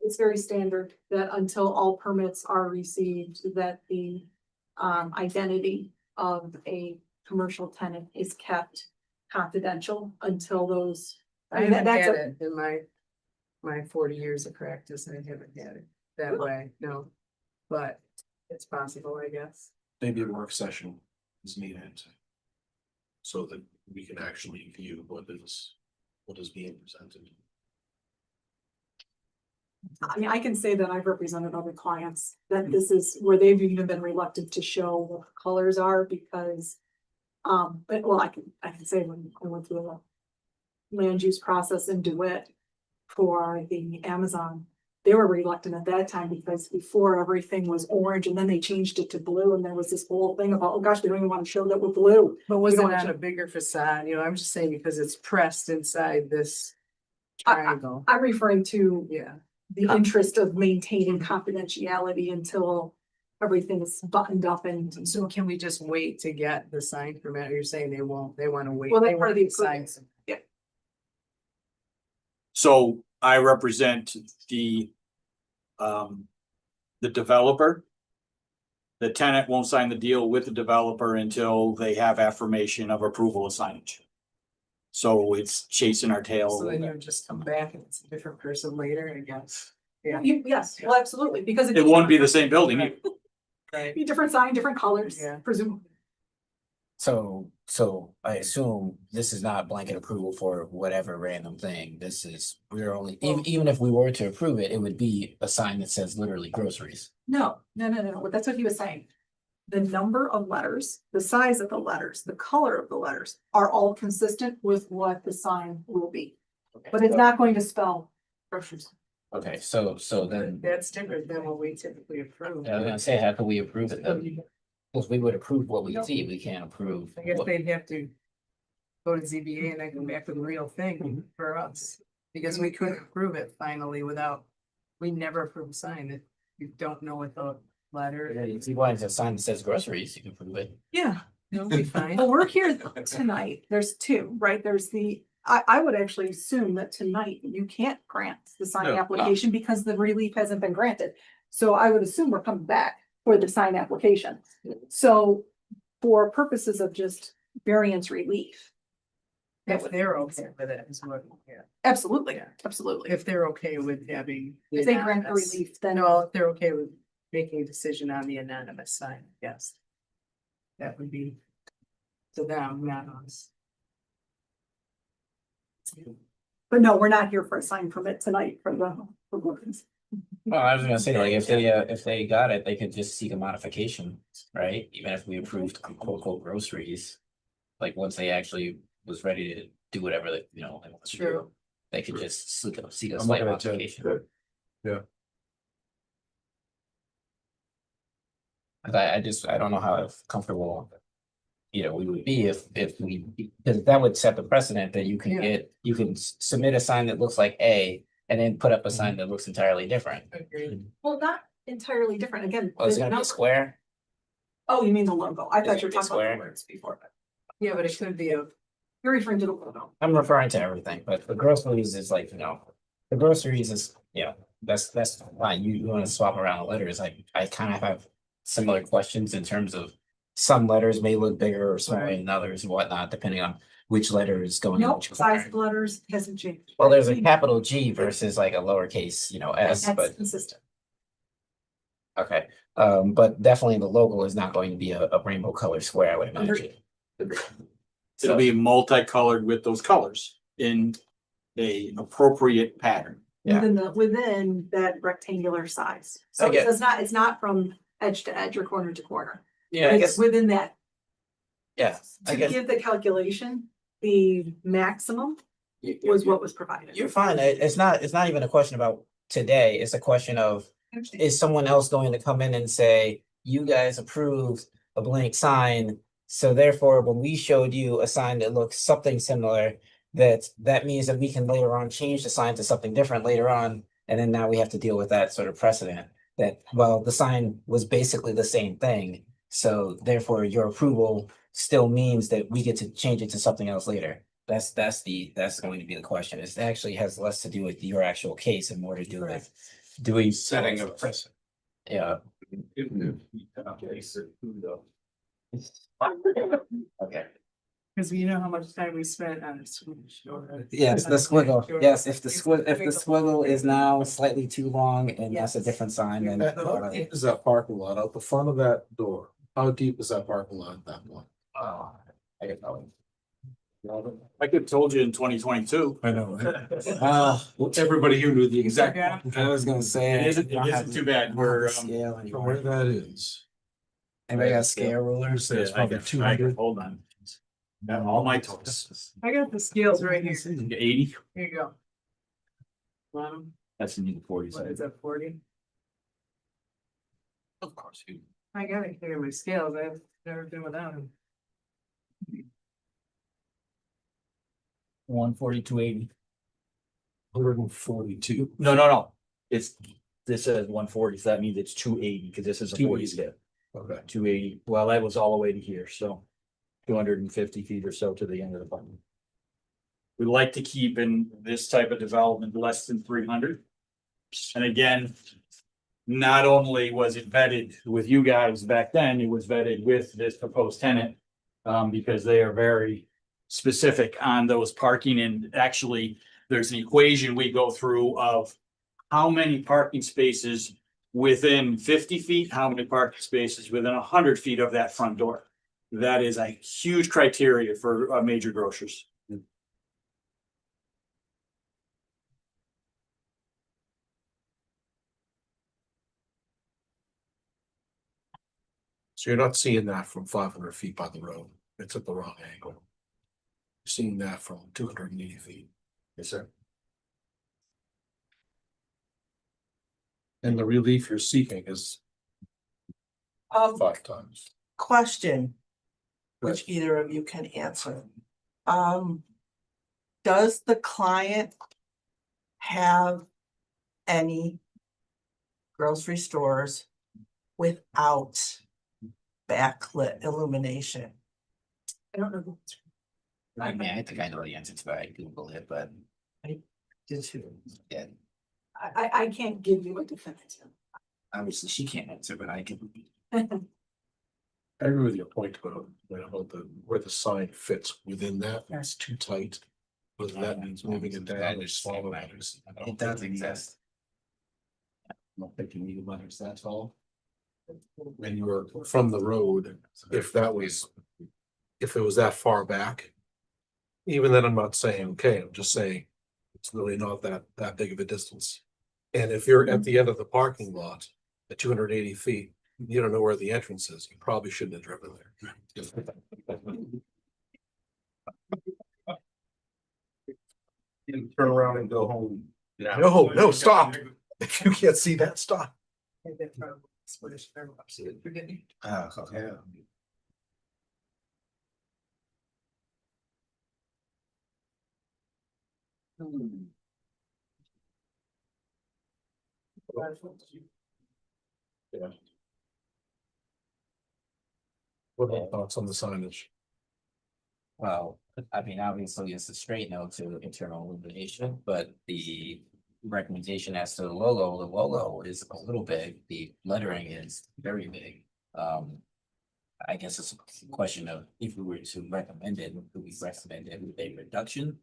it's very standard that until all permits are received, that the identity of a commercial tenant is kept confidential until those. I mean, haven't that's had a- it in my 40 years of practice. I haven't had it that way, no. But it's possible, I guess. Maybe a work session is needed. So that we can actually view what is being presented. I mean, I can say that I've represented other clients, that this is where they've even been reluctant to show what the colors are because. But well, I can say when I went through a land use process in DeWitt for the Amazon, they were reluctant at that time because before everything was orange and then they changed it to blue and there was this whole thing about, oh gosh, they don't even want to show that we're blue. But was We it don't on show- a bigger facade? I'm just saying because it's pressed inside this triangle. I'm referring to Yeah. the interest of maintaining confidentiality until everything is buttoned up and. So can we just wait to get the sign permit? You're saying they won't, they want to wait. Well, They that's part of want the signs. so I represent the developer. The tenant won't sign the deal with the developer until they have affirmation of approval of signage. So it's chasing our tail. a So little then bit. you just come back and it's a different person later, I guess. Yeah. Yes, well, absolutely, because. It won't be the same building. Right. Be different sign, different colors, Yeah. presumably. So I assume this is not blanket approval for whatever random thing. This is, we're only, even if we were to approve it, it would be a sign that says literally groceries. No, that's what he was saying. The number of letters, the size of the letters, the color of the letters are all consistent with what the sign will be. But it's not going to spell groceries. Okay, so then, That's different than what we typically approve. I was gonna say, how can we approve it then? Because we would approve what we see, we can't approve. I guess what- they'd have to go to ZBA and then come back with a real thing for us. Because we couldn't approve it finally without, we never approved a sign that you don't know what the letter. Yeah, if you wanted a sign that says groceries, you can prove it. Yeah, It'll be fine. well, we're here tonight. There's two, right? There's I would actually assume that tonight you can't grant the sign No. application because the relief hasn't been granted. So I would assume we're coming back for the sign application. So for purposes of just variance relief. If they're okay with it, is what, yeah. Absolutely, Yeah. absolutely. If they're okay with having. the If they grant the anonymous- relief, then. No, if they're okay with making a decision on the anonymous sign, yes. That would be to them, not us. But no, we're not here for a sign permit tonight for the bookings. Well, I was gonna say, like, if they got it, they could just seek a modification, right? Even if we approved quote unquote groceries. Like, once they actually was ready to do whatever they, they want to do, True. they could just seek a I'm slight looking at Ted. modification. Yeah. Cause I don't know how comfortable. We would be if we, because that would set the precedent that you can Yeah. you can submit a sign that looks like A. And then put up a sign that looks entirely different. Agreed. Well, not entirely different, again. Oh, is it the gonna be a number- square? Oh, you mean the logo? I Is thought it you were gonna be talking about square? the words before, but Yeah, but it could be a, you're referring to the logo. I'm referring to everything, but the groceries is like, the groceries is, that's fine. You want to swap around the letters. I kind of have similar questions in terms of some letters may look bigger or smaller than others and whatnot, depending on which letter is going in Nope, which size corner. of letters hasn't changed. Well, there's a capital G versus like a lowercase, S, That's but consistent. okay. But definitely the logo is not going to be a rainbow color square, I would imagine. It'll be multicolored with those colors in a appropriate pattern. Yeah. Within that rectangular size. So I get- it's not from edge to edge or corner to corner. Yeah, I It's guess, within that, yeah, I to guess. give the calculation, the maximum was what was provided. You're fine. It's not even a question about today. It's a question of, is someone else going to come in and say, you guys approved a blank sign? So therefore, when we showed you a sign that looks something similar, that means that we can later on change the sign to something different later on. And then now we have to deal with that sort of precedent that, well, the sign was basically the same thing. So therefore, your approval still means that we get to change it to something else later. That's going to be the question. It actually has less to do with your actual case and more to do with doing. Setting a precedent. Yeah, okay. because you know how much time we spent on it. Yes, the squiggle. Yes, if the squiggle is now slightly too long and that's a different sign, then. How deep is that parking lot out the front of that door? How deep is that parking lot at that point? Oh, I don't know. I could have told you in 2022. I know. Uh, Everybody here knew the exact. Yeah. I was gonna say. It isn't too bad. We're, Scale From where anymore. that is. Anybody got scale rulers? Say it's probably 200. Hold on. Got all my toes. I got the scales right here. 80, Here you go. Bottom, that's in the 40s. what is that, 40? Of course, you. I gotta carry my scales. I've never been without them. 142.80. 142. No. This says 140, so that means it's 280, because this is a 40 280. scale. Okay. 280, well, that was all the way to here, so 250 feet or so to the end of the button. We like to keep in this type of development less than 300. And again, not only was it vetted with you guys back then, it was vetted with this proposed tenant. Because they are very specific on those parking, and actually, there's an equation we go through of how many parking spaces within 50 feet, how many parking spaces within 100 feet of that front door. That is a huge criteria for major grocers. So you're not seeing that from 500 feet by the road. It's at the wrong angle. You're seeing that from 280 feet. Yes, sir. And the relief you're seeking is 5 times. Question. Which either of you can answer. Does the client have any grocery stores without backlit illumination? I don't know. I mean, I think I know the answer to that. I Googled it, but Did you? yeah, I can't give you a definitive. obviously she can't answer, but I can. I agree with your point about where the sign fits within that, if it's too tight. Whether that means moving it down or smaller letters. It does exist. I don't think you need letters that tall. When you were from the road, if it was that far back. Even then, I'm not saying, okay, I'm just saying, it's really not that big of a distance. And if you're at the end of the parking lot at 280 feet, you don't know where the entrance is, you probably shouldn't have driven there. Turn around and go home. No, stop. If you can't see that, stop. Forget me. Okay. Yeah. What are your thoughts on the signage? Well, I mean, obviously it's a straight no to internal illumination, but the recommendation as to the logo is a little big, the lettering is very big. I guess it's a question of if we were to recommend it, would we recommend it with a reduction?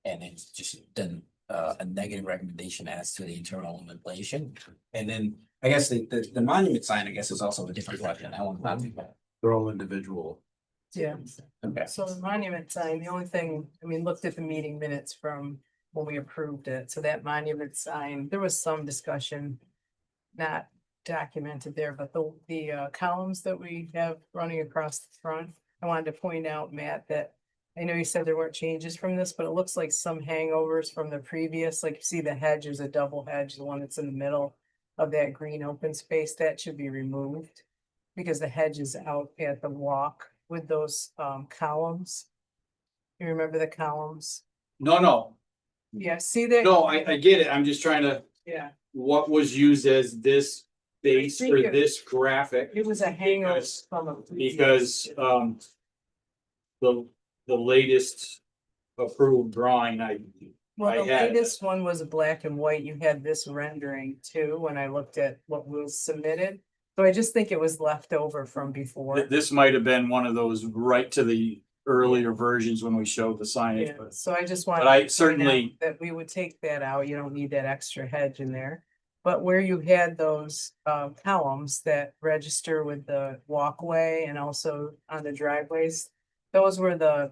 And it's just done a negative recommendation as to the internal illumination. And then I guess the monument sign, I guess, is also a different question. I want to. They're all individual. Yeah, Okay. so the monument sign, the only thing, I mean, looked at the meeting minutes from when we approved it, so that monument sign, there was some discussion. Not documented there, but the columns that we have running across the front, I wanted to point out, Matt, that. I know you said there weren't changes from this, but it looks like some hangovers from the previous, like you see the hedge is a double hedge, the one that's in the middle of that green open space, that should be removed. Because the hedge is out at the walk with those columns. You remember the columns? No, Yeah, see that? I get it. I'm just trying to, Yeah, what was used as this base think for it- this graphic? it was a hangover Because- from a. Because, the latest approved drawing, Well, the I had- latest one was a black and white. You had this rendering too, when I looked at what was submitted. So I just think it was left over from before. this might have been one of those right to the earlier versions when we showed the signage, Yeah, but. so I just wanted. But I to point certainly- out that we would take that out. You don't need that extra hedge in there. But where you had those columns that register with the walkway and also on the driveways. Those were the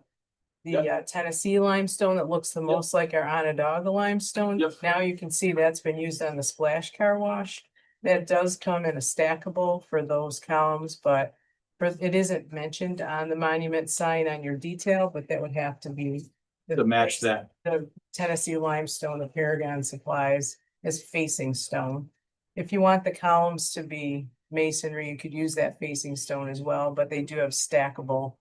Tennessee limestone that looks the most like our Onondaga limestone. Yep. Now you can see that's been used on the splash car wash. That does come in a stackable for those columns, but it isn't mentioned on the monument sign on your detail, but that would have to be. To match that. The Tennessee limestone, the Paragon supplies is facing stone. If you want the columns to be masonry, you could use that facing stone as well, but they do have stackable.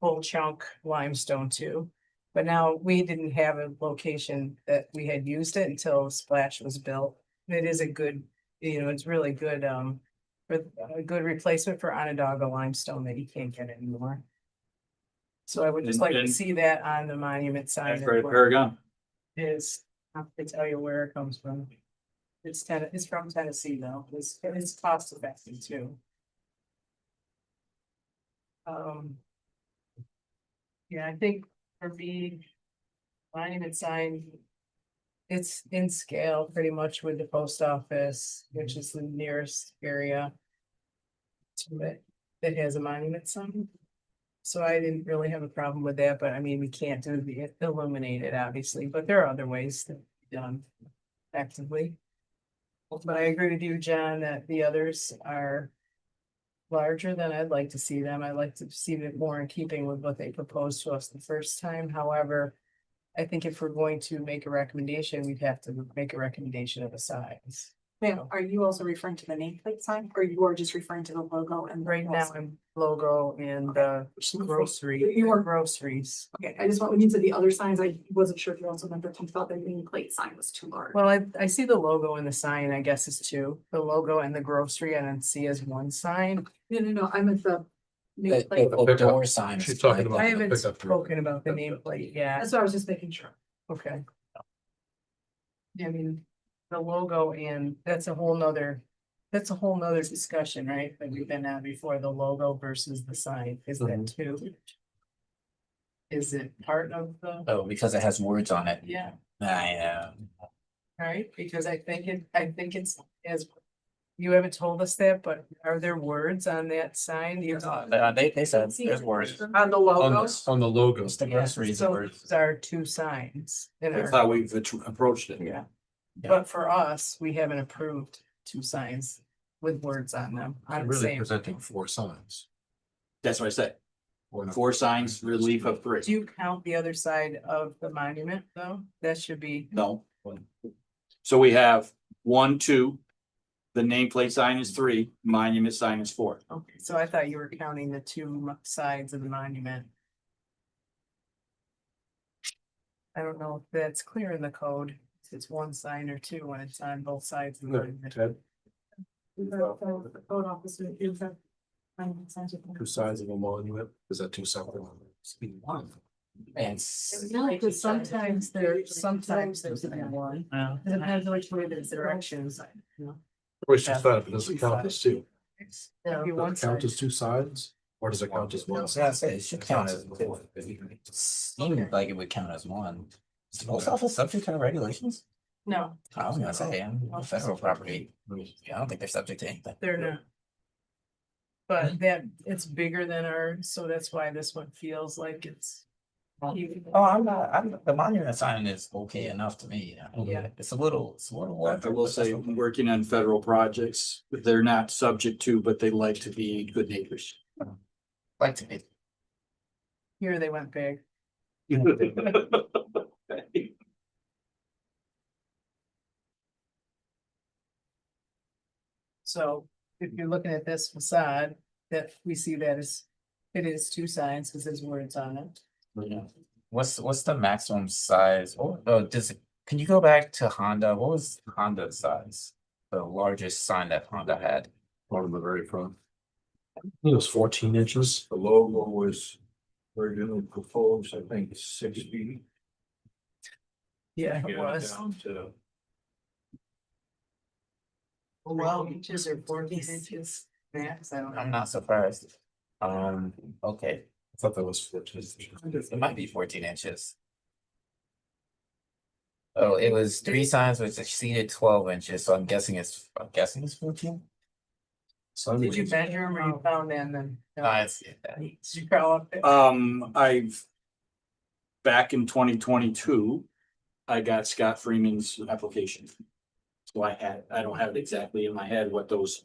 Full chunk limestone too. But now we didn't have a location that we had used it until Splash was built. It is a good, it's really good, for a good replacement for Onondaga limestone that you can't get anymore. So I would just like to And- see that on the monument sign. That's as right, well. Paragon. Is, I have to tell you where it comes from. It's from Tennessee though, it's cost effective too. Yeah, I think for me, monument sign. It's in scale pretty much with the post office, which is the nearest area. To it, that has a monument sign. So I didn't really have a problem with that, but I mean, we can't do the illuminated, obviously, but there are other ways to be done effectively. But I agree with you, John, that the others are larger than I'd like to see them. I'd like to see it more in keeping with what they proposed to us the first time. However, I think if we're going to make a recommendation, we'd have to make a recommendation of a size. Ma'am, are you also referring to the nameplate sign, or you are just referring to the logo and? the Right now, walls? I'm logo and the grocery, You were- groceries. Okay, I just want, when you said the other signs, I wasn't sure if you also meant that you thought the nameplate sign was too large. Well, I see the logo and the sign, I guess is two, the logo and the grocery, I don't see as one sign. No, I meant the The nameplate. outdoor signs. She's talking like- about- I the haven't pickup truck. spoken about the nameplate yet. That's what I was just making sure. Okay. I mean, the logo and that's a whole nother discussion, right? That we've been at before, the logo versus the sign, is that two? Is it part of the, Oh, because it has words on it. yeah, I right? Because I think it's as. You haven't told us that, but are there words on that sign? they said there's words. On the logo? On the logo. It's the Yeah, groceries so words. those are two signs. in That's our- how we've approached it. Yeah, Yeah. but for us, we haven't approved two signs with words on them. I'm Really saying, presenting 4 signs. That's what I said. Or not. 4 signs, relief of 3. do you count the other side of the monument though? That should be, No. So we have 1, 2. The nameplate sign is 3, monument sign is 4. okay, so I thought you were counting the two sides of the monument. I don't know if that's clear in the code, if it's one sign or two when it's on both sides of the monument. Ted, The code officer is that. Signs of- 2 sides of a monument, is that 2 separate? And Because sometimes there's only one. It depends which way the directions. Or it's just that, but does it count as 2? It'd be one Does it count side. as 2 sides? Or does it count as 1? Yeah, I said it should count as. It seemed like it would count as one. Is the post office subject to the regulations? No, I was gonna say, on federal property, yeah, I don't think they're subject to anything. they're not. But that, it's bigger than ours, so that's why this one feels like it's. Oh, the monument sign is okay enough to me. Yeah. It's a little. I will say, working on federal projects, they're not subject to, but they like to be good neighbors. Like to be. Here they went big. So if you're looking at this facade, that we see that as, it is two signs, because there's words on it. Yeah. What's the maximum size? Oh, can you go back to Honda? What was Honda's size? The largest sign that Honda had? One on the very front. I think it was 14 inches. The logo was originally proposed, I think, 6 feet. Yeah, You it know, was. down to- Well, inches or 14 inches max, I don't know. I'm not surprised. Okay, I thought that was 14. it might be 14 inches. Oh, it was 3 signs which exceeded 12 inches, so I'm guessing it's 14. So Did you measure them or you found them and? Nice. Did you crawl up there? I've. Back in 2022, I got Scott Freeman's application. So I don't have it exactly in my head what those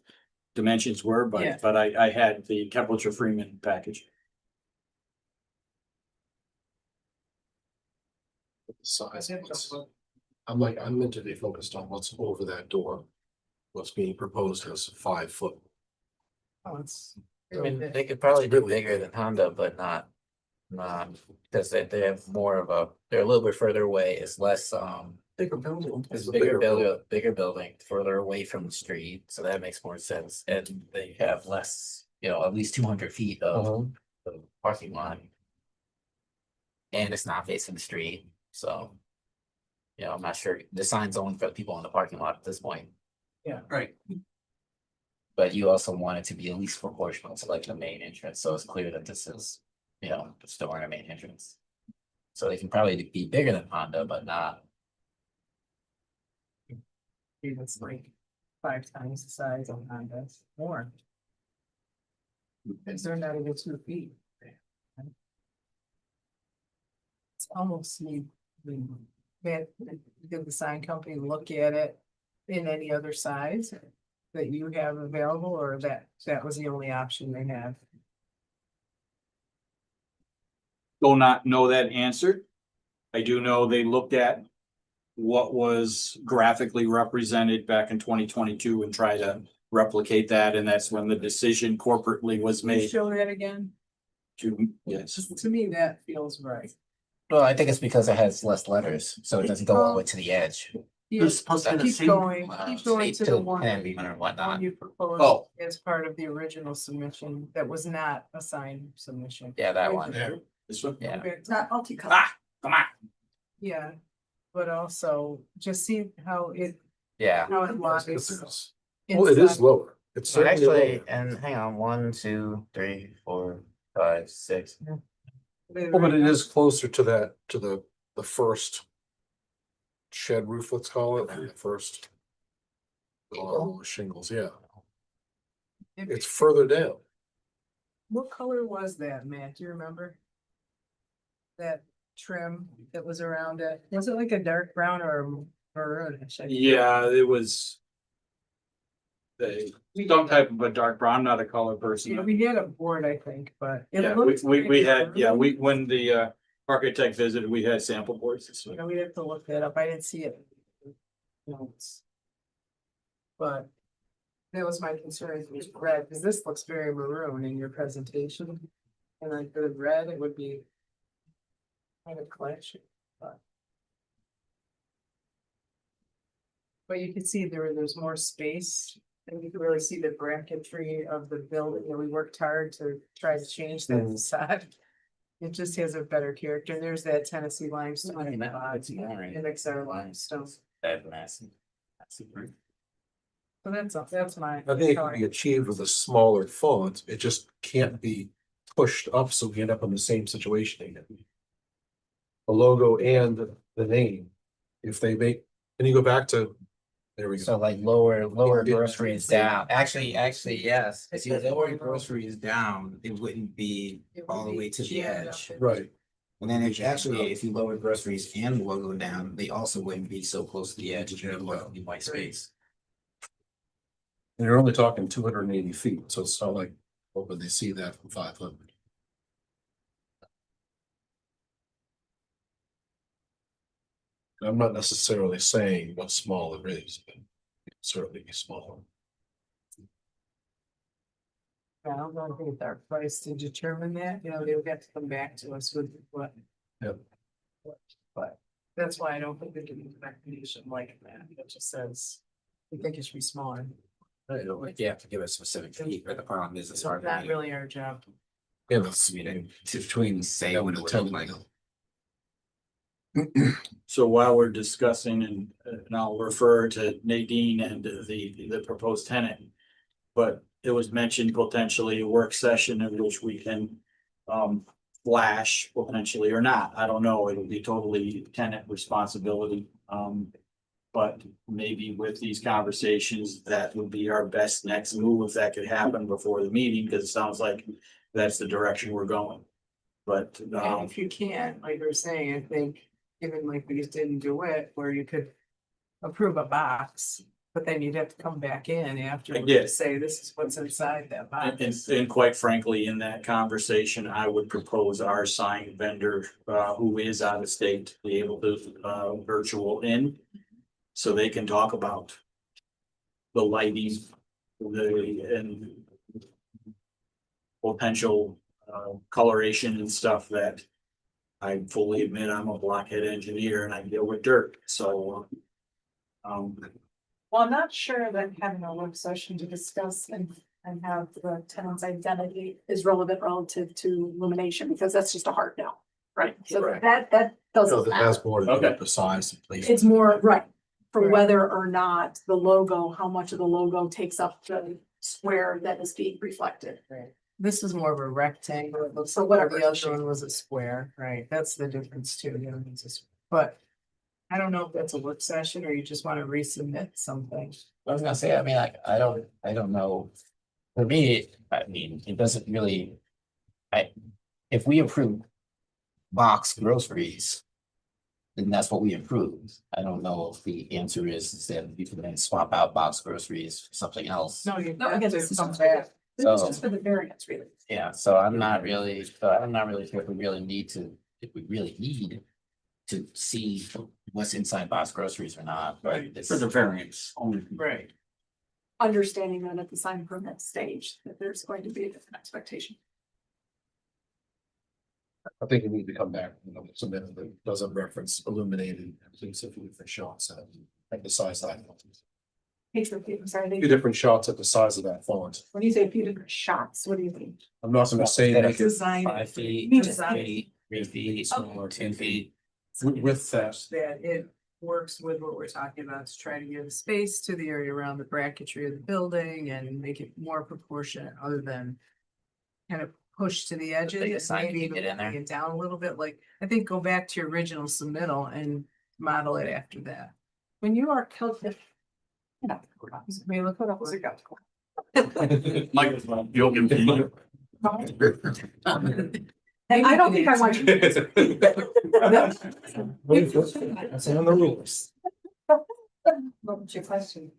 dimensions were, Yeah. but I had the Kepler Freeman package. Size. I'm meant to be focused on what's over that door. What's being proposed as 5 foot. Oh, it's. I mean, they could probably do bigger than Honda, but not. Because they have more of a, they're a little bit further away, it's less, Bigger building. it's a bigger building, further away from the street, so that makes more sense, and they have less, at least 200 feet of the parking lot. And it's not facing the street, so. I'm not sure, the sign's only for the people in the parking lot at this point. Yeah. Right. But you also want it to be at least proportional to like the main entrance, so it's clear that this is, the store and a main entrance. So they can probably be bigger than Honda, but not. It's like 5 times the size of Honda's, more. Because they're not even 2 feet. It's almost need, did the sign company look at it in any other size that you have available, or that was the only option they had? Do not know that answer. I do know they looked at what was graphically represented back in 2022 and try to replicate that, and that's when the decision corporately was Can you made show that again? to, yes. To me, that feels right. Well, I think it's because it has less letters, so it doesn't go all the way to the edge. You're supposed to Keep see. going, keep Straight going to the one. Henry or whatnot. You proposed Oh. as part of the original submission that was not a signed submission. Yeah, that one. This one? Yeah. It's not multicolored. Ah, come on. Yeah, but also just see how it, Yeah. how it Because lies. it's- Well, it is inside. lower. It's So certainly actually, lower. and hang on, 1, 2, 3, 4, 5, 6. Well, but it is closer to that, to the first shed roof, let's call it, the first shingles, yeah. It's further down. What color was that, Matt? Do you remember? That trim that was around it? Was it like a dark brown or a maroonish? I can't Yeah, it was some type of a dark brown. I'm not a color person. Yeah, we had a board, I think, but. it Yeah, looked we like had, yeah, maroon. when the architect visited, we had sample boards. You know, we'd have to look that up. I didn't see it. Notes. But that was my concern, is it was red, because this looks very maroon in your presentation. And like the red, it would be kind of clashing, but. But you can see there's more space, and you can really see the bracketry of the building, and we worked hard to try to change that facade. It just has a better character, and there's that Tennessee limestone in the bottom, and XR limestone. That massive. So that's my. I think it can be achieved with a smaller font. It just can't be pushed up, so we end up in the same situation again. The logo and the name, if they make, and you go back to, there we go. So like lower Yeah. groceries down. Actually, yes. If you lower groceries down, it wouldn't be all the way to the edge. Right. And then if you lower groceries and the logo down, they also wouldn't be so close to the edge. It would be white space. And you're only talking 280 feet, so it's not like, oh, but they see that from 500. I'm not necessarily saying what small it is, but it can certainly be smaller. Yeah, I'm gonna get our price to determine that, you know, they would have to come back to us with what. Yep. But that's why I don't think they can do a recommendation like that, it just says, we think it should be smaller. I don't like you have to give a specific feet, but the problem is it's It's hard. not really our job. Yeah, that's, Between say what it would look like. So while we're discussing, and I'll refer to Nadine and the proposed tenant. But it was mentioned potentially a work session in which we can flash potentially or not. I don't know. It'll be totally tenant responsibility. But maybe with these conversations, that would be our best next move if that could happen before the meeting, because it sounds like that's the direction we're going. But And if you can't, like we're saying, I think, given like we just didn't do it, where you could approve a box, but then you'd have to come back in afterwards Yeah. to say, this is what's inside that box. And quite frankly, in that conversation, I would propose our sign vendor, who is out of state, be able to, virtual in. So they can talk about the lighting, and potential, coloration and stuff that I fully admit I'm a blockhead engineer and I deal with dirt, so. Well, I'm not sure that having a work session to discuss and have the tenant's identity is relevant relative to illumination, because that's just a hard no. Right, so Right. that so doesn't it has matter. more to do Okay. with the size and place. It's more, right, for Right. whether or not the logo, how much of the logo takes up the square that is being reflected. Right. This is more of a rectangle, it looks So like whatever the it's other one was a square, right, that's the difference too, you know, but. I don't know if that's a work session or you just wanna resubmit something. I was gonna say, I mean, like, I don't know. For me, I mean, it doesn't really. If we approve box groceries. Then that's what we approve. I don't know if the answer is that you can then swap out box groceries for something else. No, you No, have again, to this is come just back. This is So- just for the variance, really. Yeah, so I'm not really sure if we really need to, to see what's inside Bob's Groceries or not. Right, It's- for the variance only. Right. Understanding that at the sign permit stage, that there's going to be a different expectation. I think we need to come back, submit that doesn't reference illuminated, specifically for shots at the size of that. Hey, I'm sorry, Two different shots at the size of that font. when you say a few different shots, what do you mean? I'm not gonna say That make it's it 5 feet, Me 10 design. feet, 3 feet, or 2 feet. with that. That it works with what we're talking about to try to give space to the area around the bracketry of the building and make it more proportionate other than kind of push to the edges, Like a sign maybe you even get in there. bring it down a little bit, like, I think go back to your original submittal and model it after that. When you are calculating. May look What else you got? Microphone, you'll give me. And I don't think I want you. That's in the rules. What's your question?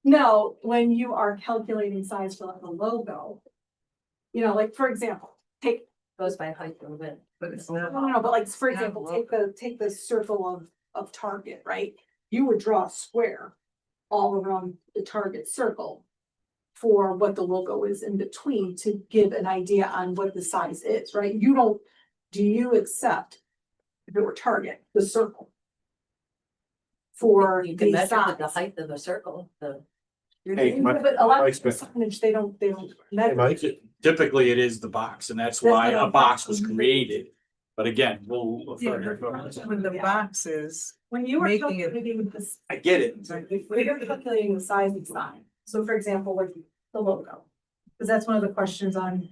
No, when you are calculating size for like a logo. You know, like, for example, take, Goes by height a little bit. But it's no, not. but like, for Yeah, example, logo. take the circle of Target, right? You would draw a square all around the Target circle. For what the logo is in between to give an idea on what the size is, right? You don't, do you accept? If it were Target, the circle? For You can the measure size. the height of a circle, the. Hey, Yeah, But a lot of Mike's been- signage, they don't Hey, measure. Mike, Typically, it is the box, and that's That's why what a I'm box was thinking. created. But again, we'll. Yeah, when the boxes, When you are making it- calculating this, I get it. when you're calculating the size of the sign, so for example, like the logo. Because that's one of the questions on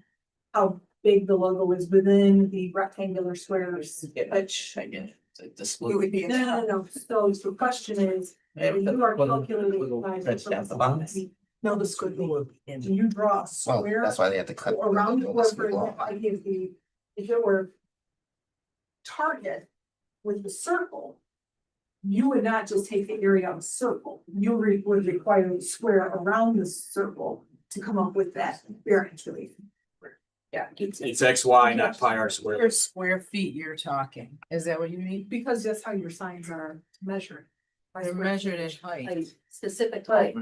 how big the logo is within the rectangular squares, which. I get it. It's like the it split. would be. No. So the question is, when you are calculating the size Stretch of down the the box. sign, no, the square. Do you draw a Well, square that's why they have to cut. around the the square, for square example, I give the, if it were. Target with the circle. You would not just take the area of a circle, you would require a square around the circle to come up with that variance relief. Yeah. It's X, Y, not pi r squared. Your square feet you're talking, is that what you mean? Because that's how your signs are measured. by They're square measured in footage. height. Specific height.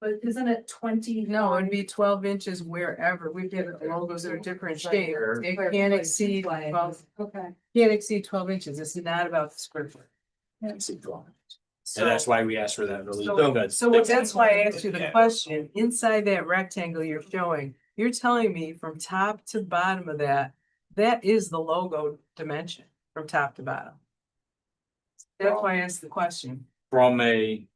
But isn't it 20? No, it'd be 12 inches wherever. We get logos that are different shapes. It can't exceed, well, Okay. can't exceed 12 inches. It's not about the square foot. And that's why we asked for that really. good. So that's why I asked you the question, inside that rectangle you're showing, you're telling me from top to bottom of that, that is the logo dimension from top to bottom. That's why I asked the question. From a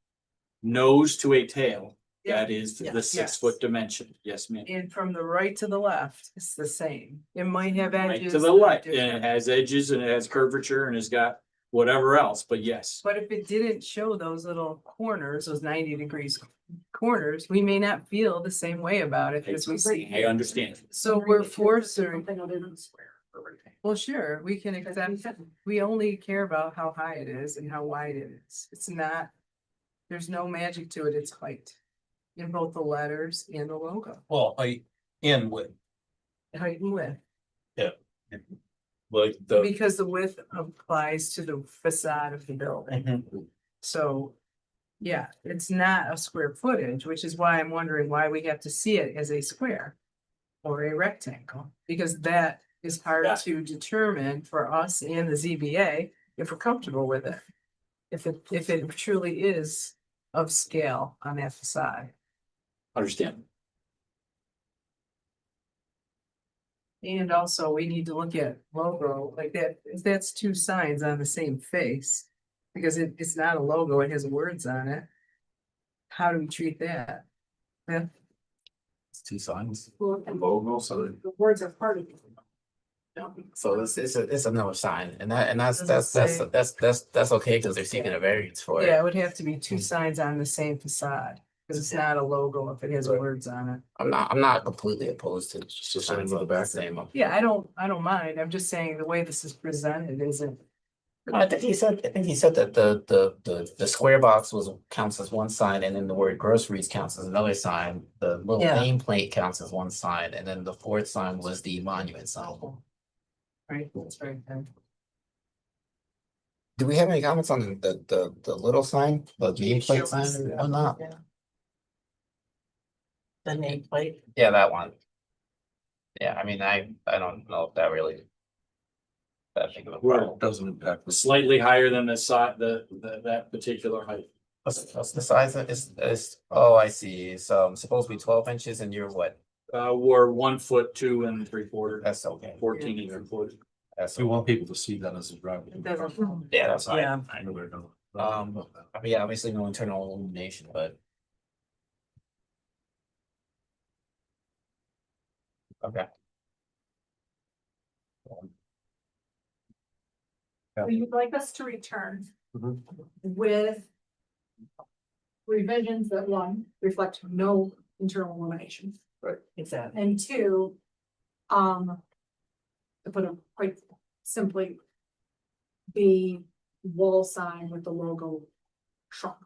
nose to a tail, that is the Yes. 6 foot dimension. Yes, ma'am. And from the right to the left, it's the same. It might have Right edges. to the that are left, and different. it has edges and it has curvature and it's got whatever else, but yes. But if it didn't show those little corners, those 90 degrees corners, we may not feel the same way about it as we see. I understand. So we're forcing, Something other than square. or rectangle. well, sure, we can accept, we only care about how high it is and how wide it is. It's not, there's no magic to it, it's height. In both the letters and the logo, well, and with, height and width, like the. because the width applies to the facade of the building. Mhm. So, yeah, it's not a square footage, which is why I'm wondering why we have to see it as a square. Or a rectangle, because that is hard Yeah. to determine for us and the ZBA if we're comfortable with it. If it truly is of scale on that facade. Understand. And also, we need to look at logo like that, if that's two signs on the same face. Because it's not a logo, it has words on it. How do we treat that? Yeah, It's 2 signs. Well, and Logo, so the words are part of it. So it's another sign, and that's Doesn't that's okay because they're seeking a variance for it. yeah, it would have to be two signs on the same facade, because it's not a logo if it has words on it. I'm not completely opposed to Just the signs same with of the the back. same. Yeah, I don't mind, I'm just saying the way this is presented isn't. I think he said that the square box counts as one sign, and then the word groceries counts as another sign. The little Yeah. nameplate counts as one sign, and then the fourth sign was the monument sign. Right, that's right. Do we have any comments on the little sign, the nameplate sign or not? The nameplate. Yeah, that one. Yeah, I mean, I don't know if that really. That big of a problem. Doesn't impact. Slightly higher than that particular height. What's the size of is, oh, I see, it's supposed to be 12 inches and you're what? We're 1 foot 2 3/4, That's okay. 14 and 3/4. That's, We want people to see that as a driveway. It doesn't. yeah, that's fine. Yeah. I know they're gonna. I mean, yeah, obviously no internal illumination, but. Okay. So you'd like us to return Mhm. with revisions that, one, reflect no internal illumination, Exactly. and two, to put it quite simply, the wall sign with the logo shrunk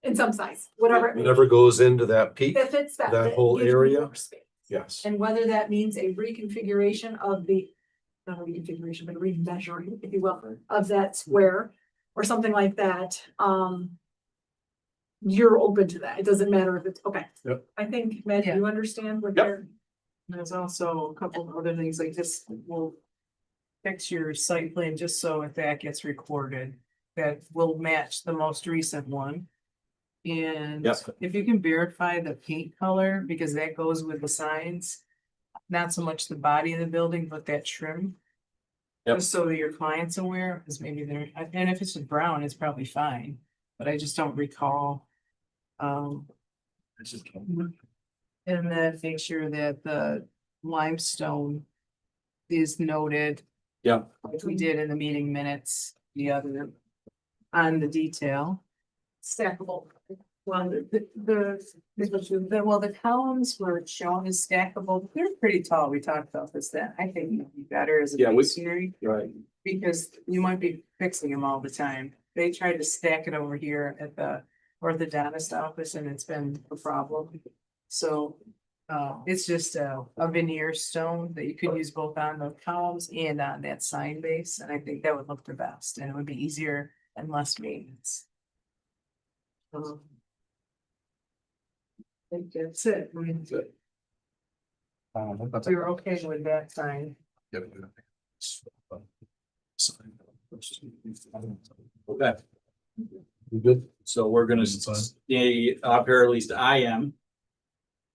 in some size, whatever. it may be. Whatever goes into that peak, That fits that. that whole gives you area? more space. yes. And whether that means a reconfiguration of the, not a reconfiguration, but a remeasuring, if you will, of that square or something like that, you're open to that. It doesn't matter if it's, okay. Yep. I think, Matt, Yeah. you understand what Yep. you're, There's also a couple of other things like this will fix your site plan, just so if that gets recorded, that will match the most recent one. And Yep. if you can verify the paint color, because that goes with the signs, not so much the body of the building, but that trim. Yep. Just so that your client's aware, because maybe they're, and if it's just brown, it's probably fine, but I just don't recall. And then make sure that the limestone is noted. Yeah. Like we did in the meeting minutes, the other, on the detail. stackable. Well, the columns were shown as stackable, they're pretty tall, we talked about this then, I think it'd be better as a Yeah, we- masonry. Right. Because you might be fixing them all the time, they tried to stack it over here at the orthodontist office and it's been a problem. So, it's just a veneer stone that you could use both on the columns and on that sign base, and I think that would look the best, and it would be easier and less maintenance. I think that's it. I mean, we're okay with that sign. Okay, You good? so we're gonna stay up here, at least I am.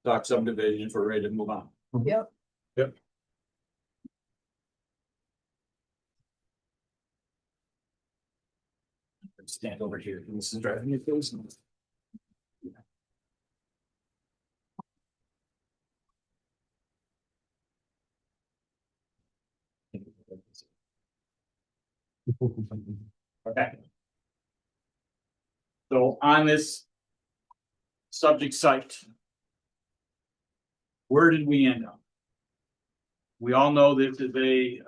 Talk subdivision, if we're ready to move on. Yep. Yep. Stand over here, this is driving me crazy. Okay. So on this subject site, where did we end up? We all know this is a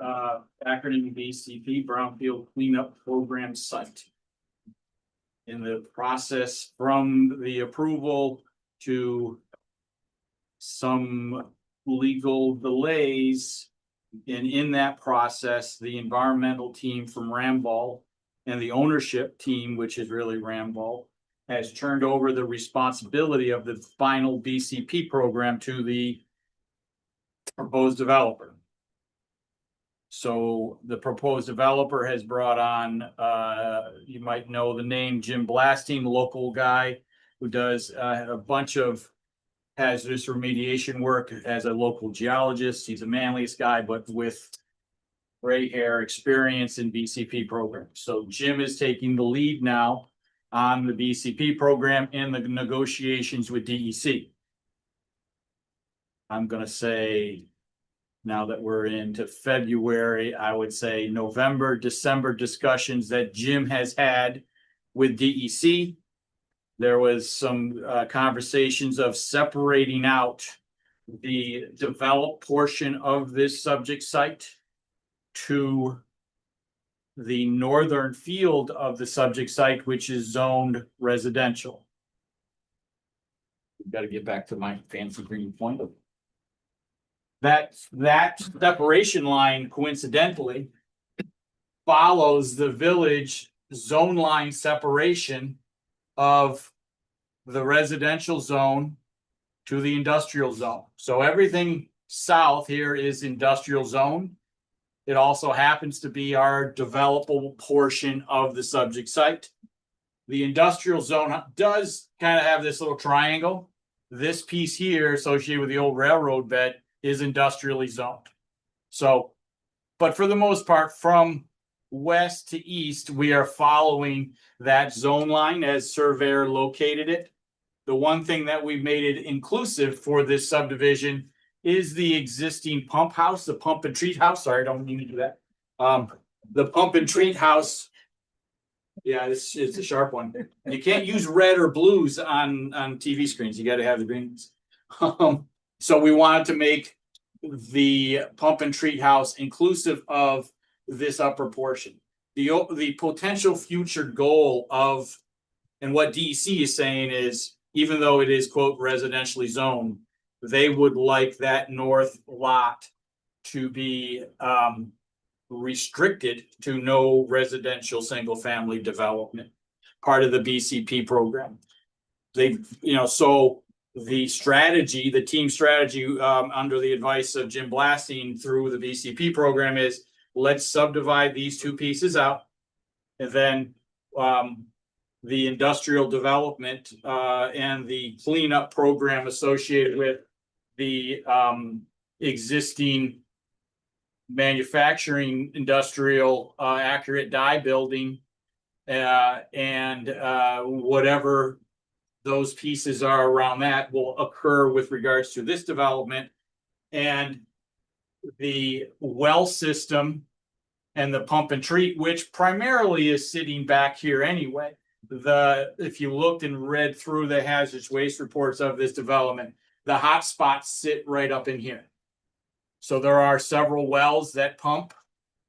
acronym BCP, Brownfield Cleanup Program Site. In the process from the approval to some legal delays. And in that process, the environmental team from Ramboll and the ownership team, which is really Ramboll, has turned over the responsibility of the final BCP program to the proposed developer. So the proposed developer has brought on, you might know the name Jim Blasting, local guy who does a bunch of hazardous remediation work as a local geologist. He's a Manlius guy, but with gray hair experience in BCP programs. So Jim is taking the lead now on the BCP program and the negotiations with DEC. I'm gonna say, now that we're into February, I would say November, December discussions that Jim has had with DEC. There was some conversations of separating out the developed portion of this subject site to the northern field of the subject site, which is zoned residential. We've got to get back to my fancy green point. That separation line coincidentally follows the village zone line separation of the residential zone to the industrial zone. So everything south here is industrial zone. It also happens to be our developable portion of the subject site. The industrial zone does kind of have this little triangle. This piece here associated with the old railroad bed is industrially zoned. So, but for the most part, from west to east, we are following that zone line as surveyor located it. The one thing that we've made it inclusive for this subdivision is the existing pump house, the pump and treat house. Sorry, I don't mean to do that. The pump and treat house. Yeah, this is a sharp one. You can't use red or blues on TV screens. You got to have the greens. So we wanted to make the pump and treat house inclusive of this upper portion. The potential future goal of, and what DEC is saying is, even though it is quote residentially zoned, they would like that north lot to be restricted to no residential single family development, part of the BCP program. They, so the strategy, the team strategy under the advice of Jim Blasting through the BCP program is, let's subdivide these two pieces out. And then the industrial development and the cleanup program associated with the existing manufacturing industrial accurate die building and whatever those pieces are around that will occur with regards to this development. And the well system and the pump and treat, which primarily is sitting back here anyway. If you looked and read through the hazardous waste reports of this development, the hot spots sit right up in here. So there are several wells that pump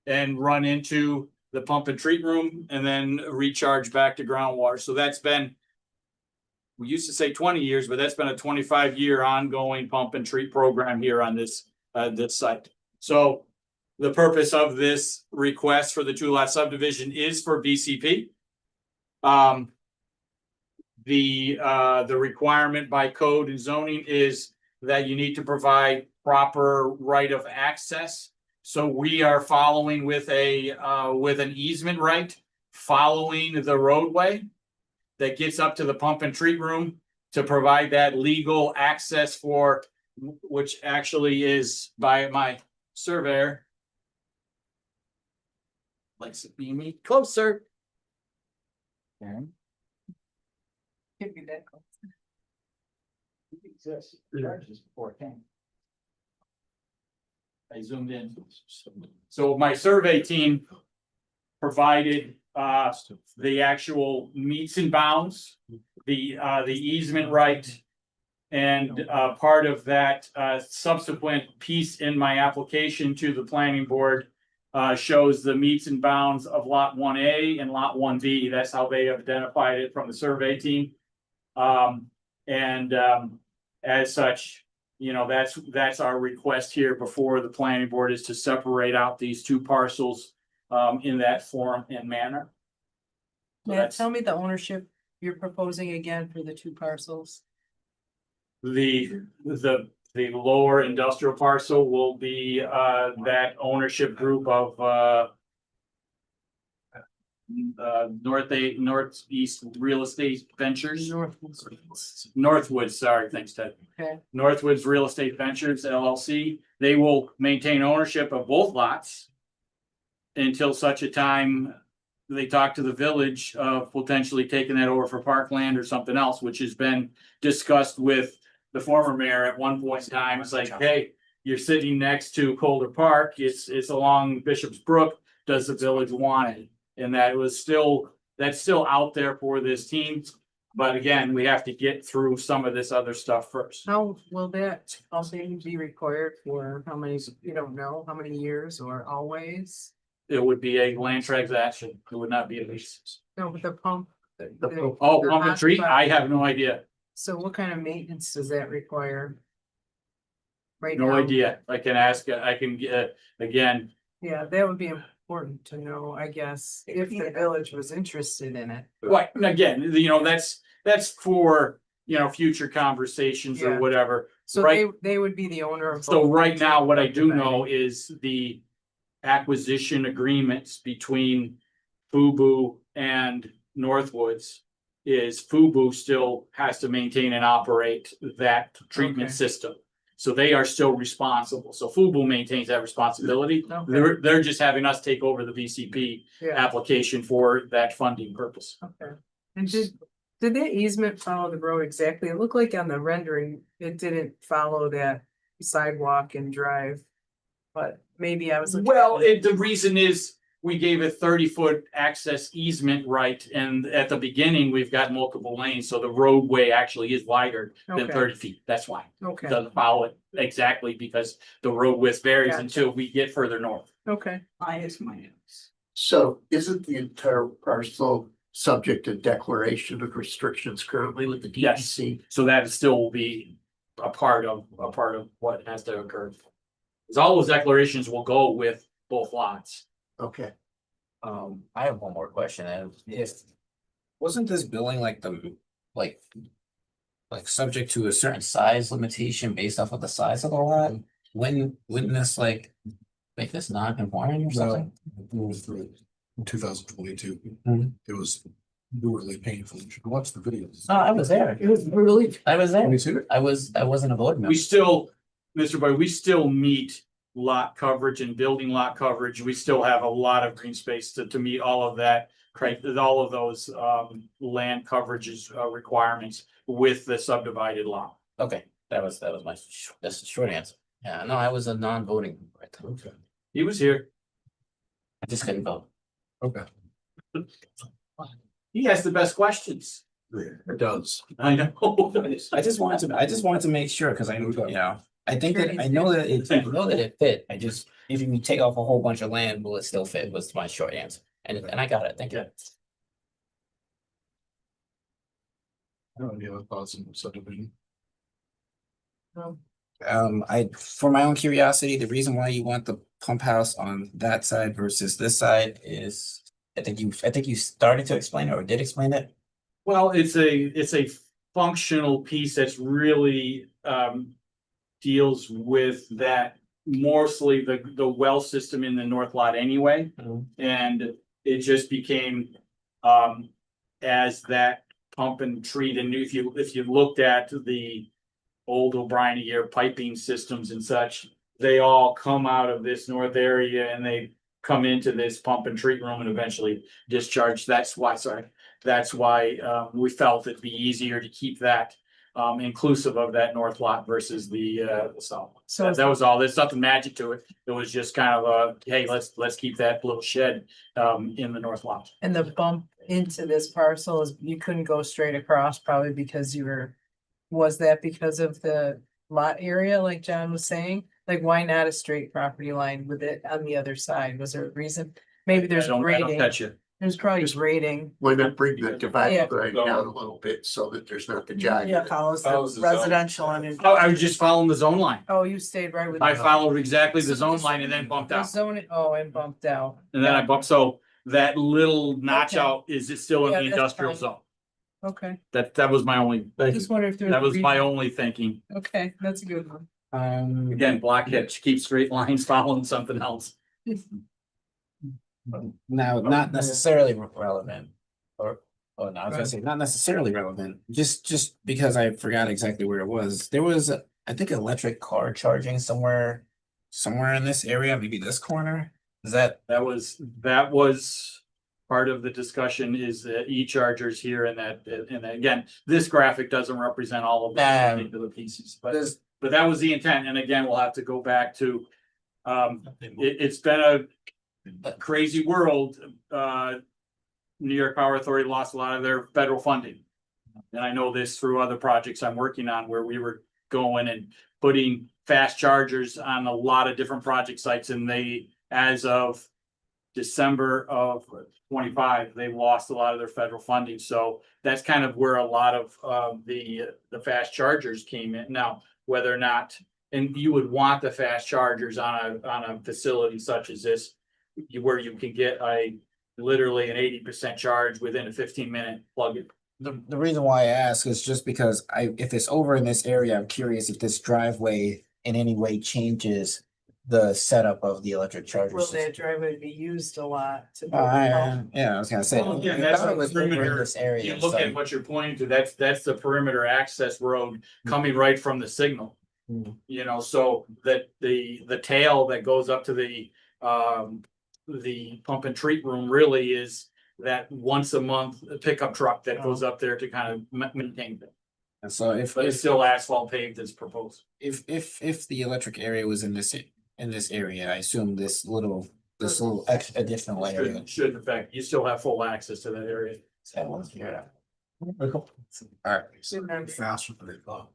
and run into the pump and treat room and then recharge back to groundwater. So that's been, we used to say 20 years, but that's been a 25-year ongoing pump and treat program here on this site. So the purpose of this request for the 2-lot subdivision is for BCP. The requirement by code and zoning is that you need to provide proper right of access. So we are following with an easement right, following the roadway that gets up to the pump and treat room to provide that legal access for, which actually is by my surveyor. Likes to be me closer. Okay. Can't be that close. Exists. Charges before it came. I zoomed in. So my survey team provided the actual meets and bounds, the easement right. And part of that subsequent piece in my application to the planning board shows the meets and bounds of lot 1A and lot 1B. That's how they identified it from the survey team. As such, that's our request here before the planning board is to separate out these two parcels in that form and manner. So Matt, tell me the ownership you're proposing again for the two parcels. The lower industrial parcel will be that ownership group of Northeast Real Estate Ventures. Northwoods, sorry, thanks, Ted. Okay. Northwoods Real Estate Ventures LLC. They will maintain ownership of both lots until such a time they talk to the village of potentially taking that over for parkland or something else, which has been discussed with the former mayor at one point in time. It's like, hey, you're sitting next to Calder Park. It's along Bishop's Brook. Does the village want it? And that's still out there for this team. But again, we have to get through some of this other stuff first. How will that also be required for how many, you don't know, how many years or always? It would be a land transaction. It would not be a lease. No, with the pump. Oh, pump and treat? I have no idea. So what kind of maintenance does that require? Right No now? idea. I can ask, I can get, again, Yeah, that would be important to know, I guess, if the village was interested in it. Right, and again, that's for, future conversations or Yeah. whatever. So Right. they would be the owner of. So both right now, what I things, do know is the acquisition agreements between FUBU and Northwoods is FUBU still has to maintain and operate that treatment Okay. system. So they are still responsible. So FUBU maintains that responsibility. Okay. They're just having us take over the VCP Yeah, application for that funding purpose. okay. And did that easement follow the road exactly? It looked like on the rendering, it didn't follow that sidewalk and drive. But maybe I was. looking at Well, it- the reason is we gave a 30-foot access easement right, and at the beginning, we've got multiple lanes, so the roadway actually is wider than Okay. 30 feet. That's why. It Okay, doesn't follow it exactly because the road width varies Gotcha. until we get further north. okay. So isn't the entire parcel subject to declaration of restrictions currently with the Yes. DEC? So that still will be a part of what has to occur. Because all those declarations will go with both lots. Okay. I have one more question, and if, wasn't this building like like subject to a certain size limitation based off of the size of the lot? Wouldn't this like make this non-conforming or something? In 2022, Mhm. it was really painful. You should watch the videos. Oh, I was there. It was really. I was there. Let me see it. I wasn't a board member. We still, Mr. Boyd, we still meet lot coverage and building lot coverage. We still have a lot of green space to meet all of that. All of those land coverages requirements with the subdivided lot. Okay, that was that's the short answer. Yeah, no, I was a non-voting member at the time. Okay. He was here. I just couldn't vote. Okay. He has the best questions. It does. I know. I just wanted to make sure, because I think that, I know that it fit. I just, if you take off a whole bunch of land, will it still fit, was my short answer. And I got it, thank you. I don't have any other thoughts on subdivision. For my own curiosity, the reason why you want the pump house on that side versus this side is, I think you started to explain it or did explain it. Well, it's a functional piece that's really deals with that mostly the well system in the north lot anyway. And it just became as that pump and treat, and if you looked at the old O'Brien year piping systems and such, they all come out of this north area and they come into this pump and treat room and eventually discharge. That's why we felt it'd be easier to keep that inclusive of that north lot versus the south. So That was all. There's nothing magic to it. It was just kind of hey, let's keep that little shed in the north lot. And the bump into this parcel is, you couldn't go straight across probably because was that because of the lot area, like John was saying? Like, why not a straight property line with it on the other side? Was there a reason? Maybe there's I don't grading. touch you. There's probably grading. Why not bring the divide Yeah. line down a little bit so that there's not the giant? Follows Follows the the zone. residential and. I was just following the zone line. Oh, you stayed right with. I the- followed exactly the So zone the- line and then bumped the out. Zone, and bumped out. And then I bumped, so that little notch Okay. out, is it still in Yeah, the that's industrial fine. zone? Okay, That was my only, just wonder if there's. that a was my reason. only thinking. Okay, that's a good one. Again, blockhead, keep straight lines following something else. Now, not necessarily relevant, or, oh, no, I was gonna say, not necessarily relevant, just because I forgot exactly where it was. There was, I think, electric car charging somewhere in this area, maybe this corner. Is that, That was part of the discussion is the e-chargers here and that, again, this graphic doesn't represent all of the Nah. particular pieces, there's, but that was the intent. And again, we'll have to go back to, it's been a crazy world. New York Power Authority lost a lot of their federal funding. And I know this through other projects I'm working on where we were going and putting fast chargers on a lot of different project sites, and they, as of December of 25, they lost a lot of their federal funding. So that's kind of where a lot of the fast chargers came in. Now, whether or not, and you would want the fast chargers on a facility such as this, where you can get literally an 80% charge within a 15-minute plug-in. The reason why I ask is just because if it's over in this area, I'm curious if this driveway in any way changes the setup of the electric charger Will system. that driveway be used a lot to? Yeah, I was gonna say. Well, again, I that's thought the it was over in perimeter. this area, You look so- at what you're pointing to, that's the perimeter access road coming right from the signal. You know, so that the tail that goes up to the pump and treat room really is that once a month pickup truck that goes up there to kind of maintain it. And so But it's still asphalt paved as proposed. if the electric area was in this area, I assume this little additional area. Should affect, you still have full access to that area. Alright. Faster than they thought.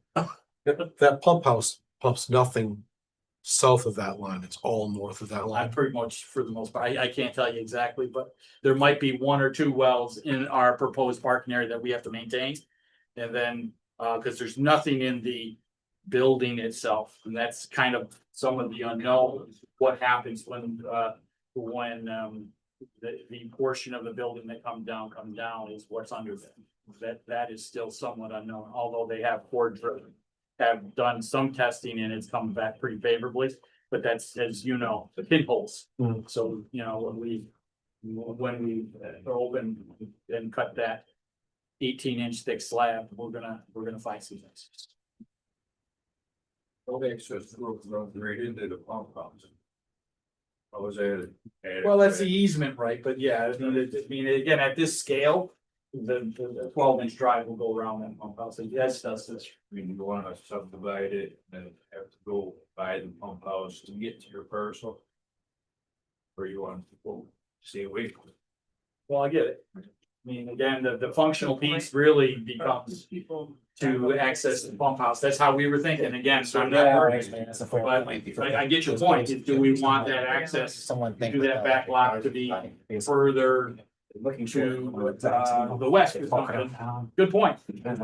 That pump house pumps nothing south of that line. It's all north of that I line. pretty much, for the most part, I can't tell you exactly, but there might be 1 or 2 wells in our proposed parking area that we have to maintain. And then, cause there's nothing in the building itself, and that's kind of some of the unknown. What happens when the portion of the building that comes down is what's under them. That is still somewhat unknown, although they have have done some testing and it's come back pretty favorably, but that's, as you know, the pinholes. So, you know, when we open and cut that 18-inch thick slab, we're gonna find some things. Access road runs right into the pump house. I was at. Well, that's the easement, right? But yeah, I mean, again, at this scale, the 12-inch drive will go around that pump house. Yes, that's this. I mean, you wanna subdivide it, and have to go by the pump house to get to your parcel. Or you want to go stay away from it. Well, I get it. I mean, again, the functional piece really becomes to access the pump house. That's how we were thinking. Again, so I'm not worried. But I get your point. Do we want that access, do that back lot to be further to the west or something? Good point. I mean, there's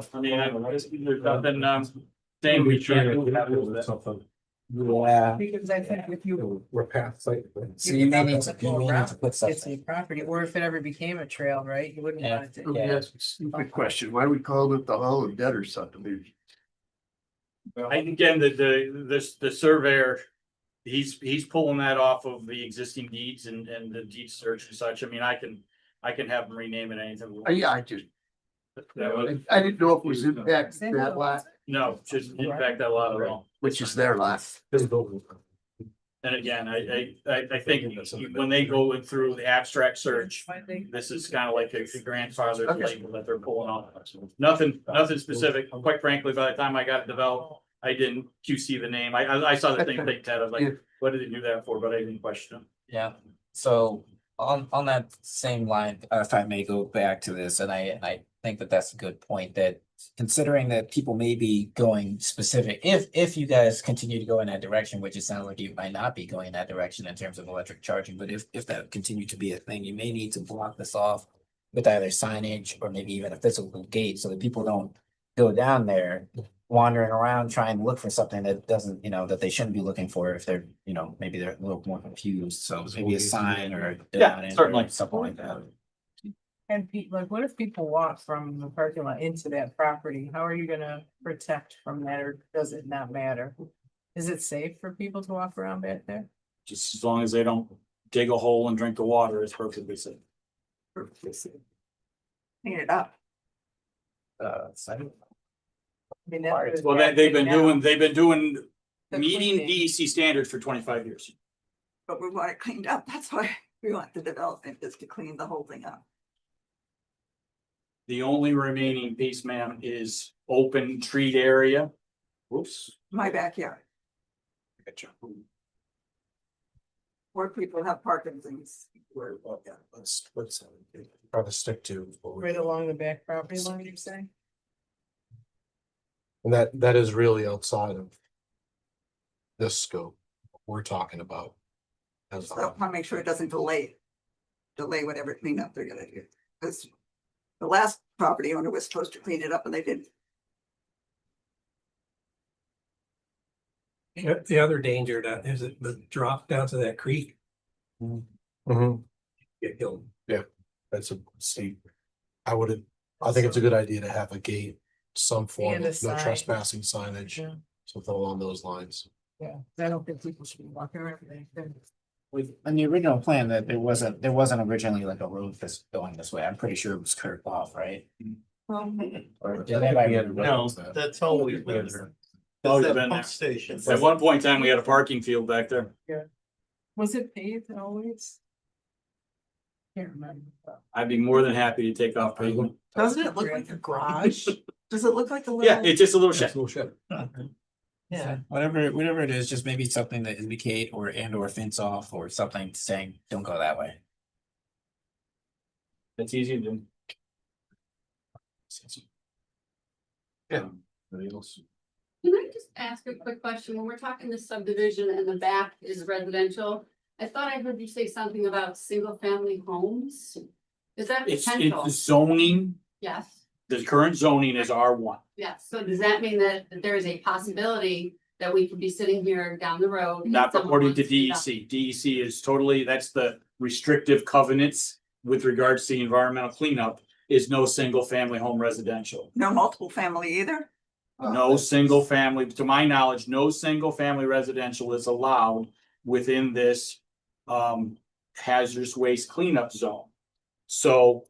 nothing saying we can't do that. Something. Yeah. Because I think if you. We're past site. So you may need to put It's something. a property, or if it ever became a trail, right, you wouldn't want it to. Yeah. Stupid question. Why do we call it the Hall of Dead or something? Again, the surveyor, he's pulling that off of the existing deeds and the deed search and such. I mean, I can have him rename it anything. we want. Yeah, I just, That was- I didn't know if it was impact that lot, No, just impact that lot at all. which is their lot. This building. And again, I think when they go through the abstract search, this is kind of like a grandfather label that they're pulling off. Nothing specific. Quite frankly, by the time I got it developed, I didn't QC the name. I saw the thing they had. I was Yeah. like, what did they do that for? But I didn't question them. Yeah, so on that same line, if I may go back to this, and I think that that's a good point, that considering that people may be going specific, if you guys continue to go in that direction, which it sounds like you might not be going in that direction in terms of electric charging, but if that continued to be a thing, you may need to block this off with either signage or maybe even a physical gate so that people don't go down there wandering around trying to look for something that doesn't, that they shouldn't be looking for if they're, maybe they're a little more confused. So maybe a sign or. Yeah, certainly. Something like that. And like, what if people walk from the parking lot into that property? How are you gonna protect from that, or does it not matter? Is it safe for people to walk around back there? Just as long as they don't dig a hole and drink the water, it's perfectly safe. Clean it up. Sign. I mean, that's- Well, they've been doing The meeting cleaning. DEC standards for 25 years. But we want it cleaned up. That's why we want the development is to clean the whole thing up. The only remaining piece, ma'am, is open treat area. Whoops. My backyard, where people have parking things. Let's try to stick to. what we- Right along the back property line, you're saying? And that is really outside of this scope we're talking about. As So I want to make sure it doesn't delay whatever cleanup they're gonna do. Because the last property owner was supposed to clean it up and they didn't. The other danger that is the drop down to that creek. Get killed. Yeah, that's a steep. I think it's a good idea to have a gate, some form And a of no sign. trespassing signage, Yeah. something along those lines. Yeah, I don't think people should be walking around there. With, in the original plan that there wasn't originally like a road this going this way. I'm pretty sure it was curved off, right? Or did I- No, that's always been there. Always That been pump there. station. At one point in time, we had a parking field back there. Was it paved always? Can't remember. I'd be more than happy to take off pavement. Doesn't it look like a garage? Does it look like a little? Yeah, it's just a little That's shed. a little shed. Yeah. Whatever it is, just maybe something to indicate or fence off or something saying, don't go that way. It's easy to do. Yeah. Anything else? Can I just ask a quick question? When we're talking this subdivision and the back is residential, I thought I heard you say something about single family homes. Is that potential? It's zoning, Yes, the current zoning is R1. yes. So does that mean that there is a possibility that we could be sitting here down the road? and Not someone according to wants do that? DEC. DEC is totally, that's the restrictive covenants with regards to the environmental cleanup is no single family home residential. No multiple family either? No single family, to my knowledge, no single family residential is allowed within this hazardous waste cleanup zone. So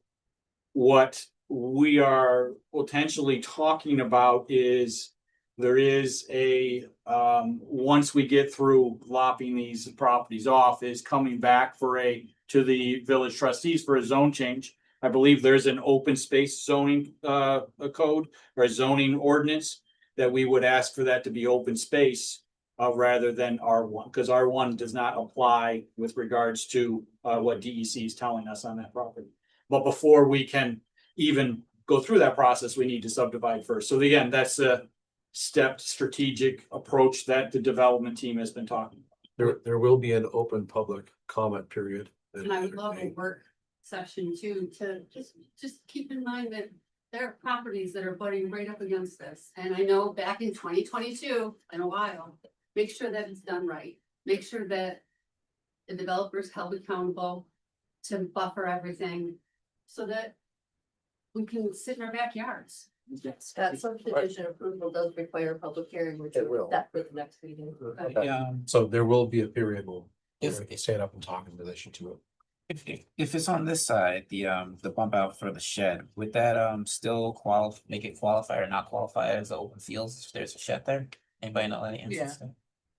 what we are potentially talking about is there is a once we get through lopping these properties off, is coming back to the village trustees for a zone change. I believe there's an open space zoning a code or a zoning ordinance that we would ask for that to be open space rather than R1, because R1 does not apply with regards to what DEC is telling us on that property. But before we can even go through that process, we need to subdivide first. So again, that's a stepped strategic approach that the development team has been talking about. There will be an open public comment period. And I would love a work session too, to just keep in mind that there are properties that are butting right up against this. And I know back in 2022, in a while, make sure that it's done right. Make sure that the developer's held accountable to buffer everything so that we can sit in our backyards. That subdivision approval does require a public hearing, which It will. is set for the next meeting. So there will be a period where If- we can stand up and talk in relation to it. If it's on this side, the bump out for the shed, would that still make it qualify or not qualify as open fields if there's a shed there? Anybody know any instance?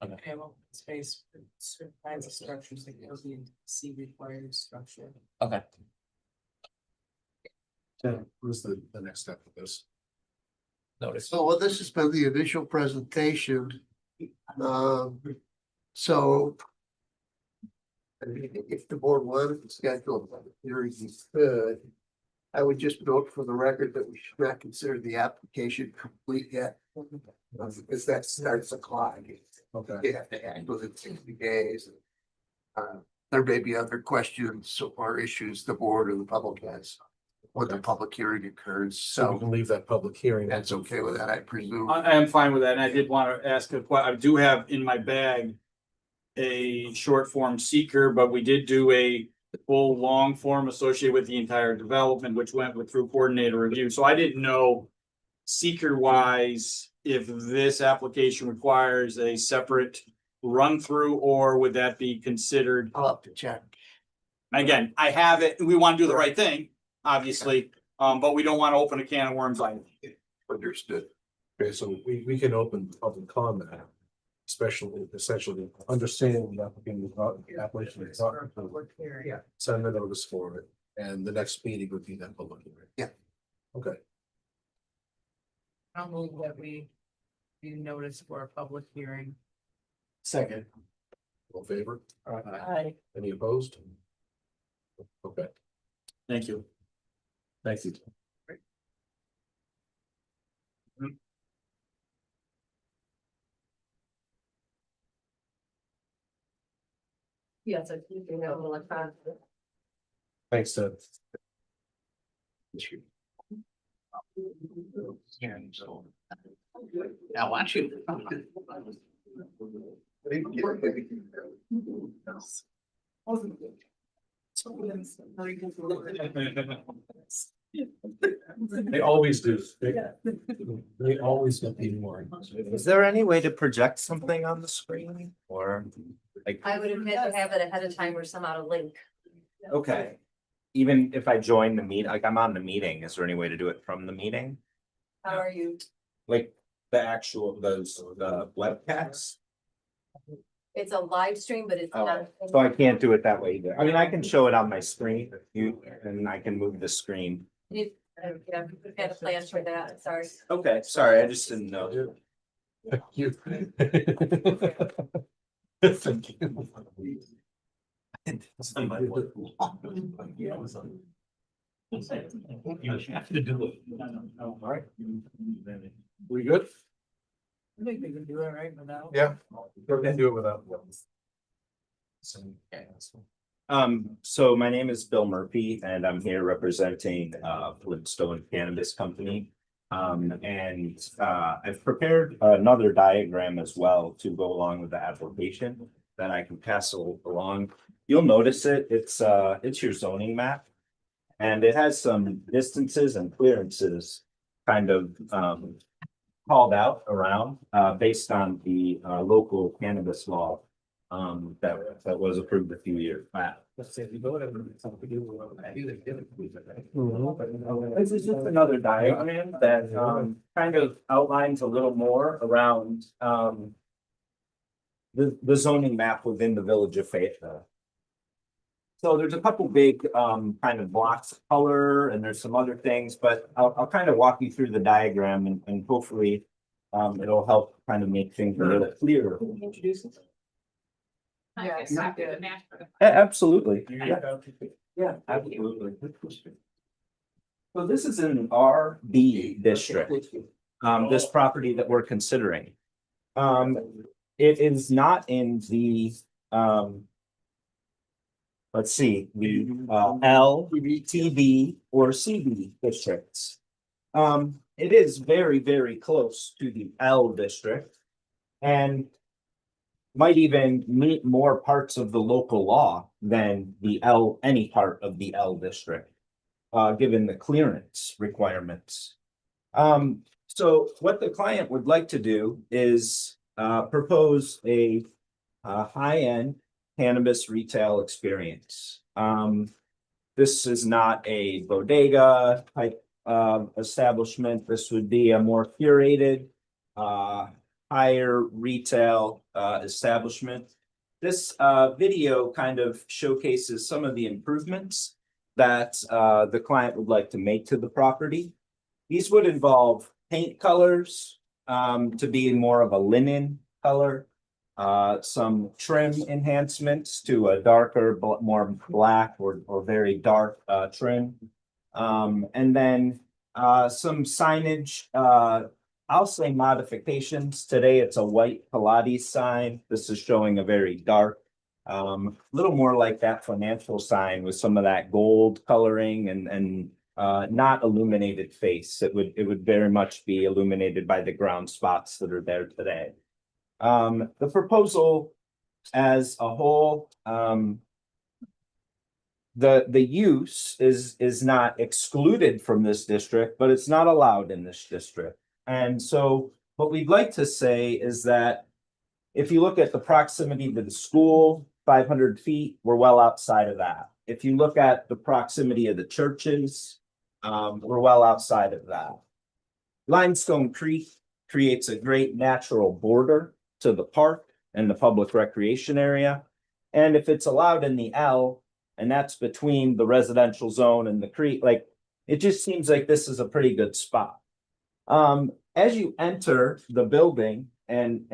Okay. Okay, well, space, for certain kinds of structures that goes into C required structure. Okay. What is the next step of this? Notice. So, well, this has been the initial presentation. So. I mean, if the board wanted to schedule a hearing, you could. I would just note for the record that we should not consider the application complete yet. Because that starts the clock. Okay. You have to act within 60 days. There may be other questions or issues the board or the public has. When the public hearing occurs, So we so can leave that public hearing. that's okay with that, I presume. I am fine with that, and I did want to ask I do have in my bag a short form seeker, but we did do a full long form associated with the entire development, which went through coordinator review. So I didn't know seeker wise, if this application requires a separate run through, or would that be considered? I'll have to check. Again, I have it, we want to do the right thing, obviously, but we don't want to open a can of worms either. Understood. Okay, so we can open public comment. Especially essentially understanding the application. is not- Public hearing. Yeah, send a notice for it, and the next meeting would be that public hearing. Yeah. Okay, I'll move that we notice for a public hearing. Second. all in favor? Aye. Any opposed? Okay. Thank you. Thank you. Yes, I think you know, electronic. Thanks, Ted. Now, watch you. They always do. They always get people more. Is there any way to project something on the screen or like, I would admit to have it ahead of time or some out of link. okay. Even if I join the meet, like I'm on the meeting, is there any way to do it from the meeting? How are you? Like the actual, the webcasts? It's a live stream, but it's Oh, not. so I can't do it that way either. I mean, I can show it on my screen, and I can move the screen. Yeah, we've got a plan for that, sorry. Okay, sorry, I just didn't know. Thank you. Thank you. You have to do it. All right. We good? I think they can do it right without. Yeah. Go ahead and do it without. So my name is Bill Murphy and I'm here representing Flintstone Cannabis Company. I've prepared another diagram as well to go along with the application that I can pass along. You'll notice it's your zoning map. And it has some distances and clearances kind of called out around based on the local cannabis law that was approved a few years back. This is just another diagram that kind of outlines a little more around the zoning map within the village of Fayetteville. So there's a couple big kind of blocks of color and there's some other things, but I'll kind of walk you through the diagram and hopefully it'll help kind of make things a little clearer. Can you introduce us? Yes. Absolutely. Yeah, absolutely. So this is an RB district, this property that we're considering. It is not in the let's see, the L, TB, or CB districts. It is very, very close to the L district and might even meet more parts of the local law than the L, any part of the L district, given the clearance requirements. So what the client would like to do is propose a high-end cannabis retail experience. This is not a bodega type establishment. This would be a more curated, higher retail establishment. This video kind of showcases some of the improvements that the client would like to make to the property. These would involve paint colors to be more of a linen color, some trim enhancements to a darker, more black or very dark trim. And then some signage, I'll say modifications. Today it's a white Pilates sign. This is showing a very dark, little more like that financial sign with some of that gold coloring and not illuminated face. It would very much be illuminated by the ground spots that are there today. The proposal as a whole, the use is not excluded from this district, but it's not allowed in this district. And so what we'd like to say is that if you look at the proximity to the school, 500 feet, we're well outside of that. If you look at the proximity of the churches, we're well outside of that. Limestone Creek creates a great natural border to the park and the public recreation area. And if it's allowed in the L, and that's between the residential zone and the creek, like it just seems like this is a pretty good spot. As you enter the building and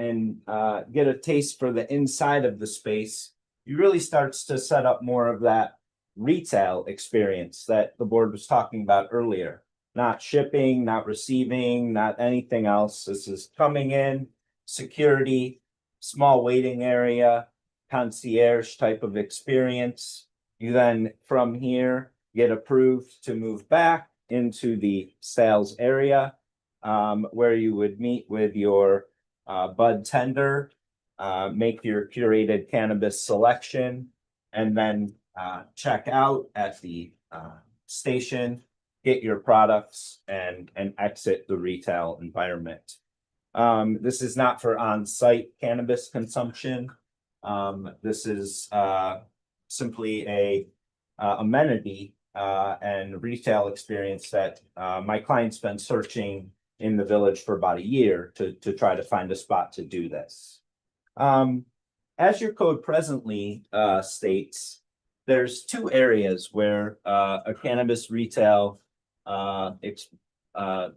get a taste for the inside of the space, you really starts to set up more of that retail experience that the board was talking about earlier. Not shipping, not receiving, not anything else. This is coming in, security, small waiting area, concierge type of experience. You then from here get approved to move back into the sales area, where you would meet with your bud tender, make your curated cannabis selection, and then check out at the station, get your products and exit the retail environment. This is not for on-site cannabis consumption. This is simply a amenity and retail experience that my client's been searching in the village for about a year to try to find a spot to do this. As your code presently states, there's two areas where a cannabis retail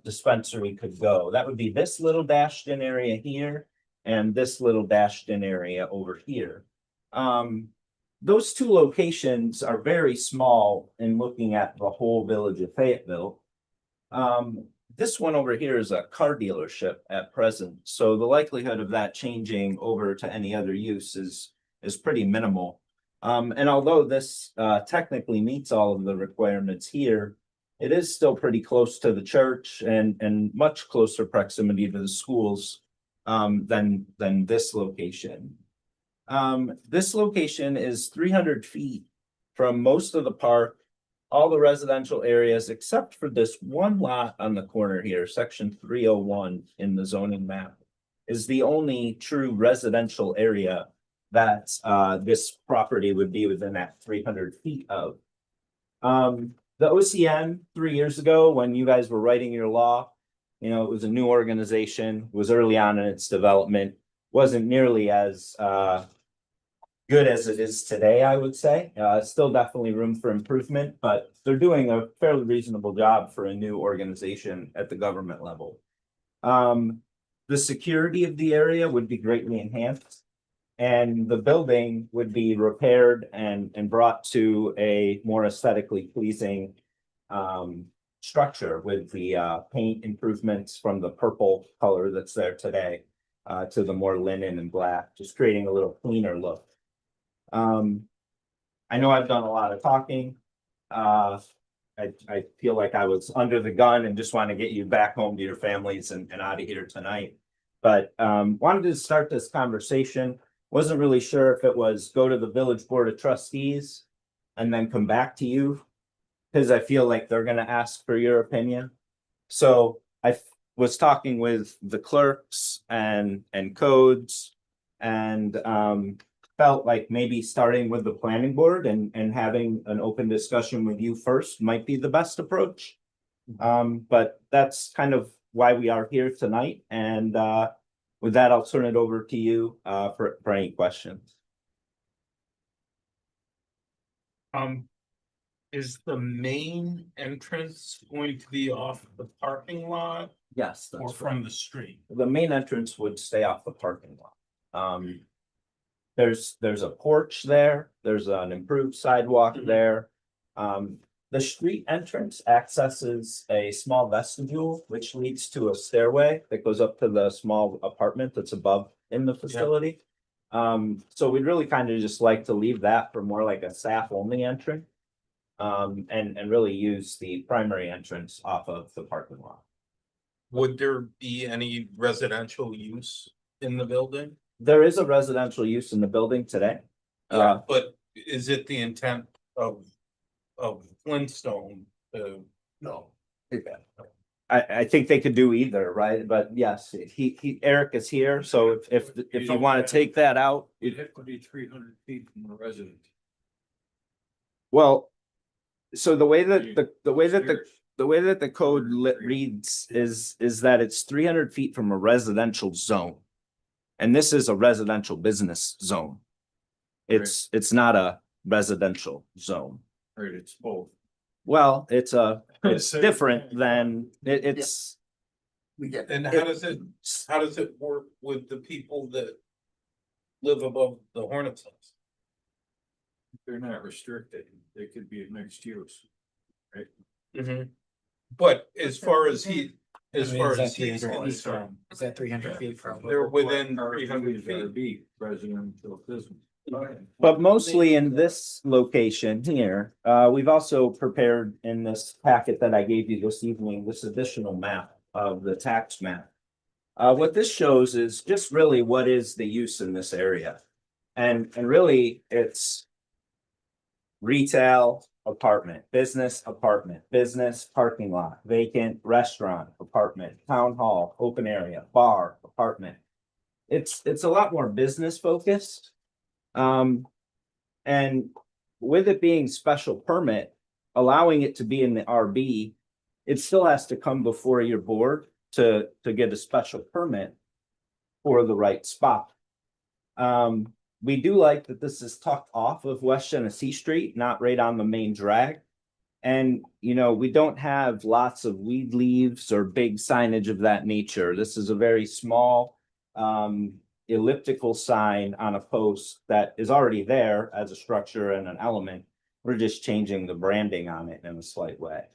dispensary could go. That would be this little dashed in area here and this little dashed in area over here. Those two locations are very small in looking at the whole village of Fayetteville. This one over here is a car dealership at present, so the likelihood of that changing over to any other use is pretty minimal. And although this technically meets all of the requirements here, it is still pretty close to the church and much closer proximity to the schools than this location. This location is 300 feet from most of the park, all the residential areas, except for this one lot on the corner here, section 301 in the zoning map, is the only true residential area that this property would be within that 300 feet of. The OCN 3 years ago, when you guys were writing your law, you know, it was a new organization, was early on in its development, wasn't nearly as good as it is today, I would say. Still definitely room for improvement, but they're doing a fairly reasonable job for a new organization at the government level. The security of the area would be greatly enhanced, and the building would be repaired and brought to a more aesthetically pleasing structure with the paint improvements from the purple color that's there today to the more linen and black, just creating a little cleaner look. I know I've done a lot of talking. I feel like I was under the gun and just want to get you back home to your families and out of here tonight. But wanted to start this conversation. Wasn't really sure if it was go to the village board of trustees and then come back to you, because I feel like they're gonna ask for your opinion. So I was talking with the clerks and codes and felt like maybe starting with the planning board and having an open discussion with you first might be the best approach. But that's kind of why we are here tonight. And with that, I'll turn it over to you for any questions. Is the main entrance going to be off the parking lot Yes, or that's from right. the street? The main entrance would stay off the parking lot. There's a porch there, there's an improved sidewalk there. The street entrance accesses a small vestibule, which leads to a stairway that goes up to the small apartment that's above in the facility. So we'd really kind of just like to leave that for more like a staff only entry. And really use the primary entrance off of the parking lot. Would there be any residential use in the building? There is a residential use in the building today. Yeah, but is it the intent of Flintstone to? No. I think they could do either, right? But yes, Eric is here, so if you want to take that out. You'd have to be 300 feet from the resident. Well, so the way that the code reads is that it's 300 feet from a residential zone. And this is a residential business zone. It's not a residential zone. Right, it's both. Well, it's different than it's. We get. And how does it work with the people that live above the Hornets house? They're not restricted. They could be a mixed use. Right? Mm-hmm. But as far as he's Is concerned, that 300 feet from? they're within 300 feet. Be residential business. But mostly in this location here, we've also prepared in this packet that I gave you this evening, this additional map of the tax map. What this shows is just really what is the use in this area. And really it's retail, apartment, business, parking lot, vacant, restaurant, apartment, town hall, open area, bar, apartment. It's a lot more business focused. And with it being special permit, allowing it to be in the RB, it still has to come before your board to get a special permit for the right spot. We do like that this is tucked off of West Genesee Street, not right on the main drag. And, you know, we don't have lots of weed leaves or big signage of that nature. This is a very small elliptical sign on a post that is already there as a structure and an element. We're just changing the branding on it in a slight way.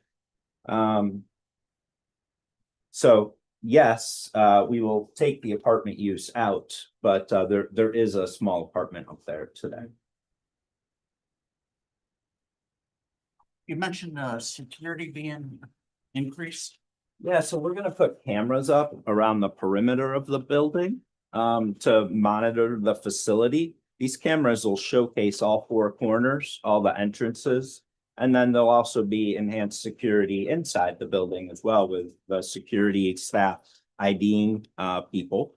So yes, we will take the apartment use out, but there is a small apartment up there today. You mentioned security being increased. Yeah, so we're gonna put cameras up around the perimeter of the building to monitor the facility. These cameras will showcase all four corners, all the entrances, and then there'll also be enhanced security inside the building as well with the security staff IDing people.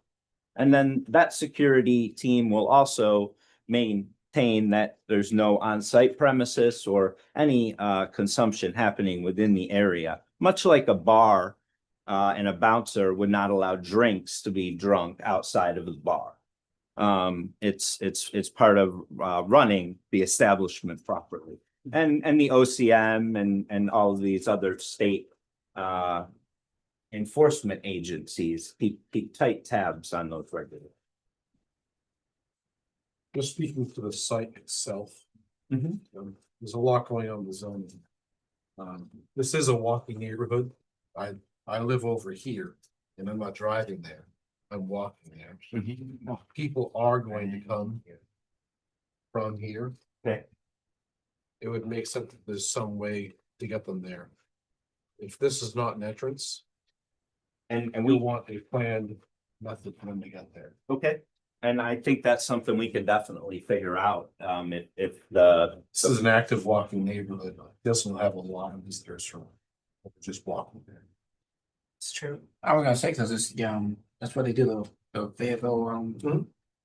And then that security team will also maintain that there's no on-site premises or any consumption happening within the area, much like a bar and a bouncer would not allow drinks to be drunk outside of the bar. It's part of running the establishment properly. And the OCM and all of these other state enforcement agencies keep tight tabs on those regulators. Just speaking to the site itself. There's a lot going on in the zoning. This is a walking neighborhood. I live over here and I'm not driving there. I'm walking there. People are going to come from here. Okay. It would make sense that there's some way to get them there. If this is not an entrance, and we want a planned method for them to get there. Okay. And I think that's something we can definitely figure out. If the This is an active walking neighborhood. This will have a lot of visitors from just walking there. It's true. I was gonna say, cause it's, that's what they do, the Fayetteville,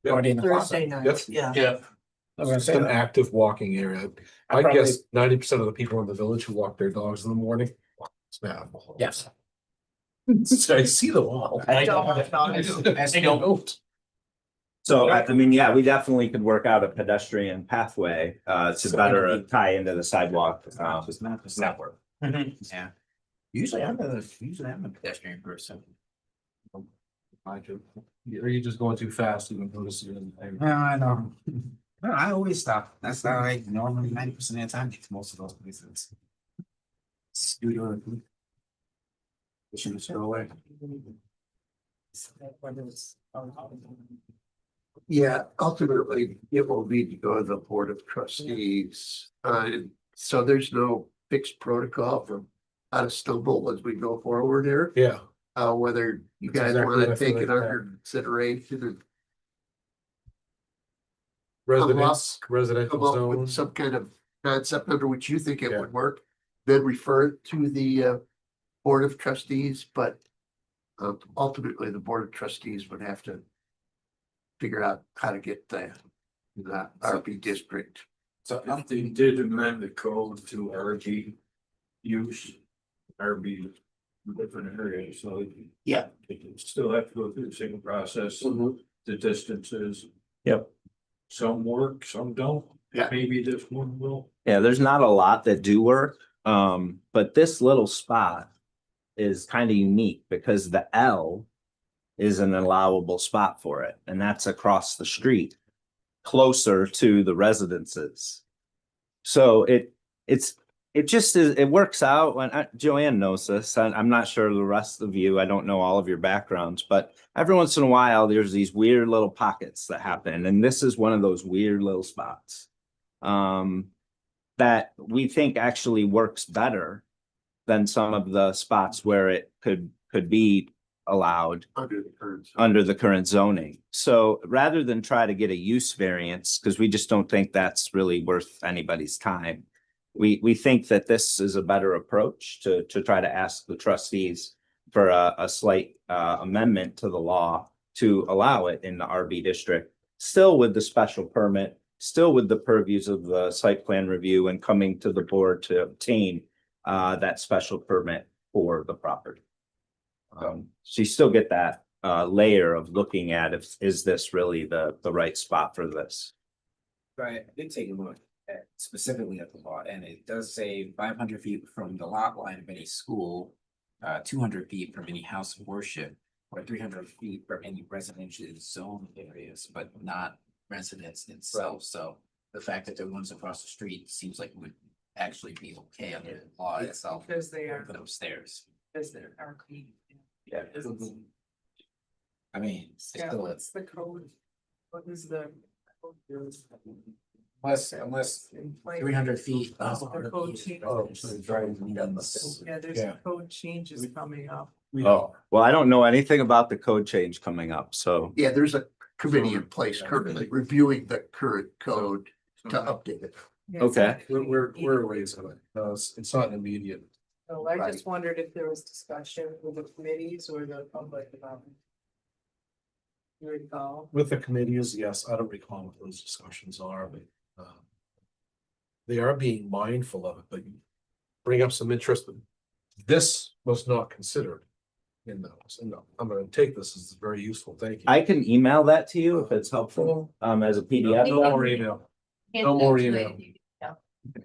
party in the Thursday plaza. nights, yeah. Yeah. I was gonna It's say an that. active walking area. I I probably- guess 90% of the people in the village who walk their dogs in the morning. It's bad. Yes. I see them all. I don't. So, I mean, yeah, we definitely could work out a pedestrian pathway to better tie into the sidewalk network. Yeah. Usually I'm a pedestrian person. I do. Are you just going too fast? You don't notice it in the. No, I know. No, I always stop. That's how I normally 90% of the time get to most of those places. Studio. Pushing the show away. Yeah, ultimately, it will need to go to the Board of Trustees. So there's no fixed protocol for how to stumble as we go forward here. Yeah. Whether you That's guys exactly want what I to feel take like it under consideration and Residential come up zone. with some kind of concept under which you think it Yeah. would work, then refer it to the Board of Trustees, but ultimately, the Board of Trustees would have to figure out how to get the RP district. So if they did amend the code to RB use, RB different areas, so. Yeah. They can still have to go through the same process, the distances. Yep. Some work, some don't. Yeah. Maybe this one will. Yeah, there's not a lot that do work, but this little spot is kind of unique because the L is an allowable spot for it, and that's across the street, closer to the residences. So it works out when Joanne knows this. I'm not sure the rest of you, I don't know all of your backgrounds, but every once in a while, there's these weird little pockets that happen, and this is one of those weird little spots that we think actually works better than some of the spots where it could be allowed Under the current. under the current zoning. So rather than try to get a use variance, because we just don't think that's really worth anybody's time. We think that this is a better approach to try to ask the trustees for a slight amendment to the law to allow it in the RB district, still with the special permit, still with the purviews of the site plan review and coming to the board to obtain that special permit for the property. So you still get that layer of looking at if, is this really the right spot for this? Right, I did take a look at specifically at the law, and it does say 500 feet from the lot line of any school, 200 feet from any house of worship, or 300 feet from any residential zone areas, but not residence itself. So the fact that they're ones across the street seems like it would actually be okay under the law itself. Because they are, For those stairs. because they're our clean. Yeah. I mean, it's Yeah, still, what's the code? What is the? unless 300 feet. The code change. Yeah, there's Yeah. code changes coming up. Oh, well, I don't know anything about the code change coming up, so. Yeah, there's a committee in place currently reviewing the current code to update it. Yeah, Okay. We're a ways on it. It's not immediate. So I just wondered if there was discussion with the committees or the public about it. You recall? With the committees, yes, I don't recall what those discussions are, but they are being mindful of it, but you bring up some interest. This was not considered in those, and I'm gonna take this as very useful, thank you. I can email that to you if it's helpful, as a PDF. No more email. No more email.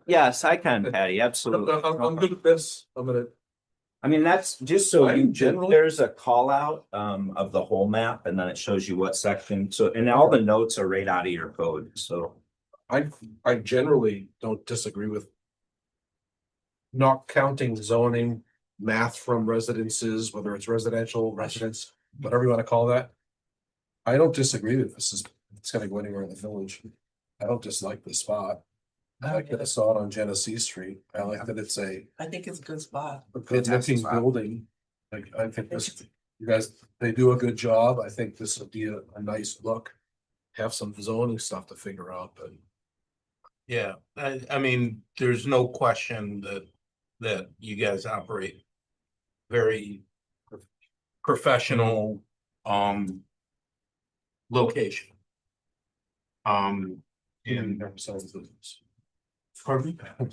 Yes, I can, Patty, absolutely. I'm good at this, I'm gonna, I mean, that's just so I'm you, generally- there's a call out of the whole map and then it shows you what section. So, and all the notes are right out of your code, so. I generally don't disagree with not counting zoning, math from residences, whether it's residential, residence, whatever you wanna call that. I don't disagree with this, it's gonna go anywhere in the village. I don't dislike the spot. I like that I saw it on Genesee Street. I like that it's a I think it's a good spot. good looking building. Like, I think this, you guys, they do a good job. I think this would be a nice look. Have some zoning stuff to figure out, but Yeah, I mean, there's no question that you guys operate very professional, location. In, never sell the buildings.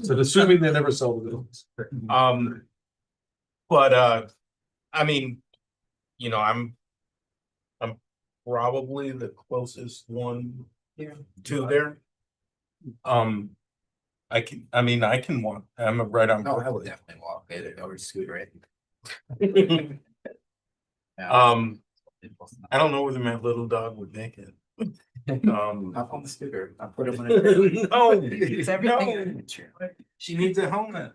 So assuming they never sell the buildings. but, I mean, you know, I'm probably the closest one to there. I can walk, I'm right on. No, I would Berkeley. definitely walk it or scooter it. I don't know whether my little dog would make it. Hop on the scooter, I'll put him in a. No, It's everything. no, she needs a helmet.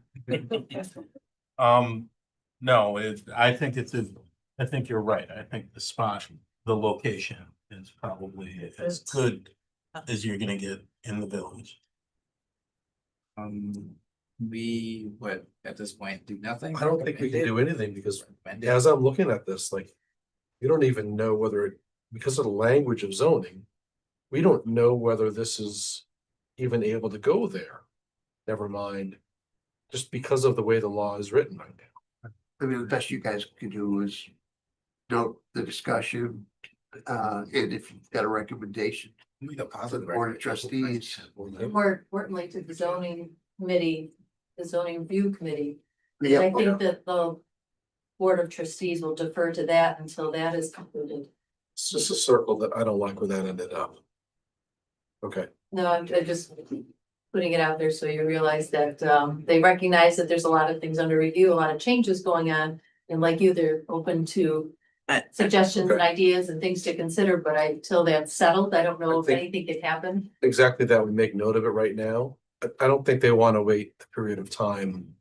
No, I think I think you're right. I think the spot, the location is probably as good as you're gonna get in the village. We would at this point do nothing. I don't think we can do anything because as I'm looking at this, like, you don't even know whether it, because of the language of zoning, we don't know whether this is even able to go there. Never mind, just because of the way the law is written right now. I mean, the best you guys can do is note the discussion, and if you've got a recommendation. The positive. Board of Trustees. More importantly to the zoning committee, the zoning review committee. Yeah. I think that the board of trustees will defer to that until that is concluded. It's just a circle that I don't like where that ended up. Okay, No, I'm just putting it out there so you realize that they recognize that there's a lot of things under review, a lot of changes going on. And like you, they're open to suggestions and ideas and things to consider, but until that's settled, I don't know I if think- anything could happen. exactly that, we make note of it right now. I don't think they want to wait the period of time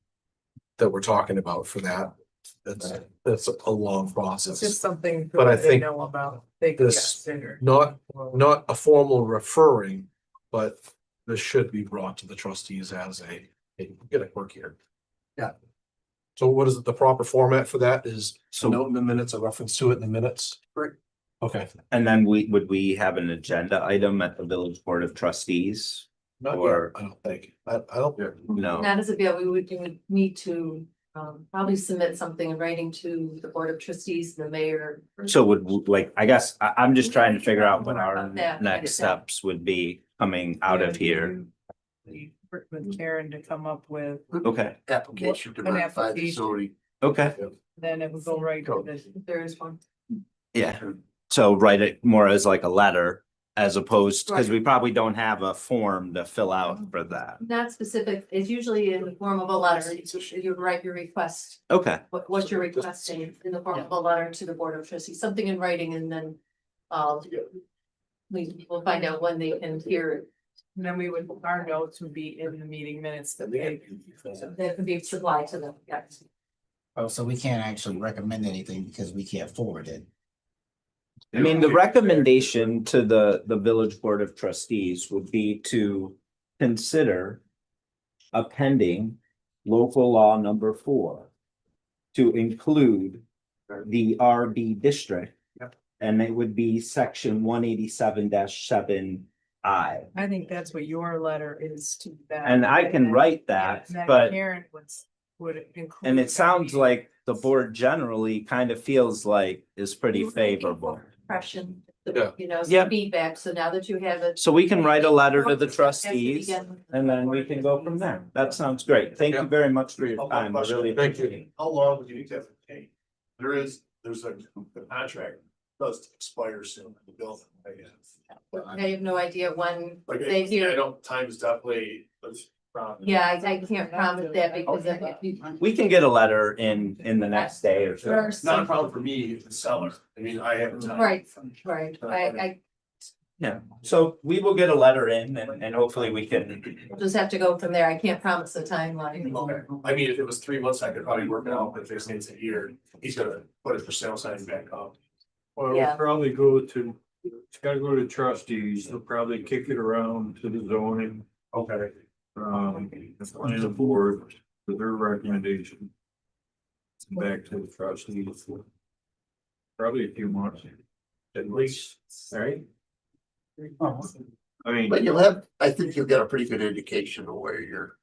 that we're talking about for that. That's a long It's process. just something But I that they think know about, they can this- consider. Not a formal referring, but this should be brought to the trustees as a, hey, get a work here. So what is it, the proper format for that is So- a note in the minutes, a reference to it in the minutes? Correct. Okay. And then would we have an agenda item at the village board of trustees? Not yet, Or- I don't think. I don't. No, Not as of yet, you would need to probably submit something in writing to the Board of Trustees, the mayor. so would like, I guess, I'm just trying to figure out what our About that, next steps would be coming out of here. Work with Karen to come up with, Okay, Application to An modify the application. zoning. okay, then it would go right to this. There is one. yeah. So write it more as like a letter as opposed, because we probably don't have a form to fill out for that. Not specific, it's usually in the form of a letter. You write your request, Okay, what you're requesting in the form of a letter to the Board of Trustees, something in writing, and then we will find out when they can hear it. And then we would, our notes would be in the meeting minutes that they. That can be supplied to them, yes. Oh, so we can't actually recommend anything because we can't forward it. I mean, the recommendation to the village board of trustees would be to consider appending local law number 4 to include the RB district. And it would be section 187-7I. I think that's what your letter is to that. And I can write that, That but, Karen would include. and it sounds like the board generally kind of feels like is pretty favorable. Impression, Yeah. you know, Yeah. some feedback, so now that you have it. So we can write a letter to the Have to trustees begin- and then we can go from there. That sounds great. Thank you very much for your time. I really Thank you. appreciate it. How long would you need to take? There's the contract does expire soon, the building. I have no idea when Like, they I hear, don't, time is definitely. yeah, I can't promise that because We can get a letter in the next day or so. First, Not a problem for me, the seller. I mean, I have time. right, I Yeah, so we will get a letter in and hopefully we can, just have to go from there. I can't promise a timeline. I mean, if it was 3 months, I could probably work it out, but if it's needs a year, he's gonna put it for sale sign back up. Well, Yeah. we'll probably go to, it's gotta go to trustees, they'll probably kick it around to the zoning. Okay. And the board for their recommendation. Back to the trustees. Probably a few months. At least, right? I mean. But you'll have, I think you'll get a pretty good indication of where you're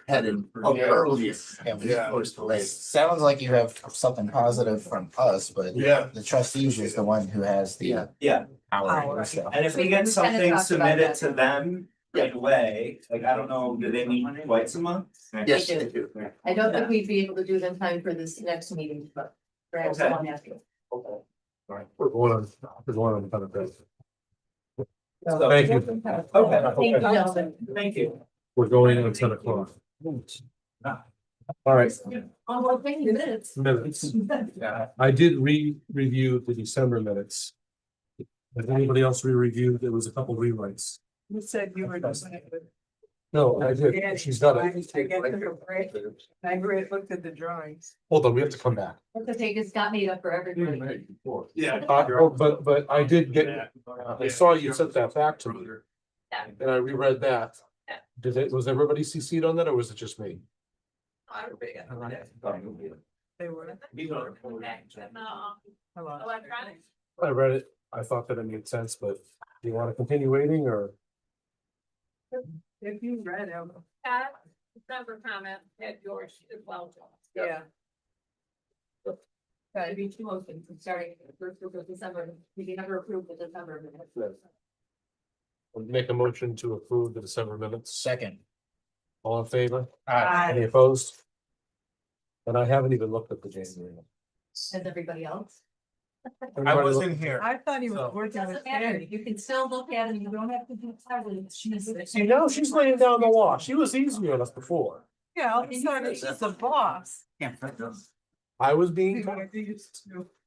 headed early. Yeah. Opposed to later. Sounds like you have something positive from us, but Yeah. the trustees is the one who has the yeah. power. So. And if we We get kinda something talked about submitted that. to them right away, like, I don't know, do they meet twice a month? Yes, do. they do. I don't think we'd be able to do it in time for this next meeting, but perhaps Okay. one after. We're going on kind of bit. So- Thank you. Okay. Thank you, gentlemen. Thank you. We're going in at 10 o'clock. All right, Oh, well, thank you, minutes. minutes. I did review the December minutes. Has anybody else re-reviewed? There was a couple rewrites. You said you were doing it with. No, I Yeah, did. She's done I it. guess took a break. I looked at the drawings. Hold on, we have to come back. That's okay, it's got made up for everybody. Yeah. But I did get, I saw you sent that back to me. And I reread that. Was everybody CC'd on that or was it just me? They were. Electronic. I read it. I thought that it made sense, but do you want to continue waiting or? If you read them, December comment, had yours as well. yeah. That'd be 2 motions, starting first week of December, we can never approve the December minutes. Make a motion to approve the December minutes. Second. All in favor? Aye. Any opposed? And I haven't even looked at the January. As everybody else. I wasn't here. I thought he was So- working with Doesn't matter, Sandy. you can still look at it, you don't have to do it silently. See, now she's laying down the law. She was easier on us before. Yeah, all of a sudden she's the boss. I was being,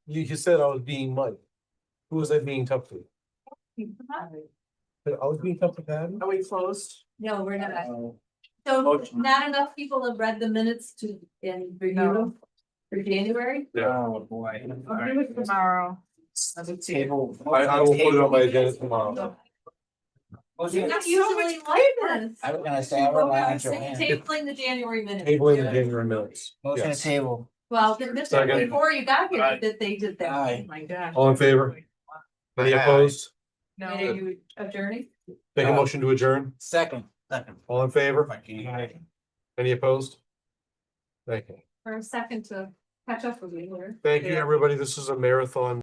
you said I was being Mike. Who was I being tough to? I was being tough to Patty? Are we closed? No, we're not. So not enough people have read the minutes to, and review them for January? Oh, boy. I'll do it tomorrow. Table. I will put it on my agenda tomorrow. You're not usually like this. I was gonna say, I rely on Joanne. Tabling the January minutes. Tabling the January minutes. Motion to Yes. table. Well, this Second. before you got here, Aye. that they did that. Aye. Oh my gosh. All in favor? Any opposed? No, Are you adjourning? Make a motion to adjourn. Second. All in favor? Any opposed? Thank you. For a second to catch up with you here. Thank you, everybody. This is a marathon